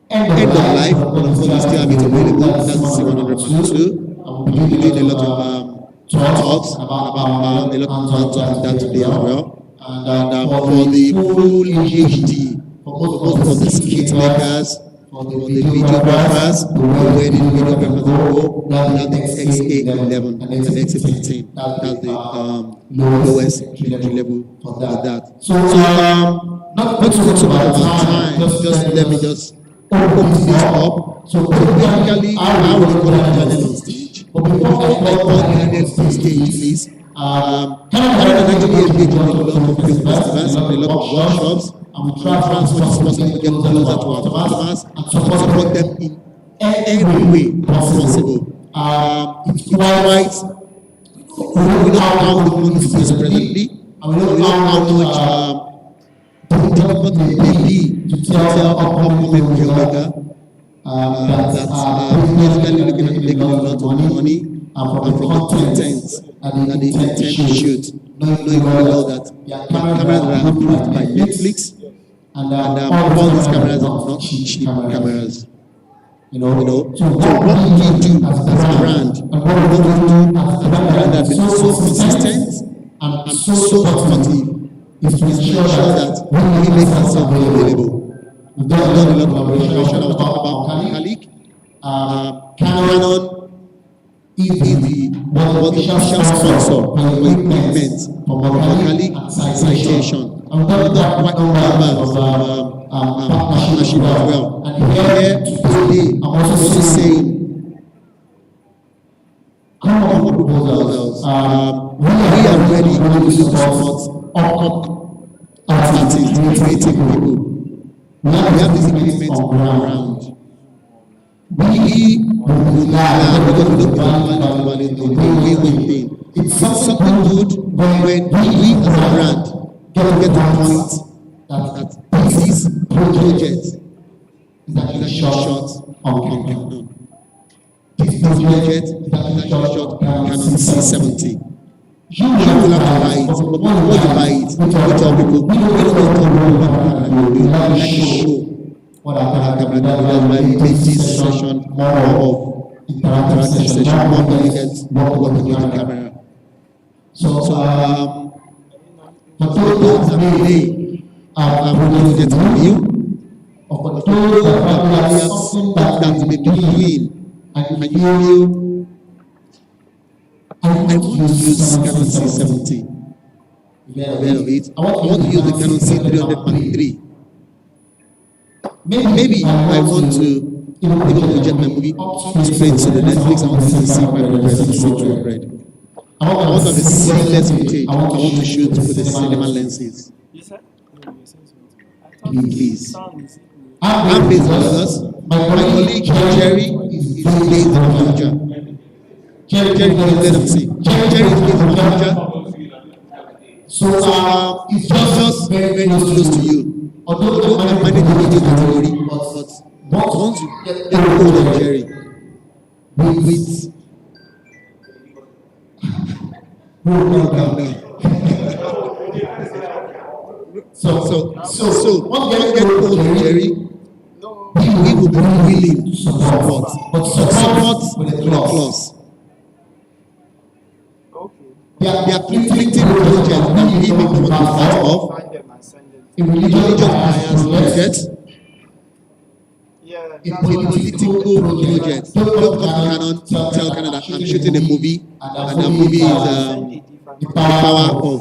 Speaker 19: End of life, unfortunately, still have it available. That's the C100 Mark II. We'll be doing a lot of talks about a lot of hands on that today as well. And for the full HD, for most of the skit makers, for the videographers, the wedding videographers that have the XA11 and XA15. That's the lowest entry level for that. So not to take so much of our time, just let me just open this up. So basically, I will call Daniel on stage. But before I call Daniel on stage, please, Canada actually engaged in a lot of film festivals and a lot of workshops. And we try as much as possible to get closer to our customers and support them in every way possible. It's quite, we know how the money is presently, and we know how much difficult it may be to tell a upcoming filmmaker that's basically looking at making a lot of money and from the content that they intend to shoot, knowing well that cameras that are approved by Netflix, and all these cameras are not cheap cameras. So what we do as a brand, and what we do as a brand that has been so consistent and so supportive, is to ensure that we make ourselves available. We've done a lot of collaboration. I was talking about Canon. Canon is the official sponsor for equipment for Canon citation. And we've done quite a number of partnership as well. And here today, I'm also saying, come up with proposals. We are ready to support artists, creative people. We have this equipment on ground. We will learn because we don't value the way we think. It's something good when we as a brand get to the point that this project is actually shot on Canon. This project is actually shot on Canon C70. You will have to buy it, but before you buy it, we tell people, we don't talk about Canon. We like to show what our camera does. That's why we make this session more of interactive session, more delicate, more what we do with the camera. So, for those that may have project review, or for those that have something that may be doing, and you feel, I want to use Canon C70. Aware of it. I want to use the Canon C300 Mark III. Maybe I want to project my movie straight to the Netflix. I want to see C500 and C200. I want to have a seamless footage. I want to shoot with the cinema lenses. Please. I'm based in Lagos. My colleague Jerry is based in Abuja. Jerry, let them see. Jerry is based in Abuja. So it's just very, very close to you. Although I manage the video category, but once you get hold of Jerry, with So once you get hold of Jerry, he will be willing to support, but support with a clause. There are conflicting projects that we may want to be part of. A religious bias project, a political project. Don't come to Canon, tell Canon that I'm shooting a movie, and that movie is the power of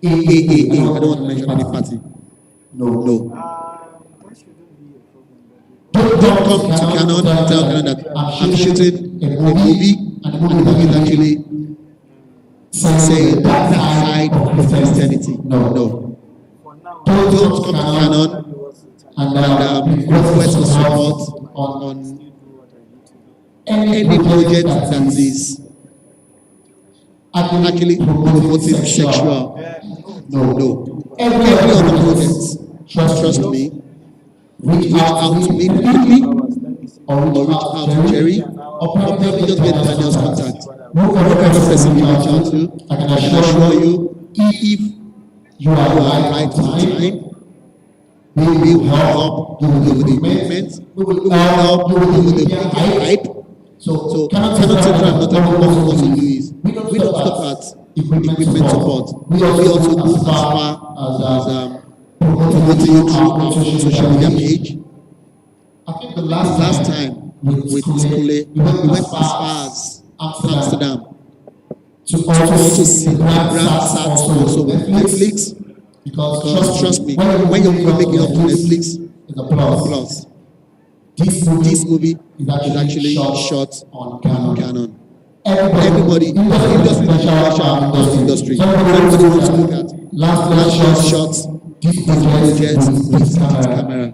Speaker 19: AAA. I don't want to mention any party. No. Don't come to Canon and tell Canon that I'm shooting a movie, and the movie is actually saying that side of Christianity. No. Don't come to Canon and request for support on any project that is actually promoting sexual. No. Every other project, trust me, reach out to me quickly, or reach out to Jerry, or probably just get Daniel's contact. Whoever person you reach out to, I can assure you, if you are right to time, we will help you with the equipment, we will help you with the media hype. So cannot say that I'm not talking about what we do is we don't stop at equipment support. We also go as far as promoting you through our social media page. I think the last time with Kule, we went as far as Amsterdam to also see the brand starts also with Netflix. Because trust me, when you're making up to Netflix, it's a plus. This movie is actually shot on Canon. Everybody, industry, everybody wants to look at last shots, this project with camera.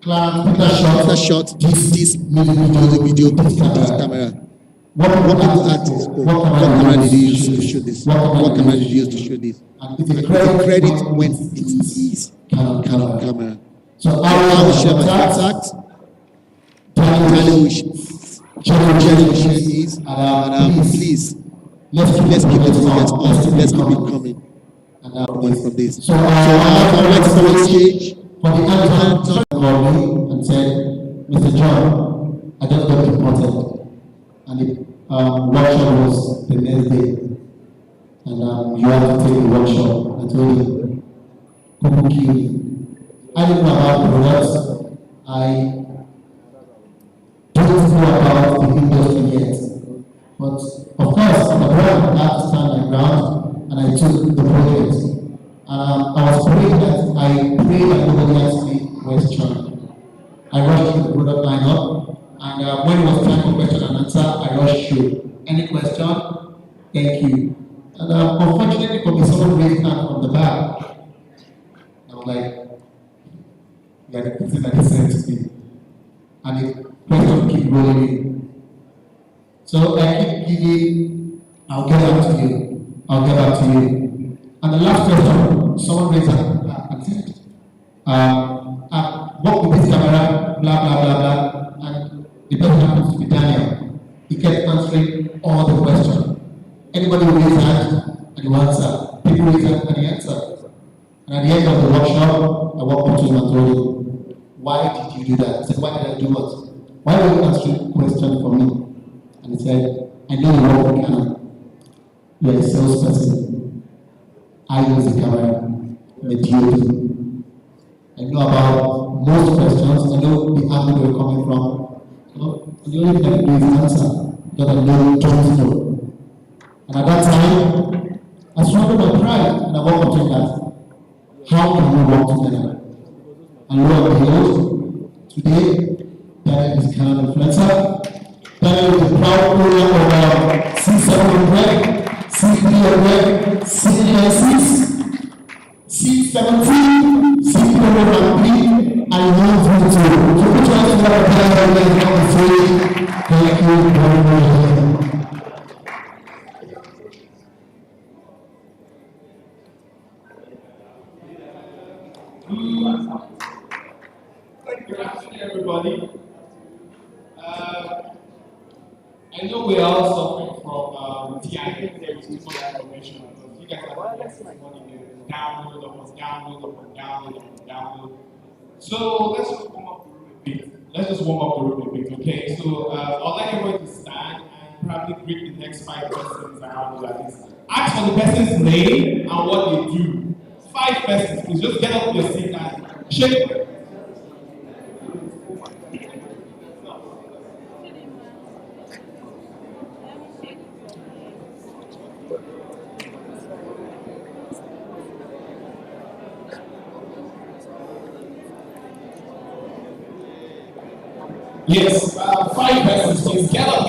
Speaker 19: Peter shot this video with camera. What people ask is, what camera did you use to shoot this? What camera did you use to shoot this? And it's a credit when it is camera. So I will share my contact. Daniel will share his. And please, let's keep the project on. Let's keep it coming. And from this. So I went to the stage for the answer called me and said, Mr. John, I just got deported. And the workshop was the next day. And you have to take the workshop. I told him, Kuku kill me. I didn't know about the products. I don't know about the industry yet. But of course, on the ground, I had to stand my ground and I took the project. I was praying that nobody asked me where's John. I rushed the product line up. And when it was time for question and answer, I rushed through. Any question? Thank you. And unfortunately for me, someone raised hand from the back. I was like, yeah, the person that is sent to me. And the question keep rolling in. So I keep giving, I'll get back to you. I'll get back to you. And the last question, someone raised hand and said, what with this camera, blah, blah, blah, blah. And the person happens to be Daniel. He kept answering all the questions. Anybody will raise hand and you answer. People raise hand and you answer. And at the end of the workshop, I walked up to him and told him, why did you do that? I said, why did I do what? Why were you answering questions for me? And he said, I know you work with Canon. You're a salesperson. I use the camera, the DOD. I know about most questions. I know the angle you're coming from. So the only thing I can do is answer, because I know you don't know. And at that time, I swallowed my pride and I walked up to that. How can we work together? And lo and behold, today, Daniel is Canon influencer. Daniel is a proud owner of C700, C300, C96, C17, C403, and U32. So which one is more Daniel than all three? Thank you very much.
Speaker 1: Good afternoon, everybody. I know we are all suffering from TIA. There is too much information. You guys are download upon download. So let's just warm up the room a bit. Okay? So I'd like everyone to stand and probably greet the next 5 persons around you like this. Ask for the person's name and what they do. 5 persons, please just get up your seat and shake. Yes, 5 persons, please. Get up.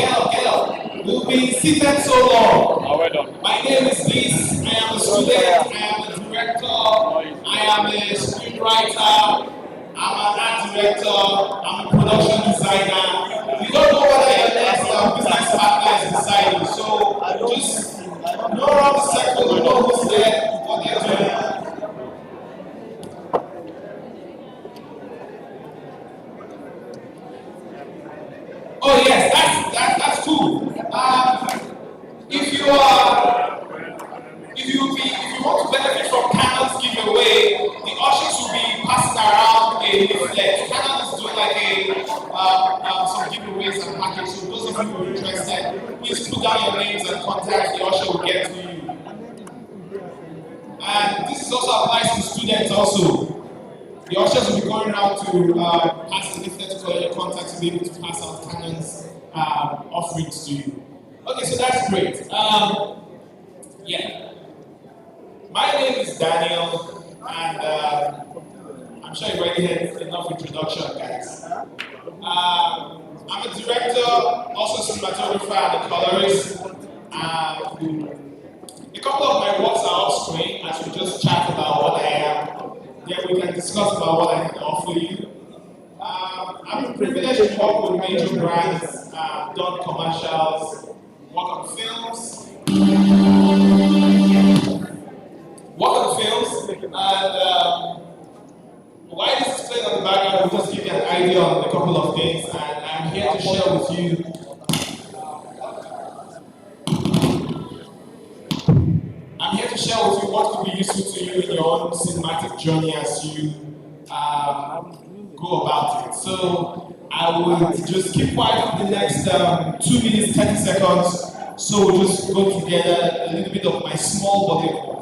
Speaker 1: We'll be seated so long.
Speaker 4: Well done.
Speaker 1: My name is Liz. I am a student. I am a director. I am a screenwriter. I'm an art director. I'm a production designer. You don't know whether your next business partner is inside you. So just know around the circle, know who's there, what they're doing. Oh yes, that's cool. If you want to benefit from Canon's giveaway, the ushers will be passing around a leaflet. Canon is doing like some giveaways and packages. So those of you who are interested, please put down your names and contacts. The usher will get to you. And this is also applies to students also. The ushers will be going around to pass the leaflet to collect your contacts to be able to pass out Canon's offerings to you. Okay, so that's great. Yeah. My name is Daniel, and I'm sure you already had enough introduction, guys. I'm a director, also cinematographer and a colorist. A couple of my works are off screen, as we just chat about what I am. Then we can discuss about what I can offer you. I'm privileged to work with major brands, done commercials, work on films. And why this is playing on the background will just give you an idea on a couple of things, and I'm here to share with you. I'm here to share with you what could be useful to you in your own cinematic journey as you go about it. So I will just keep quiet for the next 2 minutes, 30 seconds. So we'll just go together a little bit of my small body of work.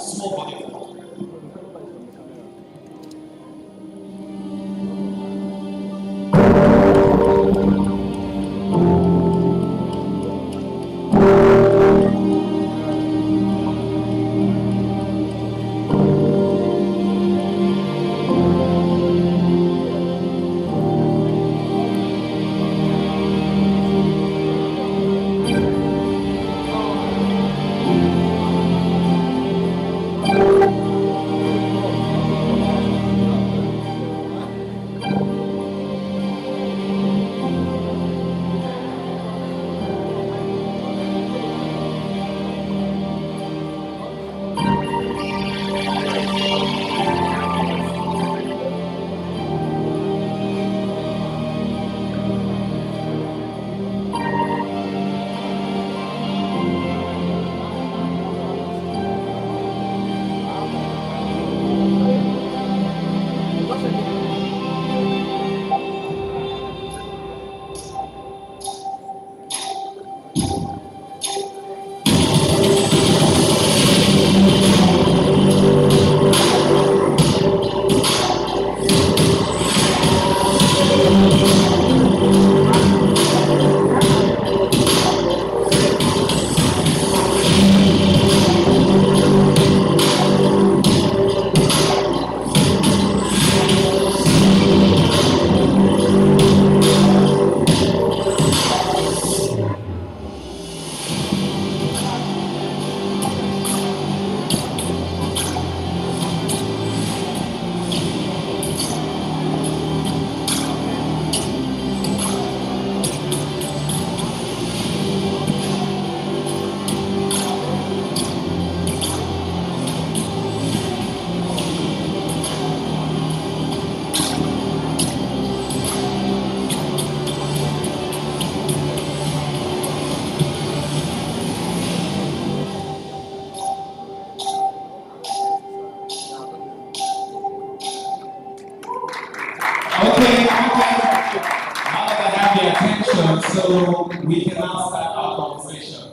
Speaker 1: So we can now start our conversation.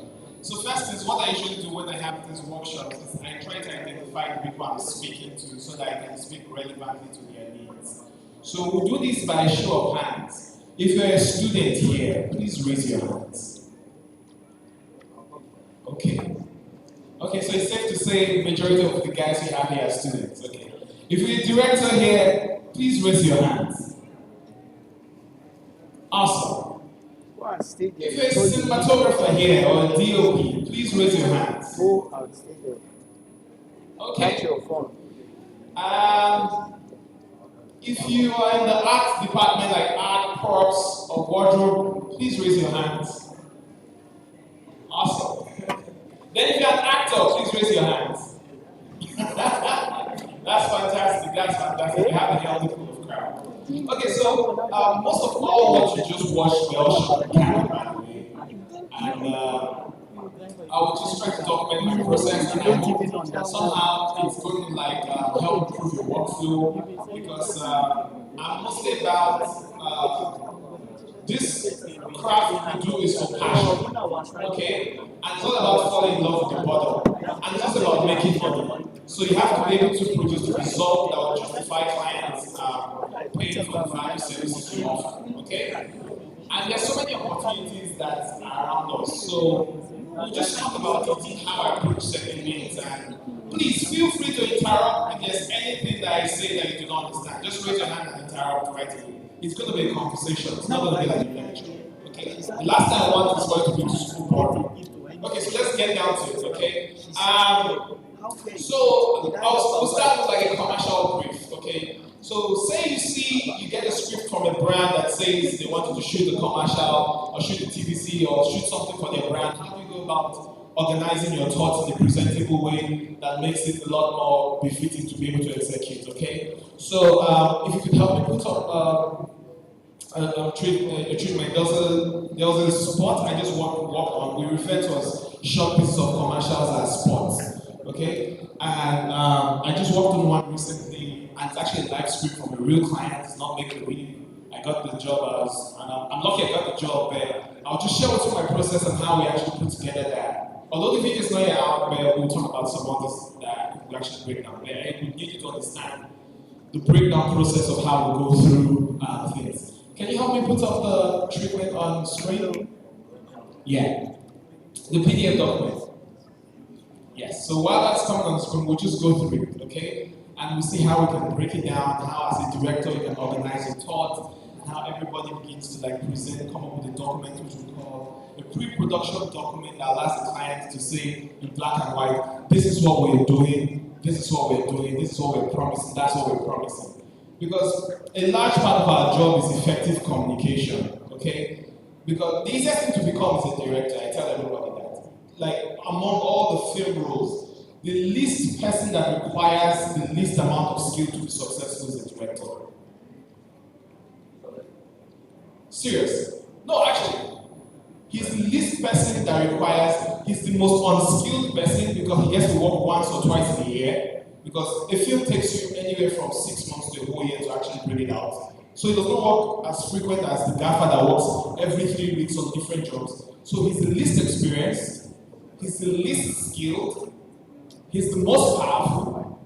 Speaker 1: So first is what I usually do when I have these workshops is I try to identify the people I'm speaking to so that I can speak relevantly to their needs. So we'll do this by a show of hands. If you're a student here, please raise your hands. Okay. Okay, so it's safe to say the majority of the guys we have here are students. Okay. If you're a director here, please raise your hands. Awesome.
Speaker 3: If
Speaker 1: a cinematographer here or a DOP, please raise your hands.
Speaker 3: Go and stay there.
Speaker 1: Okay.
Speaker 3: Catch your phone.
Speaker 1: If you are in the art department, like art, props, or wardrobe, please raise your hands. Awesome. Then if you're an actor, please raise your hands. That's fantastic. That's fantastic. We have a healthy pool of crowd. Okay, so most of all what you just watched, we all shot the camera, by the way. And I will just try to document my process, and I hope somehow it's going to like help improve your workflow, because I'm mostly about this craft we do is for passion, okay? And it's not about falling in love with the bottle, and it's not about making money. So you have to be able to produce the result that will justify clients paying for the value services you offer, okay? And there's so many opportunities that are around us. So we'll just talk about it, how I approach certain things, and please feel free to interrupt if there's anything that I say that you do not understand. Just raise your hand and interrupt right away. It's going to be a conversation. It's not going to be like a lecture. Okay? The last thing I want is going to be too school boring. Okay, so let's get down to it. Okay. So I'll start with like a commercial brief. Okay. So say you get a script from a brand that says they wanted to shoot a commercial or shoot a TVC or shoot something for their brand. How do you go about organizing your thoughts in a presentable way that makes it a lot more befitting to be able to execute? Okay. So if you could help me put up a treatment. There was a spot I just worked on. We refer to as short pieces of commercials as spots. Okay, and I just worked on one recently, and it's actually a live script from a real client. It's not make believe. I got the job and I'm lucky I got the job. But I'll just share with you my process and how we actually put together that. Although the video is not yet out, but we'll talk about some others that we actually break down. But we need you to understand the breakdown process of how we go through things. Can you help me put up the treatment on screen? Yeah. The PDF document. Yes. So while that's coming on screen, we'll just go through it, okay? And we'll see how we can break it down, how as a director you can organize your thoughts, and how everybody begins to like present, come up with a document which we call a pre-production document that allows the client to say in black and white, this is what we're doing, this is what we're doing, this is what we're promising, that's what we're promising. Because a large part of our job is effective communication, okay? Because the easiest thing to become is a director, I tell everybody that. Like, among all the film roles, the least person that requires the least amount of skill to be successful is a director. Serious. No, actually, he's the least person that requires, he's the most unskilled person because he gets to work once or twice in a year. Because a film takes you anywhere from 6 months to a whole year to actually bring it out. So he does not work as frequent as the gaffer that works every 3 weeks on different jobs. So he's the least experienced, he's the least skilled, he's the most powerful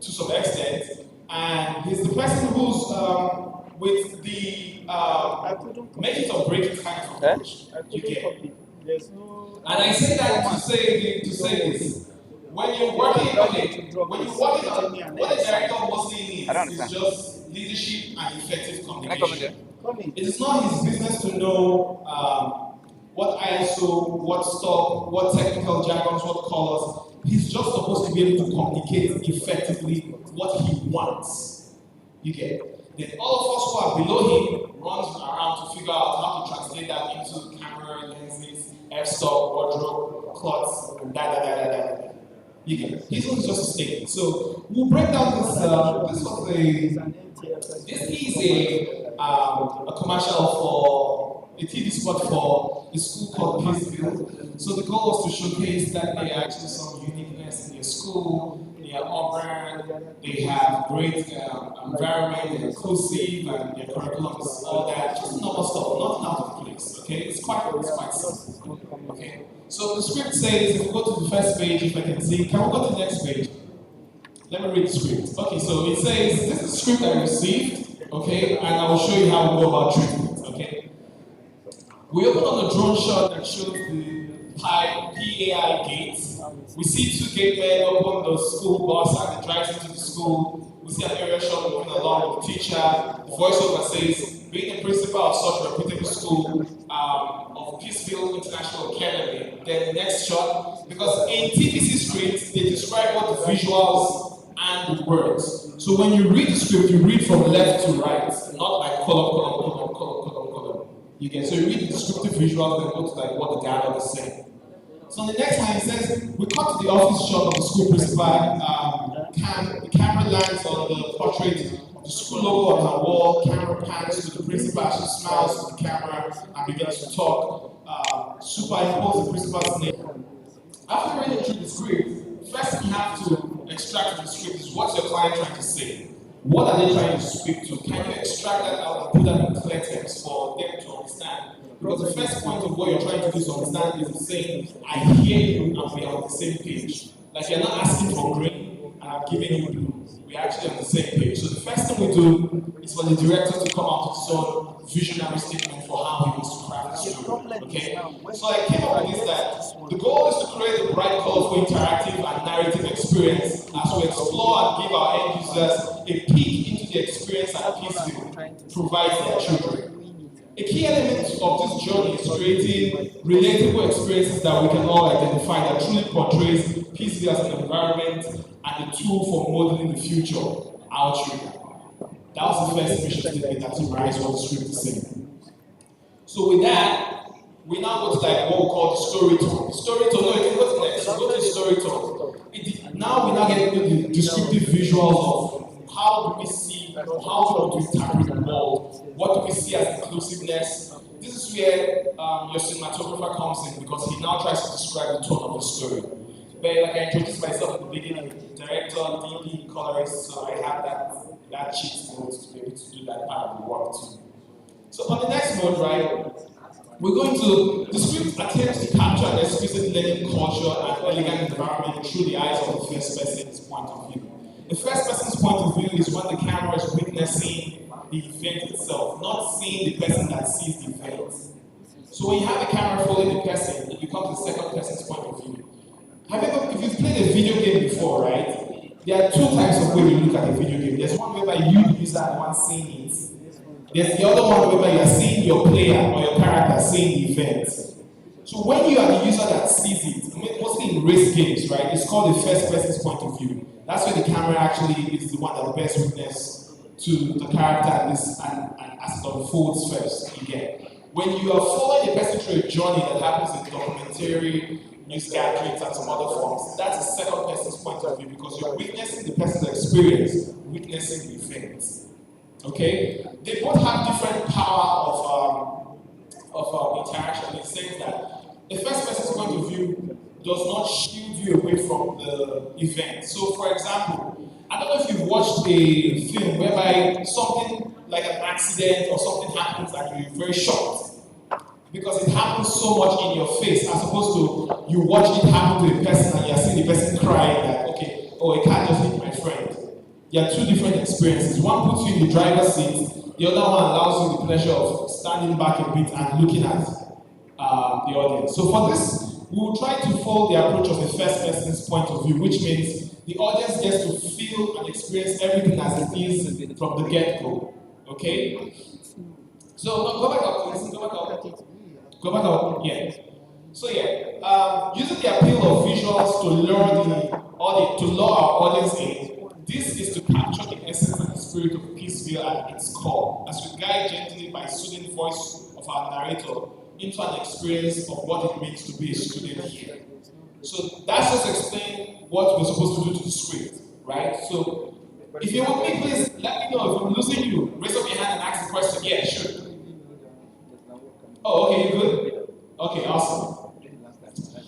Speaker 1: to some extent, and he's the person who's with the make it or break it kind of approach. You get. And I say that to say this. When you're working on what a director mostly needs is just leadership and effective communication. It is not his business to know what ISO, what stock, what technical jargons, what colors. He's just supposed to be able to communicate effectively what he wants. You get it? Then all of us who are below him runs around to figure out how to translate that into camera, lenses, f-stop, wardrobe, clots, and da. You get it. His one is just a statement. So we'll break down this. This is a commercial for a TV spot for a school called Peaceville. So the goal was to showcase that there are actually some uniqueness in their school. They are urban. They have great environment. They're inclusive, and their curriculum is all that. Just normal stuff, nothing out of place. Okay, it's quite simple. Okay. So the script says, if we go to the first page, if I can see, can we go to the next page? Let me read the script. Okay, so it says, this is the script I received, okay, and I will show you how we go about treatment, okay? We open on a drone shot that shows the PAI gates. We see 2 gate men open the school bus and it drives into the school. We see an area shot moving along with the teacher. The voiceover says, being the principal of such a reputable school, I of Peaceville International Academy. Then the next shot, because in TPC scripts, they describe what the visuals and the words. So when you read the script, you read from left to right, not like column. You get, so you read the descriptive visuals, then go to like what the dialogue is saying. So on the next line it says, we cut to the office shot of the school principal. The camera lands on the portrait of the school logo on her wall. Camera pans to the principal. She smiles to the camera and begins to talk. Superimpose the principal's name. After reading through the script, first you have to extract the script is what's your client trying to say? What are they trying to speak to? Can you extract that out and put that in clear text for them to understand? Because the first point of what you're trying to do to understand is saying, I hear you and we are on the same page. Like you're not asking for green and I'm giving you blue. We're actually on the same page. So the first thing we do is for the director to come out with some visionary statement for how he wants to craft the story. Okay? So I came up with this that the goal is to create a bright, colorful, interactive and narrative experience as we explore and give our end users a peek into the experience that Peaceville provides their children. A key element of this journey is creating relatable experiences that we can all identify that truly portrays Peaceville as an environment and a tool for modeling the future, our children. That was the first mission statement that summarized what the script is saying. So with that, we now go to like what we call the story tone. The story tone, no, you can go to the next, go to the story tone. Now we now get into the descriptive visuals of how do we see, how do we interpret the world, what do we see as inclusiveness. This is where your cinematographer comes in because he now tries to describe the tone of the story. But like I introduced myself at the beginning, director, DP, colorist, so I have that cheat code to be able to do that part of the work too. So on the next mode, right, we're going to, the script attempts to capture an exquisite learning culture and elegant environment through the eyes of the first person's point of view. The first person's point of view is when the camera is witnessing the event itself, not seeing the person that sees the event. So when you have the camera following the person, it becomes the second person's point of view. If you've played a video game before, right, there are two types of way you look at a video game. There's one whereby you, the user, are the one seeing it. There's the other one whereby you're seeing your player or your character seeing the event. So when you are the user that sees it, mostly in race games, right, it's called the first person's point of view. That's where the camera actually is the one that bears witness to the character and as it unfolds first, you get. When you are following a person through a journey that happens in documentary, news gatherings, and some other forms, that's the second person's point of view because you're witnessing the person's experience, witnessing the event. Okay? They both have different power of interaction in the sense that the first person's point of view does not shield you away from the event. So, for example, I don't know if you've watched a film whereby something like an accident or something happens and you're very shocked because it happens so much in your face as opposed to you watch it happen to a person and you're seeing the person crying that, okay, oh, I can't just hit my friend. There are two different experiences. One puts you in the driver's seat, the other one allows you the pleasure of standing back a bit and looking at the audience. So for this, we will try to follow the approach of the first person's point of view, which means the audience gets to feel and experience everything as it is from the get-go. Okay? So go back up, please. Go back up. Go back up. Yeah. So yeah, using the appeal of visuals to lure our audience in. This is to capture the essence and the spirit of Peaceville at its core, as we guide gently by soothing voice of our narrator into an experience of what it means to be a student here. So that's just explain what we're supposed to do to the script, right? So if you're with me, please let me know if I'm losing you. Raise up your hand and ask the question. Yeah, sure. Oh, okay, you good? Okay, awesome.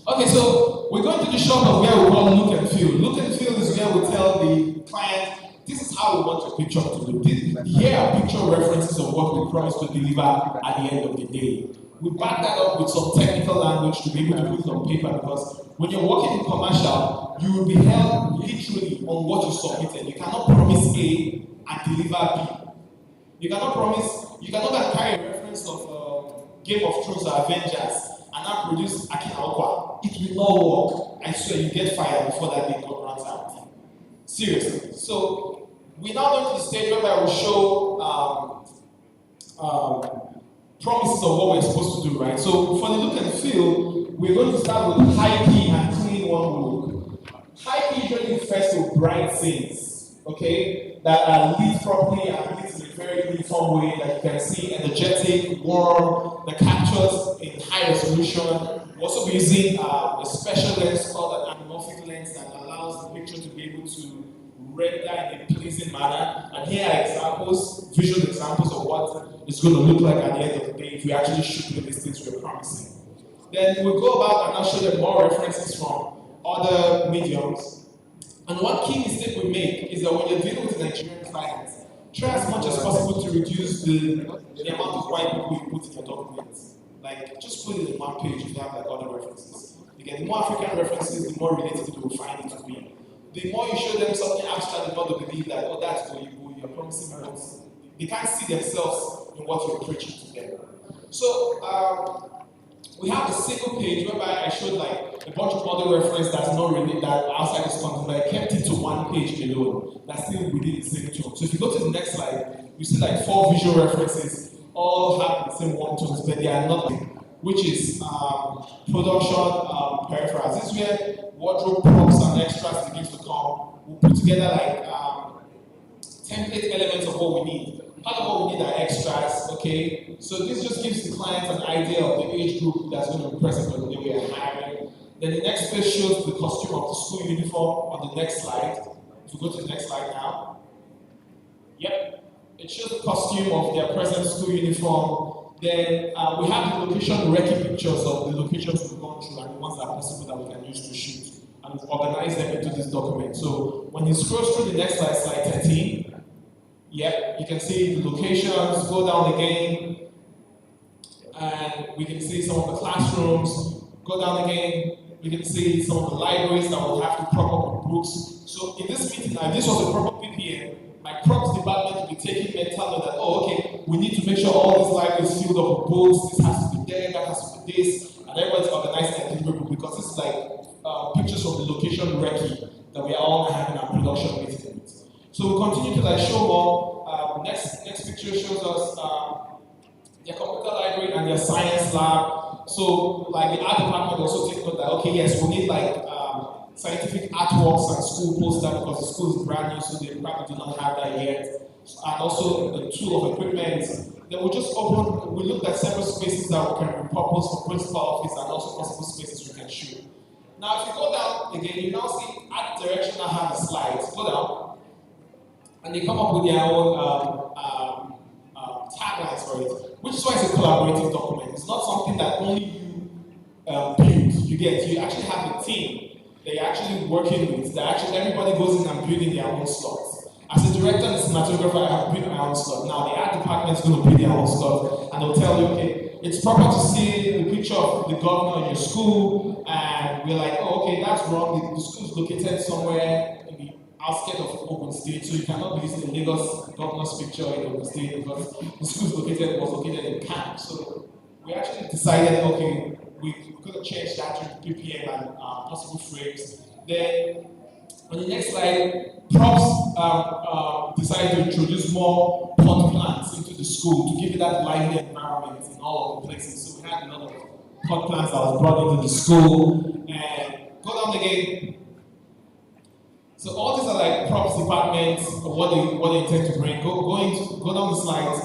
Speaker 1: Okay, so we're going to the shot of where we call look and feel. Look and feel is where we tell the client, this is how we want your picture to look. Here are picture references of what we promise to deliver at the end of the day. We back that up with some technical language to be able to put it on paper because when you're working in commercial, you will be held literally on what you submitted. You cannot promise A and deliver B. You cannot carry a reference of Game of Thrones or Avengers and now produce Akina Okwa. It will not work. I swear you get fired before that day runs out. Seriously. So we now go to the stage where I will show promises of what we're supposed to do, right? So for the look and feel, we're going to start with high key and clean one look. High key usually refers to bright scenes, okay, that are lit properly and lit in a very uniform way that you can see, energetic, warm, the captures in high resolution. We'll also be using a special lens called an anamorphic lens that allows the picture to be able to render in a pleasing manner. And here are examples, visual examples of what it's going to look like at the end of the day if we actually shoot with these things we're promising. Then we'll go about and I'll show them more references from other mediums. And one key mistake we make is that when you're dealing with Nigerian clients, try as much as possible to reduce the amount of white people you put in your documents. Like, just put it in one page if you have like other references. Again, the more African references, the more relatable they will find it to be. The more you show them something abstract, the more they believe that, oh, that's what you're promising what they can't see themselves in what you're preaching to them. So, we have a single page whereby I showed like a bunch of other references that's not really that outside this content, but I kept it to one page alone. That's still within the same tone. So if you go to the next slide, you see like 4 visual references, all have the same one tones, but they are not, which is production peripherals. This is where wardrobe props and extras begins to come. We'll put together like template elements of what we need. Part of what we need are extras, okay? So this just gives the client an idea of the age group that's going to be present on the day we are hiring. Then the next page shows the costume of the school uniform on the next slide. If we go to the next slide now. Yep. It shows the costume of their present school uniform. Then we have the location recce pictures of the locations we've gone through and the ones that are possible that we can use to shoot. And we've organized them into this document. So when you scroll through the next slide, slide 13, yep, you can see the locations, go down again, and we can see some of the classrooms, go down again, we can see some of the libraries that will have to prop up with books. So in this meeting, this was a proper PPM, my props department will be taking mental note that, oh, okay, we need to make sure all these libraries filled up with books, this has to be there, that has to be this, and everyone's organizing their deliverable because this is like pictures from the location recce that we are all having our production meetings. So we'll continue to like show more. Next picture shows us their computer library and their science lab. So like the art department also take note that, okay, yes, we need like scientific artworks and school posters because the school is brand new, so they probably do not have that yet. And also the tool of equipment. Then we just we looked at several spaces that we can repurpose for principal office and also possible spaces we can shoot. Now if you go down again, you now see art direction now have the slides. Go down. And they come up with their own taglines for it, which is why it's a collaborative document. It's not something that only you build. You actually have a team that you're actually working with. That actually everybody goes in and building their own slots. As a director and cinematographer, I have built my own slot. Now the art department is going to build their own slot, and they'll tell you, okay, it's proper to see the picture of the governor in your school, and we're like, oh, okay, that's wrong. The school is located somewhere in the outskirts of Ogun State, so you cannot be using the Lagos governor's picture in Ogun State because the school was located in camp. So we actually decided, okay, we're going to change that to PPM and possible frames. Then on the next slide, props decided to introduce more pot plants into the school to give it that lively environment in all of the places. So we had a lot of pot plants that was brought into the school. And go down again. So all these are like props departments of what they intend to bring. Go down the slides.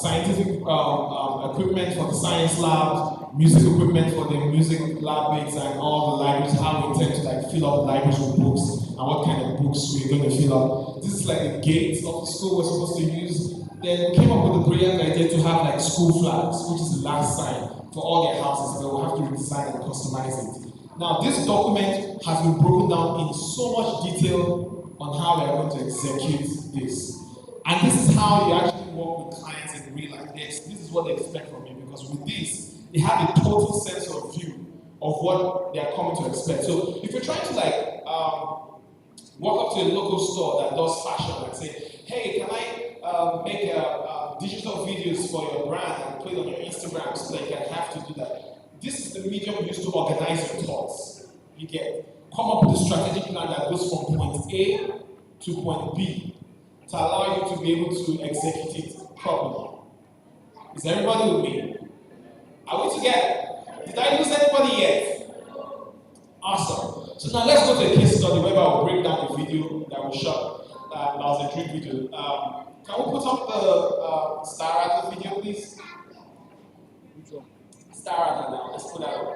Speaker 1: Scientific equipment for the science labs, music equipment for the music lab mates, and all the libraries. How we intend to like fill up libraries with books and what kind of books we're going to fill up. This is like the gate of the school we're supposed to use. Then we came up with a brilliant idea to have like school flags, which is the last sign for all their houses. But we'll have to redesign and customize it. Now, this document has been broken down in so much detail on how we are going to execute this. And this is how you actually work with clients in real life. This is what they expect from you, because with this, they have a total sense of view of what they are coming to expect. So if you're trying to like walk up to a local store that does fashion and say, hey, can I make digital videos for your brand and put it on your Instagram so that you can have to do that? This is the medium used to organize your thoughts. You get, come up with a strategic plan that goes from point A to point B to allow you to be able to execute it properly. Is everybody with me? Are we together? Did I lose anybody yet? Awesome. So now let's go to a case study where I will break down the video that we shot. That was a dream video. Can we put up the Star Rattler video, please? Star Rattler now. Let's put that up.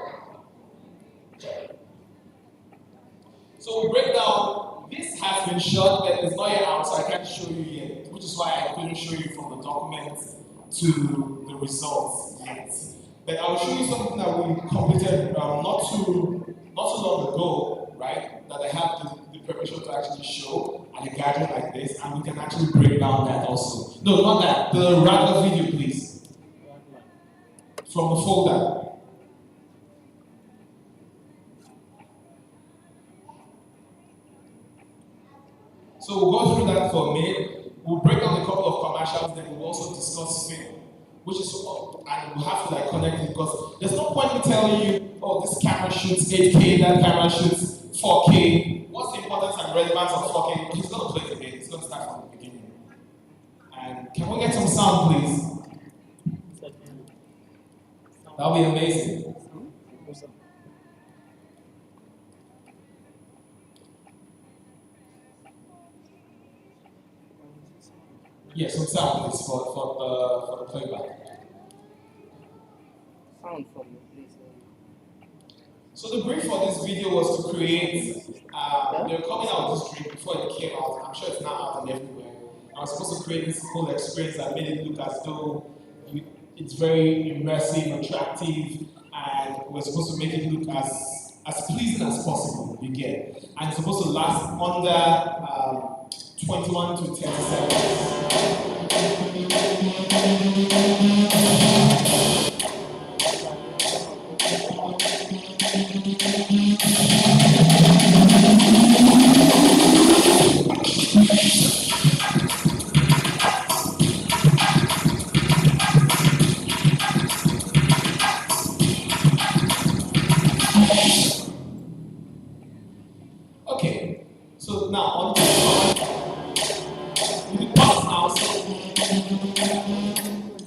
Speaker 1: So we'll break down. This has been shot, but it's not yet out, so I can't show you yet, which is why I couldn't show you from the document to the results yet. But I'll show you something that we completed not too long ago, right? That I have the permission to actually show at a gathering like this, and we can actually break down that also. No, not that. The Rattler video, please. From the folder. So we'll go through that for a minute. We'll break down a couple of commercials, then we'll also discuss film, which is, and we'll have to connect it because there's no point in telling you, oh, this camera shoots 8K, that camera shoots 4K. What's the importance and relevance of 4K? He's going to play it again. He's going to start from the beginning. And can we get some sound, please? That'll be amazing. Yes, some sound, please, for the playback.
Speaker 3: Sound from you, please.
Speaker 1: So the brief for this video was to create, they're coming out with this drink before it came out. I'm sure it's not out and everywhere. I was supposed to create this whole experience that made it look as though it's very immersive, attractive, and we're supposed to make it look as pleasing as possible, you get. And it's supposed to last under 21 to 10 seconds. Okay, so now on the you can pause now.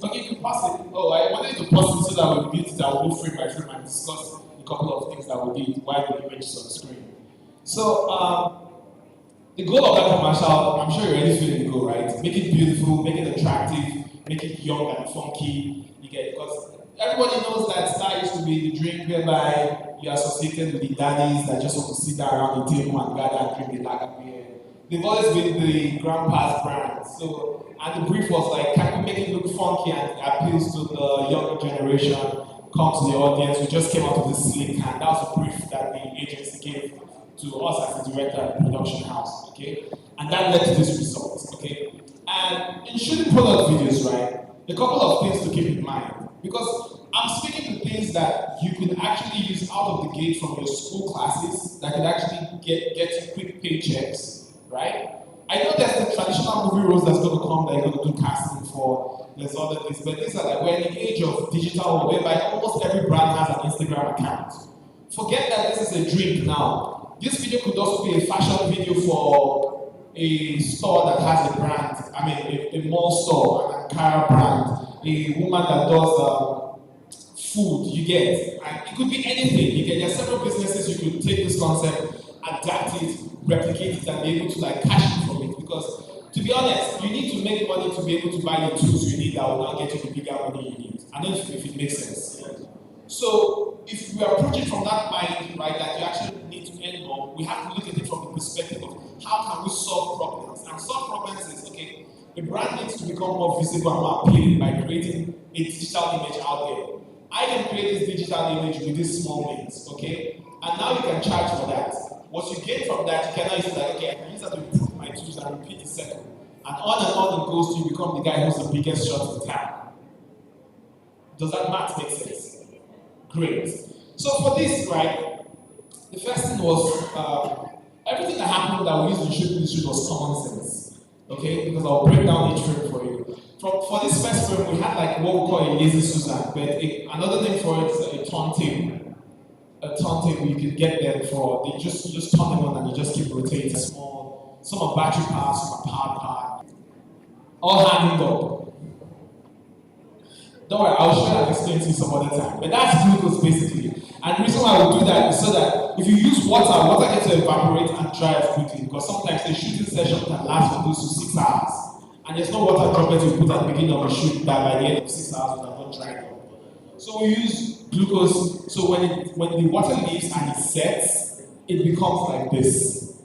Speaker 1: Okay, you can pause it. Oh, I wanted to pause it so that we mute it. I will go frame by frame and discuss a couple of things that we did while the image is on the screen. So, the goal of that commercial, I'm sure you're already feeling the goal, right? Make it beautiful, make it attractive, make it young and funky. You get it? Because everybody knows that Star used to be the drink whereby you're associated with the daddies that just want to sit down around the table and gather and drink the lager beer. They've always been the grandpa's brand. So, and the brief was like, can we make it look funky and appeals to the younger generation, come to the audience? We just came out of the slick hand. That was the brief that the agency gave to us as the director at the production house, okay? And that led to this result, okay? And in shooting product videos, right, a couple of things to keep in mind. Because I'm speaking to things that you could actually use out of the gate from your school classes that could actually get you quick paychecks, right? I know there's the traditional movie roles that's going to come that you're going to do casting for, there's other things, but these are like, we're in the age of digital, whereby almost every brand has an Instagram account. Forget that this is a drink now. This video could also be a fashion video for a store that has a brand, a mall store, an Ankara brand, a woman that does food, you get. And it could be anything, you get. There are several businesses you could take this concept, adapt it, replicate it, and be able to cash in from it. Because to be honest, you need to make money to be able to buy the tools you need that will now get you the bigger money you need. I don't know if it makes sense. So if we approach it from that mind, right, that you actually need to earn more, we have to look at it from the perspective of how can we solve problems. And solve problems is, okay, the brand needs to become more visible and more appealing by creating a digital image out there. I can create this digital image with these small means, okay? And now you can charge for that. What you get from that, you can now use it like, okay, I can use that to improve my tools and repeat the circle. And on it goes to you become the guy who's the biggest shot in town. Does that math make sense? Great. So for this, right, the first thing was everything that happened that we used in shooting this shoot was common sense. Okay? Because I'll break down each frame for you. For this first frame, we had what we call a lazy Susan, but another name for it is a turntable. A turntable, you could get them for, you just turn them on and you just keep rotating. Small, some are battery powered, some are powered. All hanging up.
Speaker 20: Don't worry, I'll show you and explain to you some other time. But that's glucose basically. And the reason why we do that is so that if you use water gets to evaporate and dry off quickly, because sometimes a shooting session can last for close to 6 hours. And there's no water droplets you put at the beginning of the shoot that by the end of 6 hours it has not dried up. So we use glucose, so when the water leaves and it sets, it becomes like this.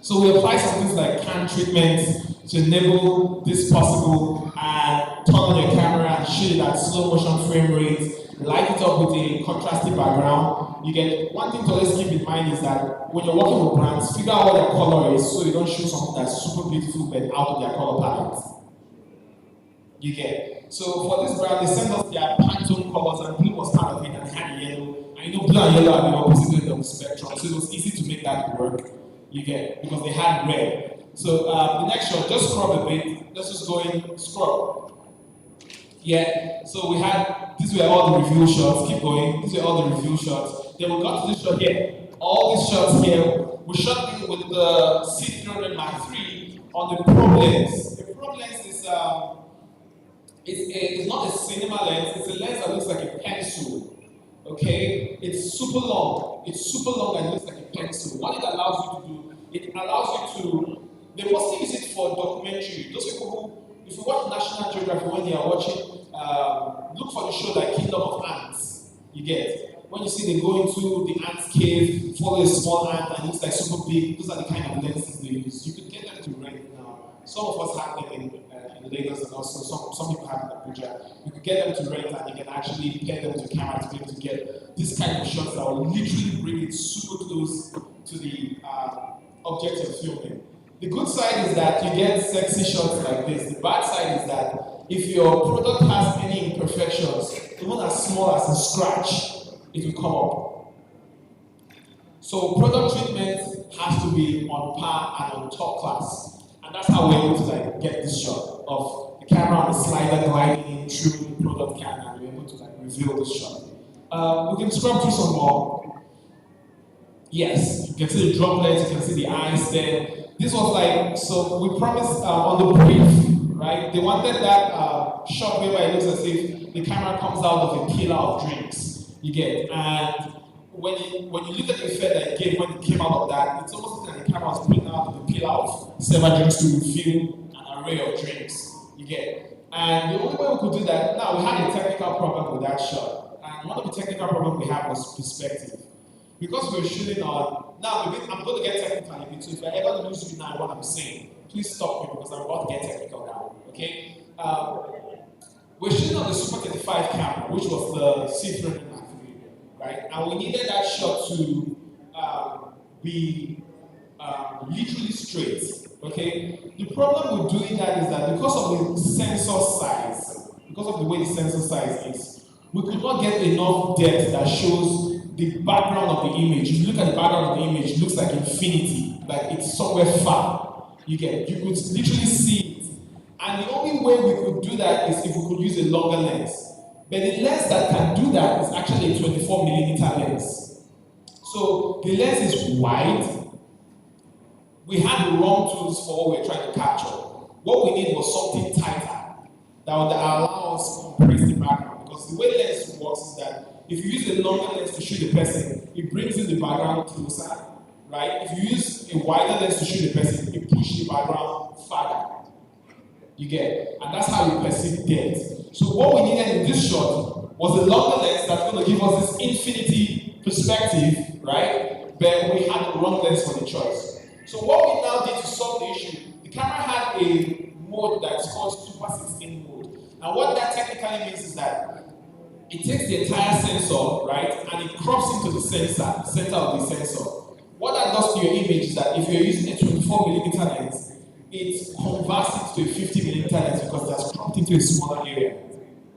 Speaker 20: So we apply some things like CAN treatment to enable this possible, and turn on your camera and shoot it at slow motion frame rate, light it up with a contrasty background. You get one thing to always keep in mind is that when you're working with brands, figure out what their color is so you don't shoot something that's super beautiful but out of their color palette. You get. So for this brand, they sent us their Pantone colors, and blue was part of it, and they had yellow. And you know, blue and yellow are the opposite end of the spectrum, so it was easy to make that work. You get, because they had red. So the next shot, just scrub a bit. Let's just go in, scrub. Yeah. So we had, these were all the review shots. Keep going. These were all the review shots. Then we got to this shot here. All these shots here, we shot it with the C300 Mark III on the Pro lens. The Pro lens is it's not a cinema lens. It's a lens that looks like a pencil. Okay, it's super long. It's super long and looks like a pencil. What it allows you to do, it allows you to. They mostly use it for documentary. Those people who, if you watch National Geographic when they are watching, look for the show like Kingdom of Ants. You get when you see they go into the ants cave, follow a small ant and it looks like super big. Those are the kind of lenses they use. You could get them to rent now. Some of us have them in Lagos, and also some people have it in Abuja. You could get them to rent and you can actually pair them to camera to be able to get this kind of shots that will literally bring it super close to the object you're filming. The good side is that you get sexy shots like this. The bad side is that if your product has any imperfections, even as small as a scratch, it will come up. So product treatment has to be on par and on top class. And that's how we're able to like get this shot of the camera on the slider gliding through the product can, and we're able to like reveal this shot. We can scrub through some more. Yes, you can see the droplets, you can see the eyes there. This was like, so we promised on the brief, right? They wanted that shot where it looks as if the camera comes out of a pillar of drinks. You get, and when you look at the effect that it gave when it came out of that, it's almost like the camera was putting out of the pillar of several drinks to refill an array of drinks. You get, and the only way we could do that, now we had a technical problem with that shot, and one of the technical problems we had was perspective. Because we were shooting on, now I'm going to get technical in between. If I ever lose you now what I'm saying, please stop me because I'm about to get technical now, okay? We're shooting on the Super 35 camera, which was the C300 Mark III, right? And we needed that shot to be literally straight, okay? The problem with doing that is that because of the sensor size, because of the way the sensor size is, we could not get enough depth that shows the background of the image. If you look at the background of the image, it looks like infinity, like it's somewhere far. You could literally see it. And the only way we could do that is if we could use a longer lens. But the lens that can do that is actually a 24mm lens. So the lens is wide. We had the wrong tools for what we're trying to capture. What we need was something tighter that would allow us to compress the background. Because the way lens works is that if you use a longer lens to shoot the person, it brings in the background closer, right? If you use a wider lens to shoot the person, it pushes the background farther. You get, and that's how you perceive depth. So what we needed in this shot was a longer lens that's going to give us this infinity perspective, right? But we had the wrong lens for the choice. So what we now did to solve the issue, the camera had a mode that's called Super 16 mode. And what that technically means is that it takes the entire sensor, right, and it crops into the center of the sensor. What that does to your image is that if you're using a 24mm lens, it converts it to a 50mm lens because that's cropped into a smaller area.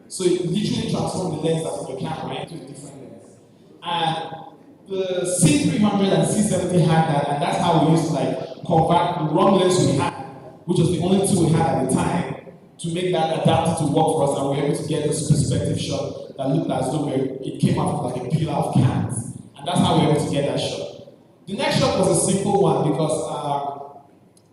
Speaker 20: So it literally transforms the lens that's on your camera into a different lens. And the C300 and C70 had that, and that's how we used to like convert the wrong lens we had, which was the only tool we had at the time, to make that adapted to work for us, and we were able to get this perspective shot that looked as though it came out of like a pillar of cans. And that's how we were able to get that shot. The next shot was a simple one because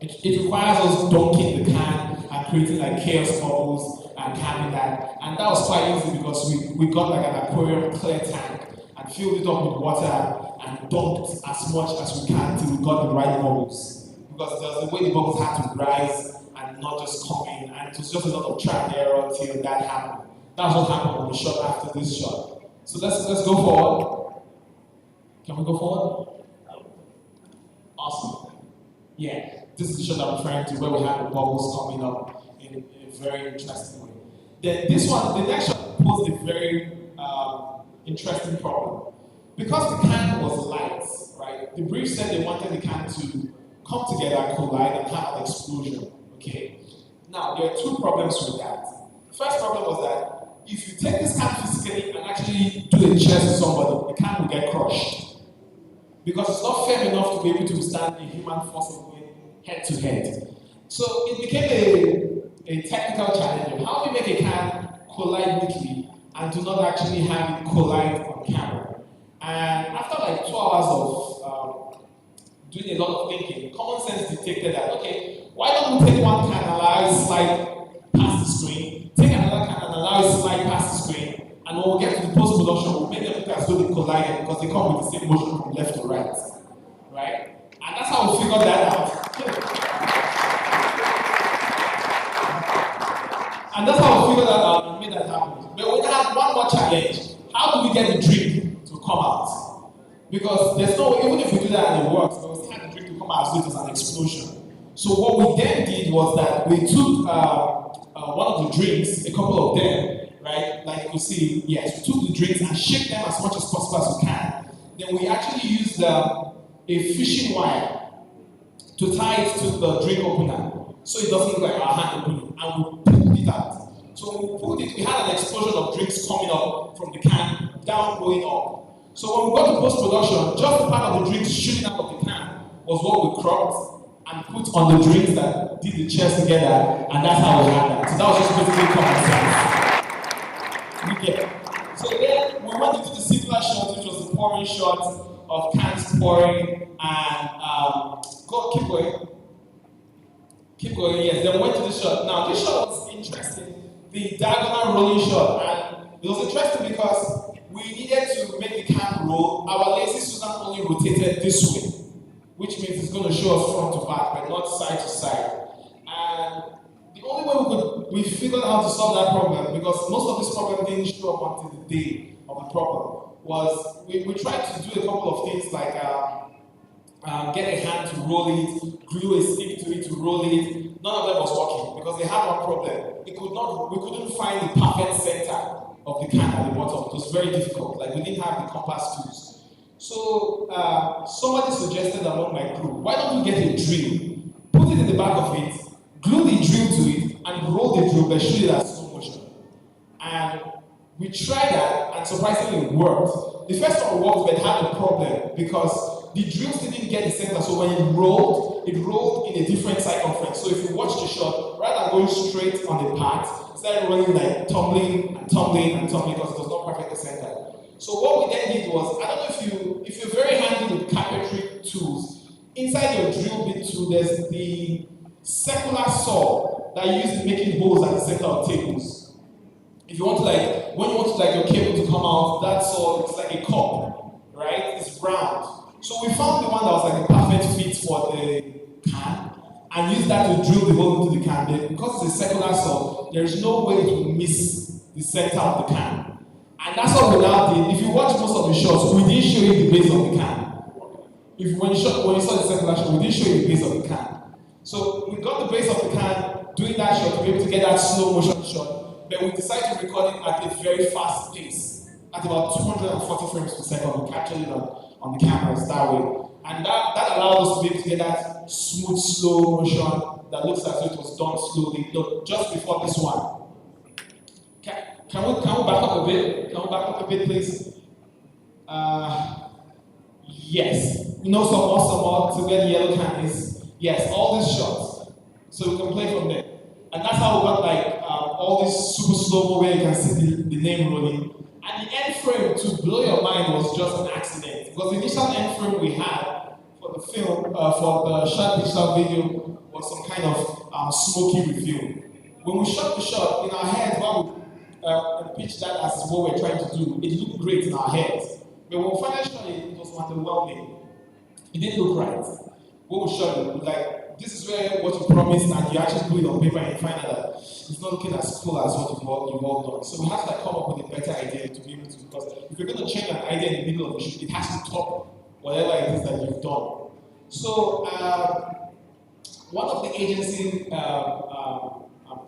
Speaker 20: it requires us dunking the can and creating like chaos bubbles and and capping that. And that was quite easy because we got like an aquarium clear tank and filled it up with water and dumped as much as we can till we got the right bubbles. Because there was the way the bubbles had to rise and not just come in, and it was just a lot of trial and error till that happened. That's what happened on the shot after this shot. So let's go forward. Can we go forward? Awesome. Yeah, this is the shot I'm referring to where we have the bubbles coming up in a very interesting way. Then this one, the next shot posed a very interesting problem. Because the can was light, right? The brief said they wanted the can to come together and collide and have an explosion. Okay. Now there are two problems with that. The first problem was that if you take this can physically and actually do a chest to somebody, the can will get crushed. Because it's not firm enough to be able to withstand a human force of going head to head. So it became a technical challenge. How do you make a can collide neatly and do not actually have it collide on camera? And after like 2 hours of doing a lot of thinking, common sense detected that, okay, why don't we take one can and allow it slide past the screen, take another can and allow it slide past the screen, and when we get to the post-production, we'll make them look as though they collided because they come with the same motion from left to right, right? And that's how we figured that out. And that's how we figured that out and made that happen. But we had one more challenge. How do we get the drink to come out? Because there's no way, even if we do that and it works, there was time the drink to come out as it was an explosion. So what we then did was that we took one of the drinks, a couple of them, right? Like you can see, yes, we took the drinks and shook them as much as possible as we can. Then we actually used a fishing wire to tie it to the drink opener so it doesn't look like our hand opening, and we pulled it out. So when we pulled it, we had an explosion of drinks coming up from the can, down, going up. So when we got to post-production, just the part of the drinks shooting out of the can was what we cropped and put on the drinks that did the chairs together, and that's how we had that. So that was just basically common sense. So then we went into the simpler shot, which was the pouring shot of cans pouring, and keep going. Keep going, yes. Then we went to the shot. Now this shot was interesting, the diagonal rolling shot, and it was interesting because we needed to make the can roll. Our lazy Susan only rotated this way, which means it's going to show us front to back, but not side to side. And the only way we figured out how to solve that problem, because most of this problem didn't show up until the day of the problem, was we tried to do a couple of things like get a hand to roll it, glue a stick to it to roll it. None of them was working because they had one problem. We couldn't find the perfect center of the can at the bottom. It was very difficult. Like we didn't have the compass tools. So somebody suggested among my crew, why don't we get a drill, put it in the back of it, glue the drill to it, and roll the drill, but shoot it at slow motion. And we tried that, and surprisingly it worked. The first one worked, but had a problem because the drills didn't get the center, so when it rolled in a different circumference. So if you watch the shot, rather than going straight on the path, it started running like tumbling and tumbling and tumbling because it was not perfectly centered. So what we then did was, I don't know if you're very handy with carpentry tools, inside your drill bit tool, there's the circular saw that you use in making holes at the center of tables. If you want to when you want your cable to come out, that saw, it's like a cup, right? It's round. So we found the one that was like a perfect fit for the can and used that to drill the hole into the can. But because it's a circular saw, there's no way to miss the center of the can. And that's what we now did. If you watch most of the shots, we didn't show you the base of the can. When you saw the circular shot, we didn't show you the base of the can. So we got the base of the can, doing that shot to be able to get that slow motion shot, but we decided to record it at a very fast pace, at about 240 frames per second. We captured it on the cameras that way. And that allowed us to be able to get that smooth, slow motion that looks as if it was done slowly. Look, just before this one. Can we back up a bit? Can we back up a bit, please? Yes. Some more to where the yellow can is. Yes, all these shots. So we can play from there. And that's how we got all this super slow where you can see the name rolling. And the end frame, to blow your mind, was just an accident. Because the initial end frame we had for the film, for the short digital video, was some kind of smoky review. when we shot the shot in our heads, while we pitched that as what we're trying to do, it looked great in our heads. But when we finally shot it, it was underwhelming. It didn't look right. When we shot it, like, this is where what you promised and you actually put it on paper and you find out that it's not looking as cool as what you've all done. So we have to come up with a better idea to be able to, because if you're going to change an idea in the middle of the shoot, it has to top whatever it is that you've done. So one of the agency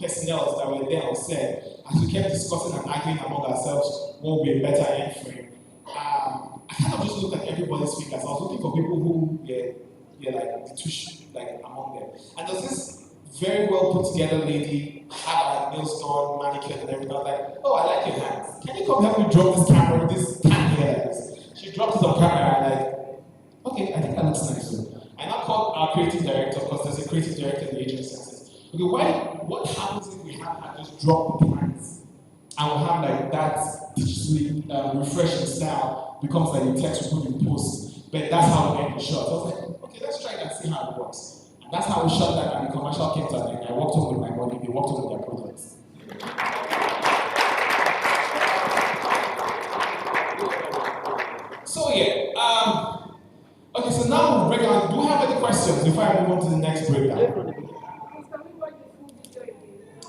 Speaker 20: personnel that were there on set, as we kept discussing and arguing among ourselves what would be a better end frame, I kind of just looked at everybody's fingers. I was looking for people who were like the two, like among them. And there's this very well put together lady, had her nails done, manicured and everything. I was like, oh, I like your hands. Can you come help me drop this camera, this can here like this? She dropped it on camera and I'm like, okay, I think that looks nice. I now called our creative director, because there's a creative director in the agency, and says, okay, what happens if we have her just drop the plans and we'll have like that digitally refreshing style becomes like the text we put in post, but that's how we end the shot. So I was like, okay, let's try it and see how it works. And that's how we shot that, and the commercial came to an end. I walked home with my money, they walked home with their projects. So yeah, okay, so now we'll break down. Do we have any questions before I move on to the next breakdown?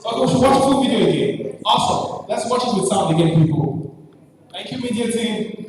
Speaker 20: Okay, we should watch the full video again. Awesome. Let's watch it with sound again, people. Thank you, media team.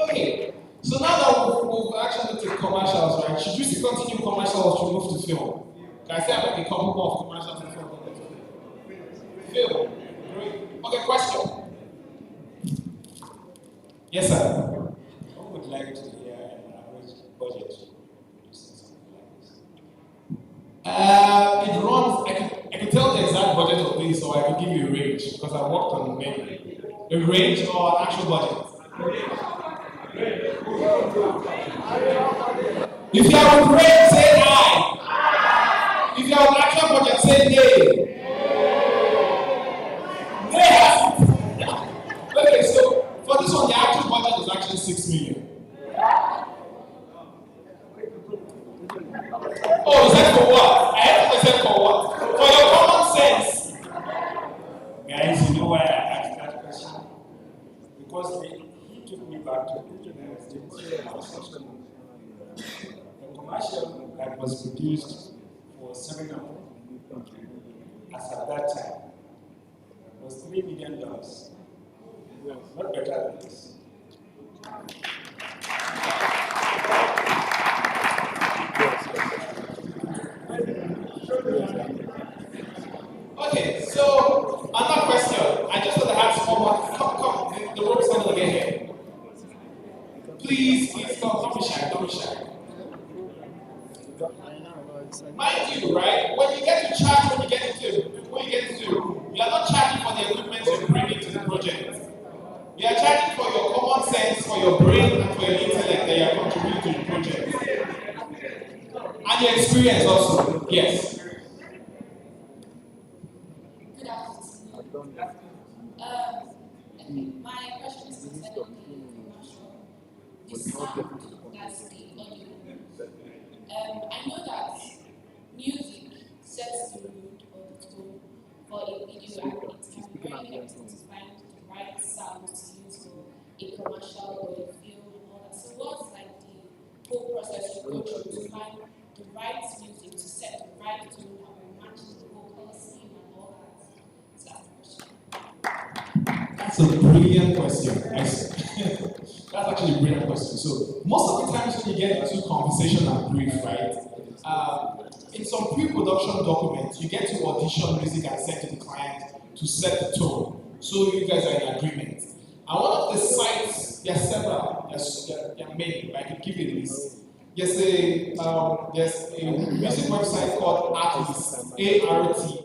Speaker 20: Okay, so now that we've actually looked at commercials, right? Should we still continue commercials or should we move to film? Can I say I make a couple more of commercials and film? Film. Great. Okay, question. Yes, sir. I would like to hear an average budget. It runs, I can tell the exact budget of this, so I can give you a range, because I worked on many. A range or an actual budget? If you have a range, say aye. If you have an actual budget, say nay. Okay, so for this one, the actual budget is actually 6 million. Oh, is that for what? I have to say for what? For your common sense.
Speaker 2: Guys, you know why I asked that question? Because he took me back to the commercial that was produced for 7 hours, as at that time, was $3 million. Not better than this.
Speaker 20: Okay, so another question. I just thought I had small one. Come, the rope is going to get here. Please come, don't be shy, don't be shy. Mind you, right? When you get to charge, when you get to, you are not charging for the equipment you bring into the project. You are charging for your common sense, for your brain, and for your intellect that you are contributing to the project. And your experience also, yes.
Speaker 5: Good afternoon. My question is concerning the commercial. The sound, that's the audio. I know that music sets the mood or the tone for a video, and it can be very helpful to find the right sound to use for a commercial or a film and all that. So what's like the whole process you go through to find the right music to set the right tone that will match the vocal scene and all that? So that's the question.
Speaker 20: That's a brilliant question. That's actually a brilliant question. So most of the times when you get into conversation and brief, right? In some pre-production documents, you get to audition music and send to the client to set the tone. So you guys are in agreement. And one of the sites, there are several, there are many, but I can give you a list. There's a music website called Artist, A-R-T.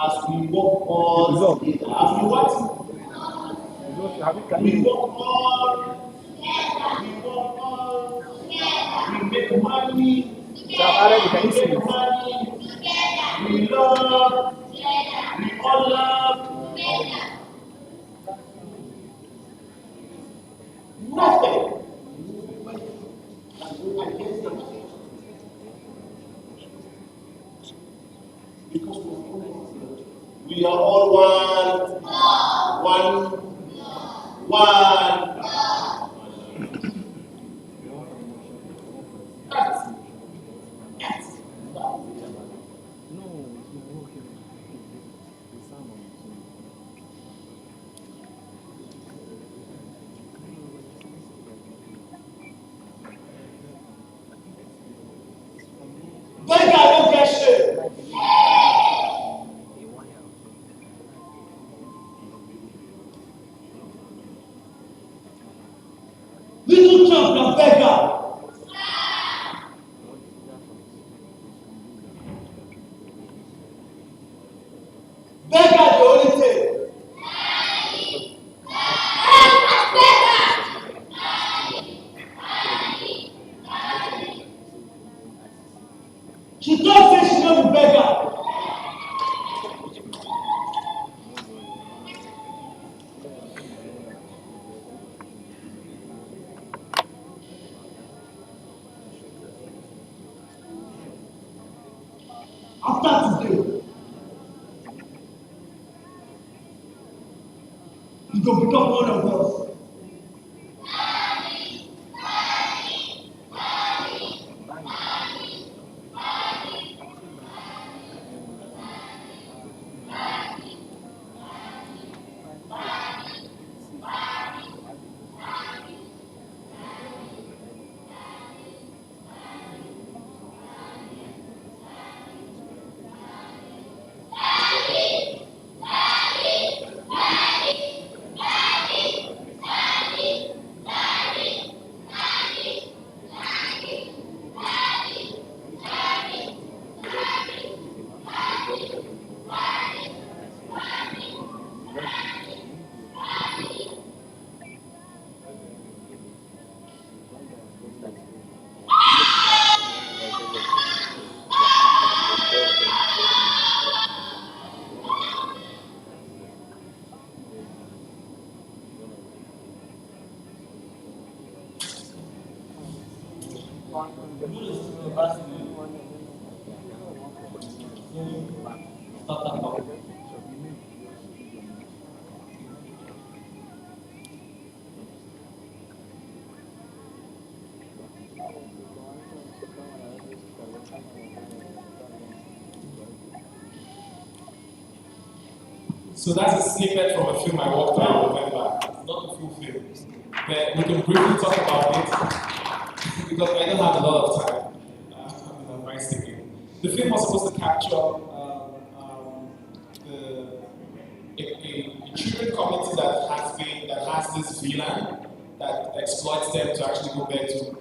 Speaker 1: as we work all together. As we what? We work all, we work all, we make money, we make money, we love, we all love. Nothing. Because we are all one. Beggar don't get shit. Little chump na beggar. Beggar the only thing. She don't say she no be beggar. After today, you go become one of us.
Speaker 20: So that's a snippet from a film I worked on in November. It's not the full film, but we can briefly talk about it because I don't have a lot of time. I'm very sticking. The film was supposed to capture a children community that has this villain that exploits them to actually go back to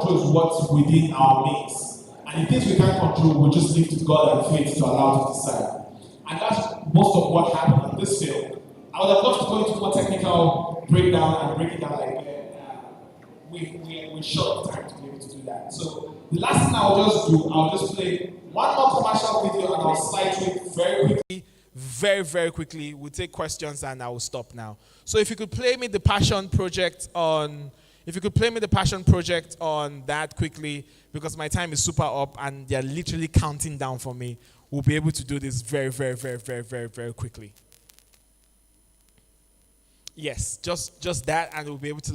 Speaker 20: control is what's within our means. And the things we can't control, we'll just leave to God and faith to allow to decide. And that's most of what happened on this film. I would have loved to go into more technical breakdown and break it down like that. We're short of time to be able to do that. So the last thing I'll just do, I'll just play one more commercial video and I'll slide through it very quickly. Very quickly. We'll take questions and I will stop now. So if you could play me the passion project on that quickly, because my time is super up and they're literally counting down for me. We'll be able to do this very quickly. Yes, just that, and we'll be able to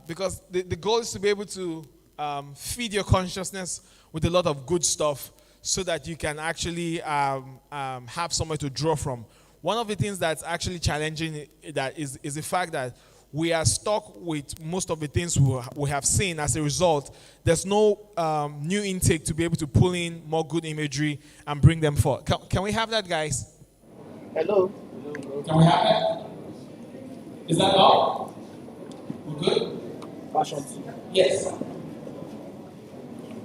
Speaker 20: because the goal is to be able to feed your consciousness with a lot of good stuff so that you can actually have somewhere to draw from. One of the things that's actually challenging that is the fact that we are stuck with most of the things we have seen. As a result, there's no new intake to be able to pull in more good imagery and bring them forth. Can we have that, guys?
Speaker 3: Hello?
Speaker 20: Can we have that? Is that all? We're good?
Speaker 3: Passion.
Speaker 20: Yes.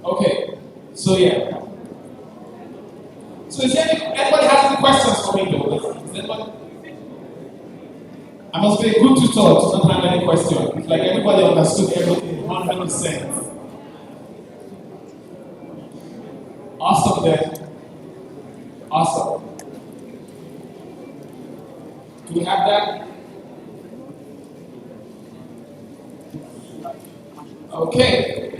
Speaker 20: Okay. So yeah. So is there anybody has any questions for me though? Is anybody? I must be a good tutor to not have any questions. Like everybody understood everything 100%. Awesome then. Awesome. Do we have that? Okay.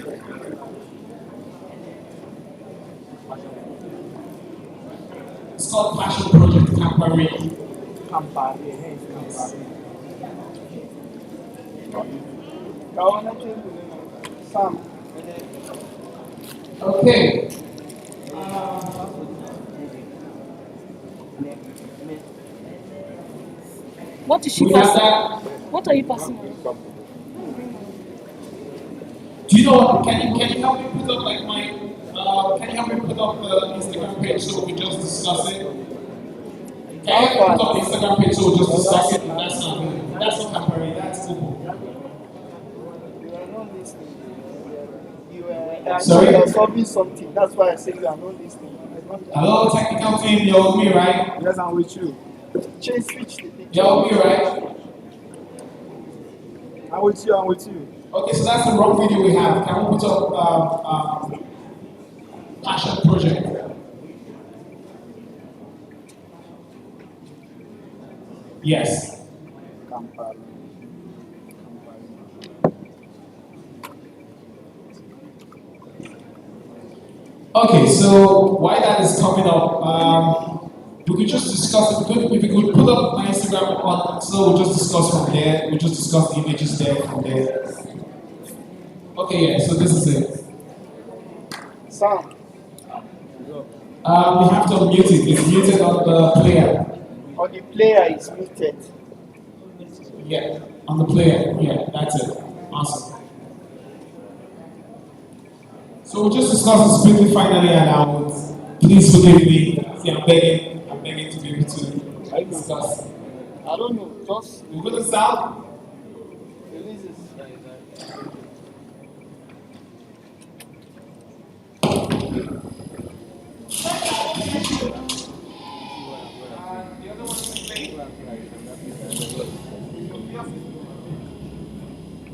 Speaker 20: It's called Passion Project Campari. Okay.
Speaker 7: What is she passing? What are you passing?
Speaker 20: Do you know what? Can you help me put up like my can you help me put up the Instagram page so we can just discuss it? Can you help me put up the Instagram page so we just discuss it? That's not Campari, that's Google.
Speaker 3: Sorry? You are solving something. That's why I say you are not listening.
Speaker 20: Hello, technical team, you're with me, right?
Speaker 3: Yes, I'm with you. Change switch the picture.
Speaker 20: You're with me, right?
Speaker 3: I'm with you, I'm with you.
Speaker 20: Okay, so that's the wrong video we have. Can we put up Passion Project? Yes. Okay, so why that is coming up, we could just discuss, if we could put up my Instagram on, so we'll just discuss from there, we'll just discuss the images there from there. Okay, yeah, so this is it.
Speaker 3: Sound.
Speaker 20: We have to mute it, it's muted on the player.
Speaker 3: On the player is muted.
Speaker 20: Yeah, on the player, yeah, that's it. Awesome. So we'll just discuss this quickly finally and I would please forgive me. See, I'm begging to be able to discuss.
Speaker 3: I don't know, just
Speaker 20: you good at sound?
Speaker 3: release it.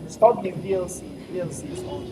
Speaker 3: Stop the VLC. VLC is on.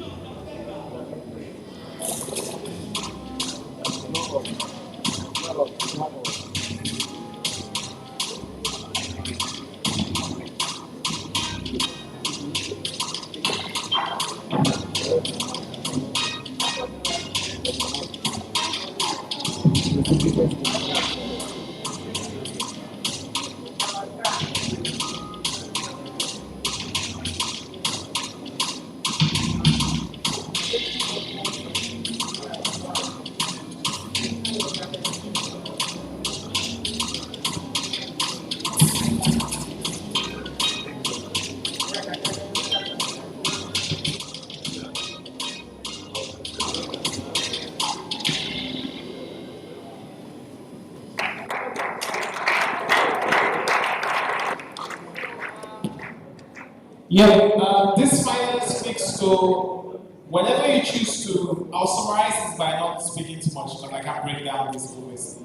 Speaker 20: Yeah, this finally speaks to whenever you choose to, I'll summarize this by not speaking too much, because I can't break down this obviously.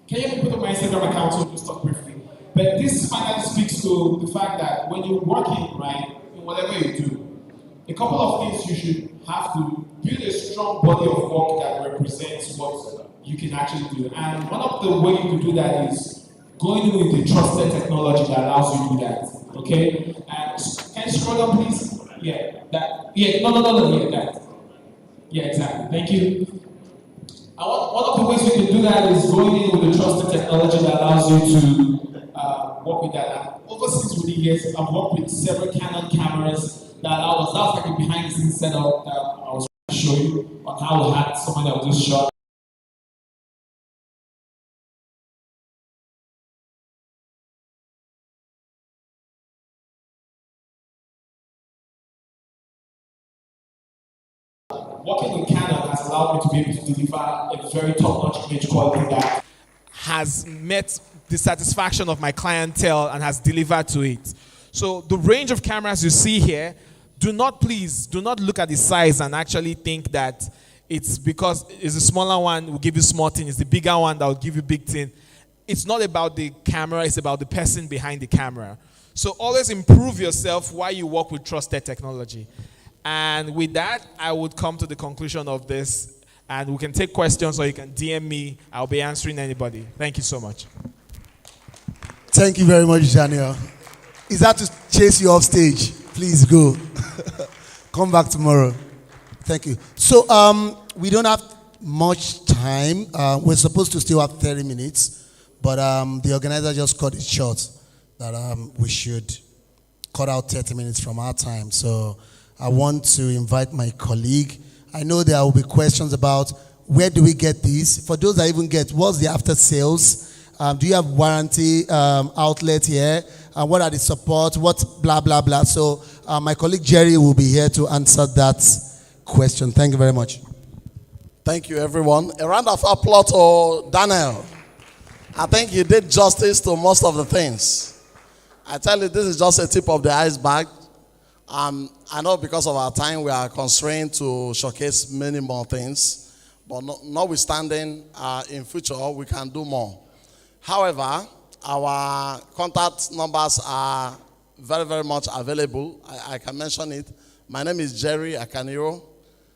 Speaker 20: Can you put on my Instagram account so just talk briefly? But this finally speaks to the fact that when you're working, right, in whatever you do, a couple of things you should have to build a strong body of work that represents what you can actually do. And one of the ways you can do that is going with the trusted technology that allows you to do that. Okay? And can you scroll down, please? Yeah, that. Yeah, no, yeah, that. Yeah, exactly. Thank you. And one of the ways we can do that is going in with the trusted technology that allows you to work with that. And overseas with the years, I've worked with several Canon cameras that allow us. That's like a behind the scenes setup that I was trying to show you on how we had some of this shot. Working with Canon has allowed me to be able to deliver a very top-notch image quality that has met the satisfaction of my clientele and has delivered to it. So the range of cameras you see here, do not look at the size and actually think that it's because it's a smaller one will give you small thing, it's the bigger one that will give you big thing. It's not about the camera, it's about the person behind the camera. So always improve yourself while you work with trusted technology. And with that, I would come to the conclusion of this, and we can take questions or you can DM me. I'll be answering anybody. Thank you so much.
Speaker 21: Thank you very much, Daniel. Is that to chase you off stage? Please go. Come back tomorrow. Thank you. So we don't have much time. We're supposed to still have 30 minutes, but the organizer just cut it short that we should cut out 30 minutes from our time. So I want to invite my colleague. I know there will be questions about where do we get these. For those that even get, what's the after sales? Do you have warranty outlet here? What are the support? What blah, blah, blah. So my colleague Jerry will be here to answer that question. Thank you very much.
Speaker 22: Thank you, everyone. A round of applause to Daniel. I think he did justice to most of the things. I tell you, this is just a tip of the iceberg. I know because of our time, we are constrained to showcase many more things. But notwithstanding, in future, we can do more. However, our contact numbers are very, very much available. I can mention it. My name is Jerry Akaniro.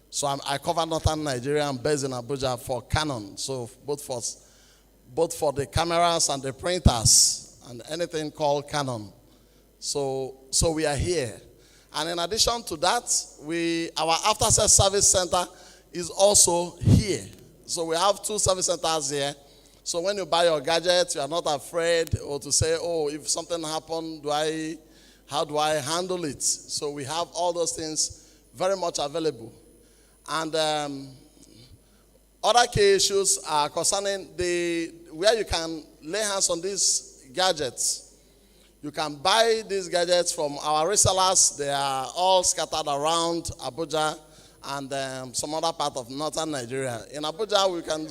Speaker 22: So I cover Northern Nigeria. I'm based in Abuja for Canon. So both for the cameras and the printers and anything called Canon. So we are here. And in addition to that, our after-sales service center is also here. So we have 2 service centers here. So when you buy your gadget, you are not afraid or to say, oh, if something happened, how do I handle it? So we have all those things very much available. And other key issues are concerning where you can lay hands on these gadgets. You can buy these gadgets from our resellers. They are all scattered around Abuja and some other part of northern Nigeria. In Abuja, we can...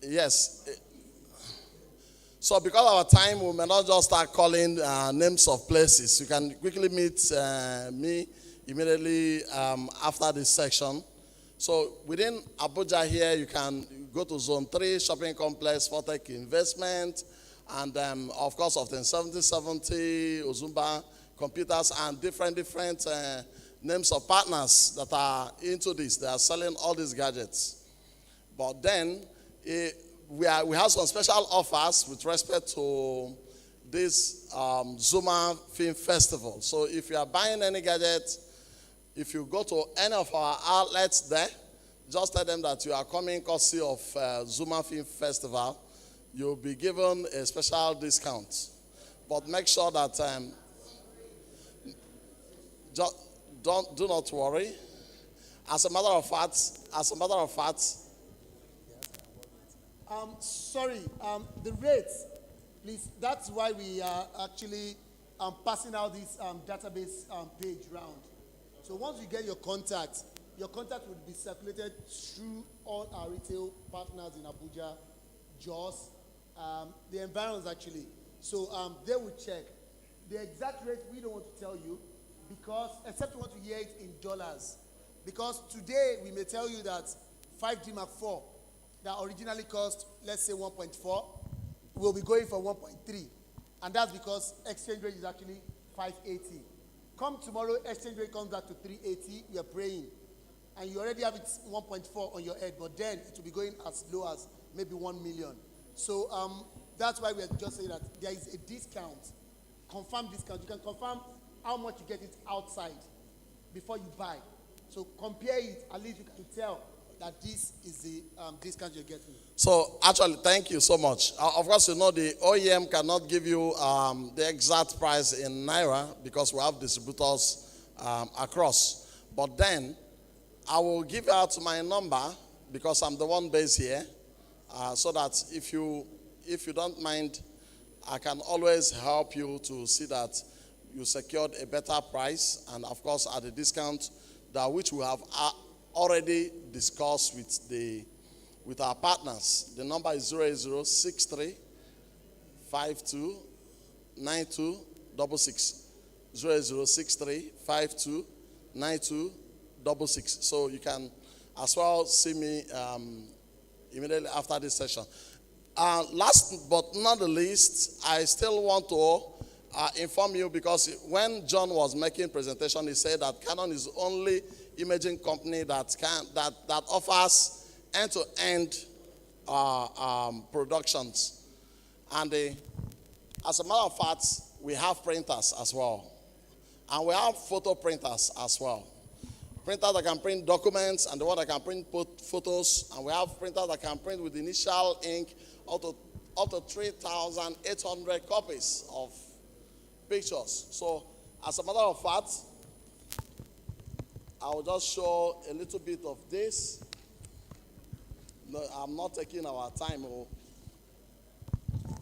Speaker 22: Yes. So because of our time, we may not just start calling names of places. You can quickly meet me immediately after this section. So within Abuja here, you can go to Zone 3, Shopping Complex, Fortech Investment, and of course, of the 7070, Zuma Computers, and different names of partners that are into this. They are selling all these gadgets. But then, we have some special offers with respect to this Zuma Film Festival. So if you are buying any gadget, if you go to any of our outlets there, just tell them that you are coming courtesy of Zuma Film Festival. You'll be given a special discount. But make sure that do not worry. As a matter of fact,
Speaker 21: sorry, the rates, please. That's why we are actually passing out this database page round. So once you get your contact will be circulated through all our retail partners in Abuja, Jos, the environs actually. So they will check. The exact rate we don't want to tell you, because except you want to hear it in dollars. Because today we may tell you that 5G Mark 4 that originally cost, let's say 1.4, will be going for 1.3. And that's because exchange rate is actually 580. Come tomorrow, exchange rate comes back to 380, we are praying. And you already have it 1.4 on your head, but then it will be going as low as maybe 1 million. So that's why we are just saying that there is a discount, confirmed discount. You can confirm how much you get it outside before you buy. So compare it, at least you can tell that this is the discount you're getting.
Speaker 22: So actually, thank you so much. Of course, you know the OEM cannot give you the exact price in Naira because we have distributors across. But then, I will give out my number because I'm the one based here, so that if you don't mind, I can always help you to see that you secured a better price, and of course at a discount that which we have already discussed with our partners. The number is 0063 52 92 66. 0063 52 92 66. So you can as well see me immediately after this session. Last but not the least, I still want to inform you, because when John was making presentation, he said that Canon is the only imaging company that offers end-to-end productions. And as a matter of fact, we have printers as well. And we have photo printers as well. Printers that can print documents and the one that can print photos. And we have printers that can print with initial ink up to 3,800 copies of pictures. So, as a matter of fact, I will just show a little bit of this. No, I'm not taking our time.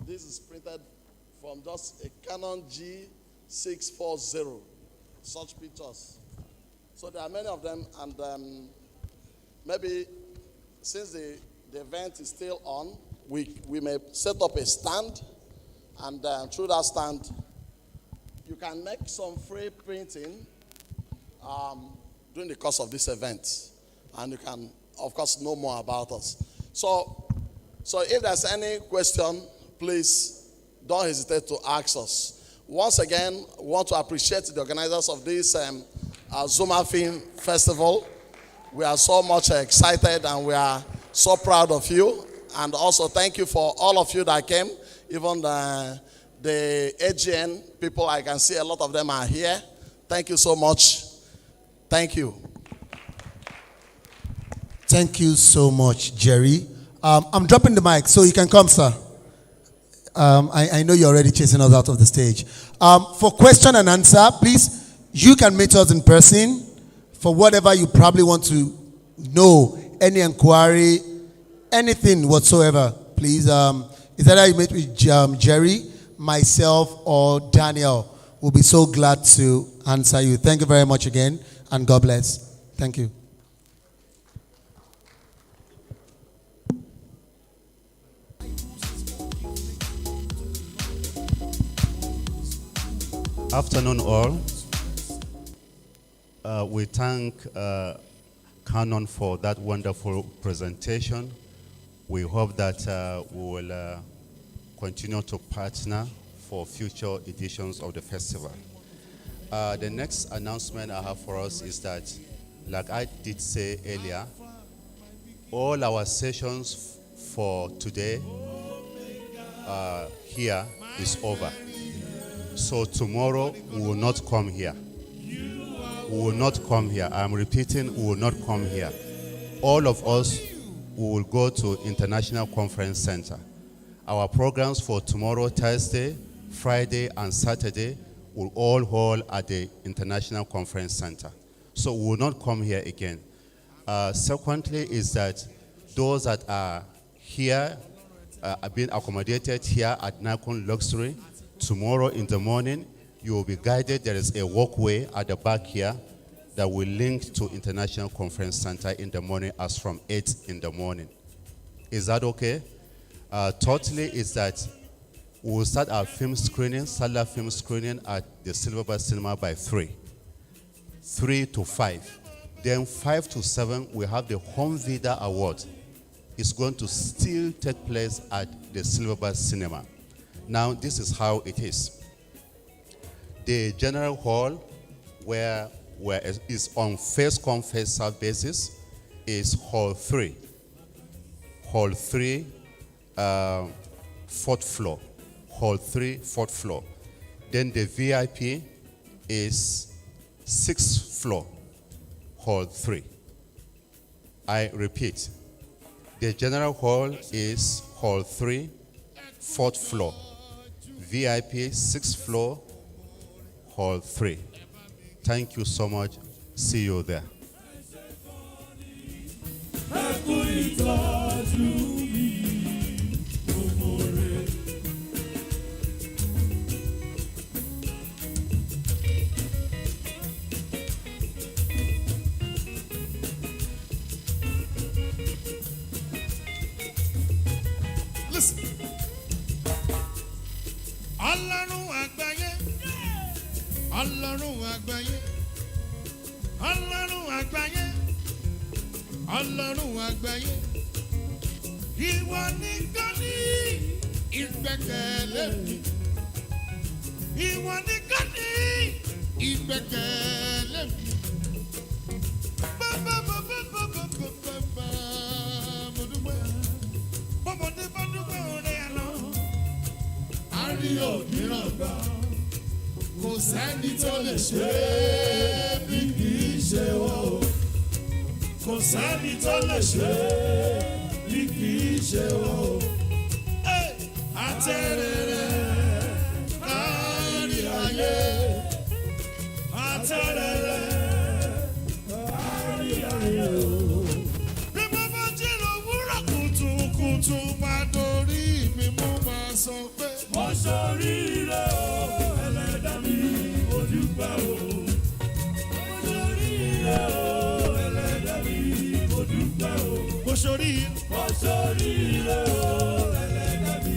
Speaker 22: This is printed from just a Canon G640. Such pictures. So there are many of them, and maybe since the event is still on, we may set up a stand, and through that stand, you can make some free printing during the course of this event, and you can, of course, know more about us. So if there's any question, please don't hesitate to ask us. Once again, we want to appreciate the organizers of this Zuma Film Festival. We are so much excited, and we are so proud of you. And also thank you for all of you that came, even the AGN people. I can see a lot of them are here. Thank you so much. Thank you.
Speaker 21: Thank you so much, Jerry. I'm dropping the mic, so you can come, sir. I know you're already chasing us out of the stage. For question and answer, please, you can meet us in person for whatever you probably want to know, any inquiry, anything whatsoever, please. Is either you meet with Jerry, myself, or Daniel. We'll be so glad to answer you. Thank you very much again, and God bless. Thank you.
Speaker 18: Afternoon all. We thank Canon for that wonderful presentation. We hope that we will continue to partner for future editions of the festival. The next announcement I have for us is that, like I did say earlier, all our sessions for today here is over. So tomorrow we will not come here. We will not come here. I'm repeating, we will not come here. All of us, we will go to International Conference Center. Our programs for tomorrow, Thursday, Friday, and Saturday will all hold at the International Conference Center. So we will not come here again. Secondly is that those that are here, are being accommodated here at Nikon Luxury, tomorrow in the morning, you will be guided. There is a walkway at the back here that will link to International Conference Center in the morning as from 8 in the morning. Is that okay? Thirdly is that we'll start our film screening, Saturday film screening at the Silverbird Cinema by 3. 3 to 5. Then 5 to 7, we have the Home Vida Award. It's going to still take place at the Silverbird Cinema. Now, this is how it is. The general hall, where is on first come, first served basis, is Hall 3. Hall 3, 4th floor. Hall 3, 4th floor. Then the VIP is 6th floor, Hall 3. I repeat, the general hall is Hall 3, 4th floor. VIP, 6th floor, Hall 3. Thank you so much. See you there.
Speaker 6: Listen. Ọlọ́run àgbáyé, Ọlọ́run àgbáyé, Ọlọ́run àgbáyé, Ọlọ́run àgbáyé. Ìwọ nìkan ni ìgbẹ́kẹ̀lé mi. Ìwọ nìkan ni ìgbẹ́kẹ̀lé mi. Bàbá mo dúpẹ́. Bọ́mọdé bá dúpẹ́ orin ẹ̀ lọ. A rí òmíràn gbà. Kò sẹ́ni tó lè ṣe é bí kì í ṣe wọ́n o. Kò sẹ́ni tó lè ṣe é bí kì í ṣe wọ́n o. Àtẹ̀rẹ̀rẹ̀ kárí ayé. Àtẹ̀rẹ̀rẹ̀ kárí ayé o. Bí mo bá jí lówùúrọ̀ kùtùkùtù máa dorí mi mú máa sọ pé. Mo ṣoríire o, ẹlẹ́dàá mi, mo dúpẹ́ o. Mo ṣoríire o, ẹlẹ́dàá mi, mo dúpẹ́ o. Mo ṣoríire o, ẹlẹ́dàá mi,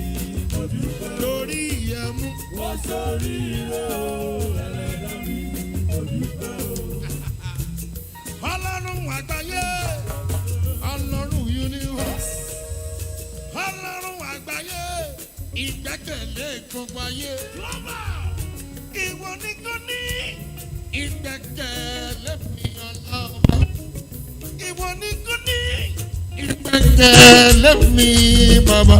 Speaker 6: mo dúpẹ́ o. Lórí ìyẹ̀mú. Mo ṣoríire o, ẹlẹ́dàá mi, mo dúpẹ́ o. Ọlọ́run àgbáyé, Ọlọ́run universe. Ọlọ́run àgbáyé, ìgbẹ́kẹ̀lé gbogbo ayé. Ìwọ nìkan ní ìgbẹ́kẹ̀lé mi Ọlọ́run. Ìwọ nìkan ní ìgbẹ́kẹ̀lé mi bàbá.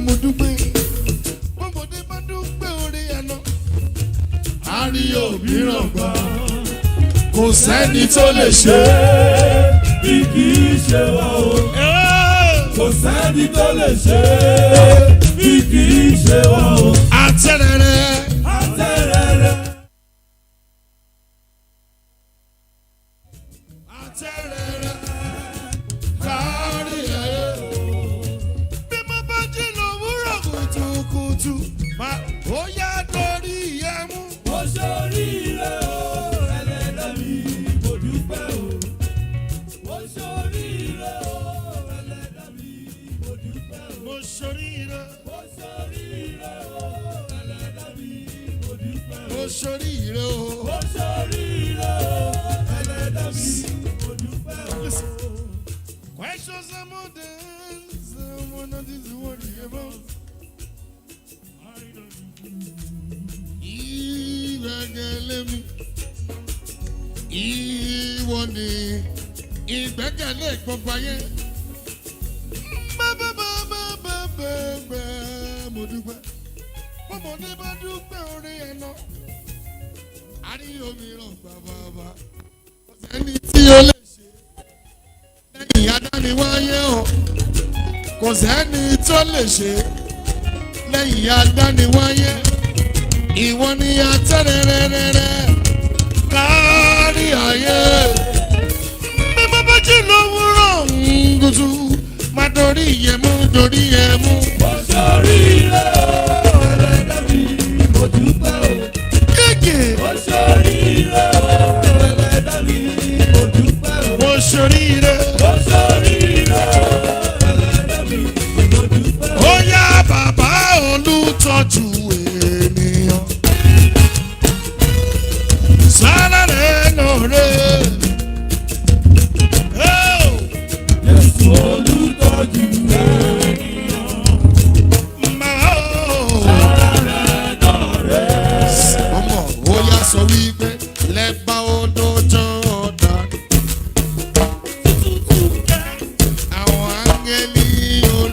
Speaker 6: Mo dúpẹ́. Bọ́mọdé bá dúpẹ́ orí ẹ̀ lọ. A rí òmíràn gbà. Kò sẹ́ni tó lè ṣe é bí kì í ṣe wá o. Kò sẹ́ni tó lè ṣe é bí kì í ṣe wá o. Àtẹ̀rẹ̀rẹ̀. Àtẹ̀rẹ̀rẹ̀. Àtẹ̀rẹ̀rẹ̀ kárí ayé. Bí mo bá jí lówùúrọ̀ kùtùkùtù, ó yá torí ìyẹn mú. Mo ṣoríire o, ẹlẹ́dàá mi, mo dúpẹ́ o. Mo ṣoríire o, ẹlẹ́dàá mi, mo dúpẹ́ o. Mo ṣoríire. Mo ṣoríire o, ẹlẹ́dàá mi, mo dúpẹ́ o. Mo ṣoríire o. Mo ṣoríire o, ẹlẹ́dàá mi, mo dúpẹ́ o. Questions and more than someone that is worthy about. Ìgbẹ́kẹ̀lé mi, ìwọ ni ìgbẹ́kẹ̀lé gbogbo ayé. Mo dúpẹ́, bọ́mọdé bá dúpẹ́ orí ẹ̀ lọ. A ní òmíràn bàbá. Ẹni tí ó lè ṣe lẹ́yìn adániwáyé o. Kò sẹ́ni tó lè ṣe lẹ́yìn adániwáyé. Ìwọ ni àtẹ̀rẹ̀rẹ̀rẹ̀ kárí ayé. Bí mo bá jí lówùúrọ̀ gùtù, máa dorí ìyẹ̀mú, dorí ìyẹ̀mú. Mo ṣoríire o, ẹlẹ́dàá mi, mo dúpẹ́ o. Kéèké. Mo ṣoríire o, ẹlẹ́dàá mi, mo dúpẹ́ o. Mo ṣoríire. Mo ṣoríire o, ẹlẹ́dàá mi, mo olùtọ́jú ènìyàn. Sára rẹ̀ lọ́rẹ́. Jésù olùtọ́jú ènìyàn. Sára rẹ̀ lọ́rẹ́. Ọmọ ó yá sọ wípé lẹ́gbà odò Jọ́dánì. Àwọn áńgẹ́lì yóò.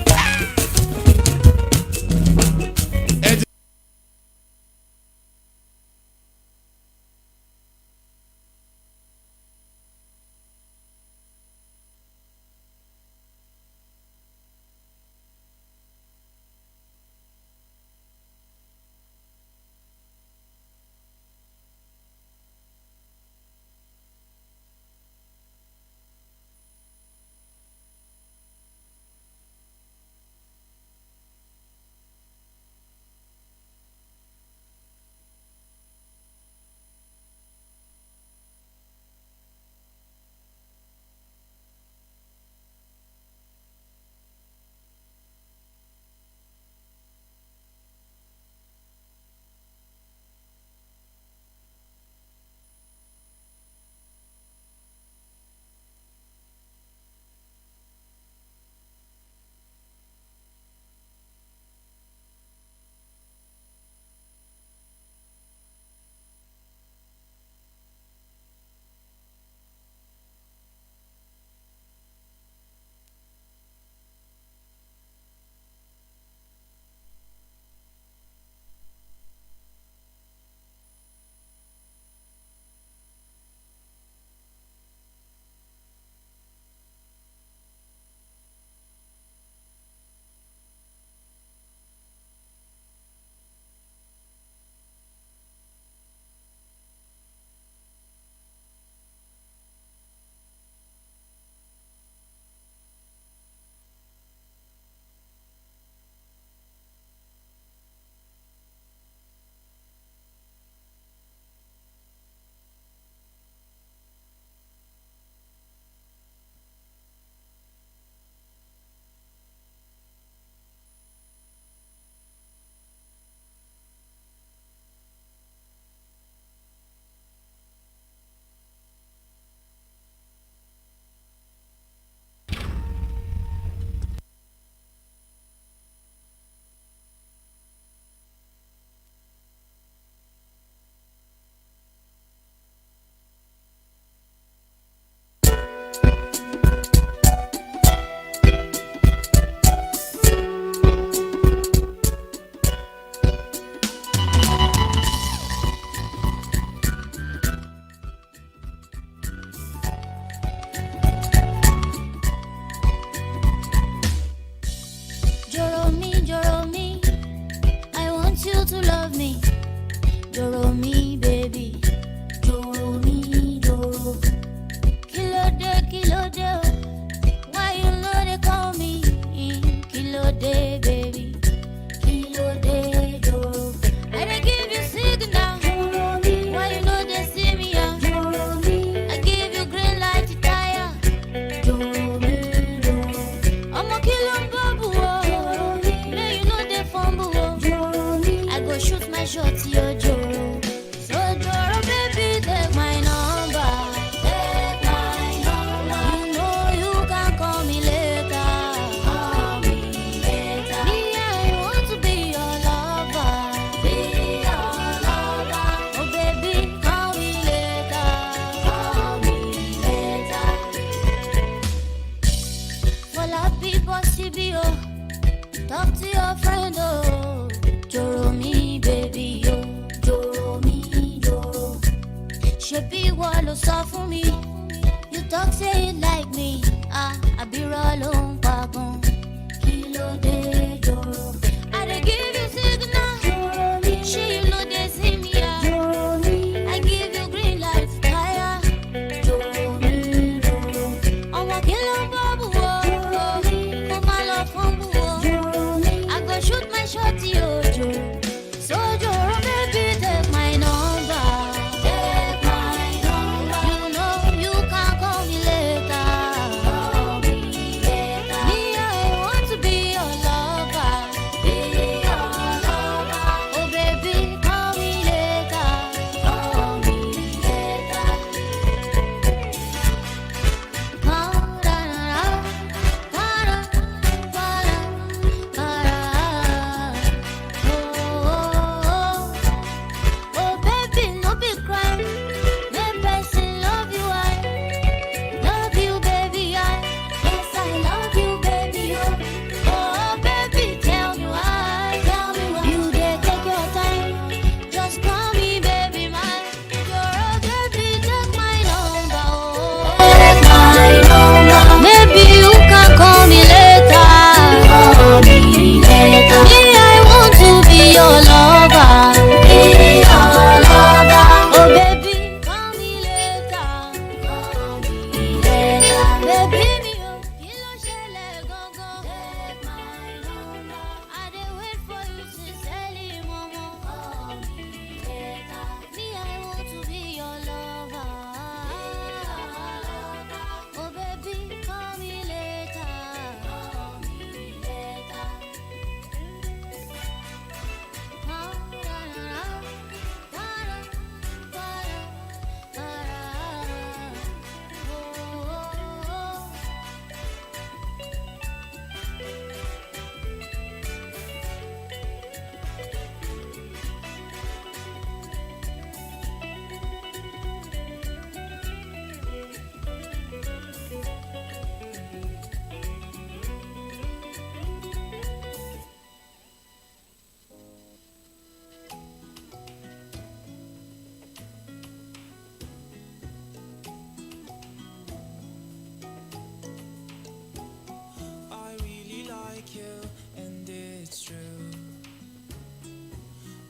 Speaker 9: like you, and it's true.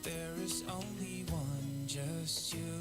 Speaker 9: There is only one, just you.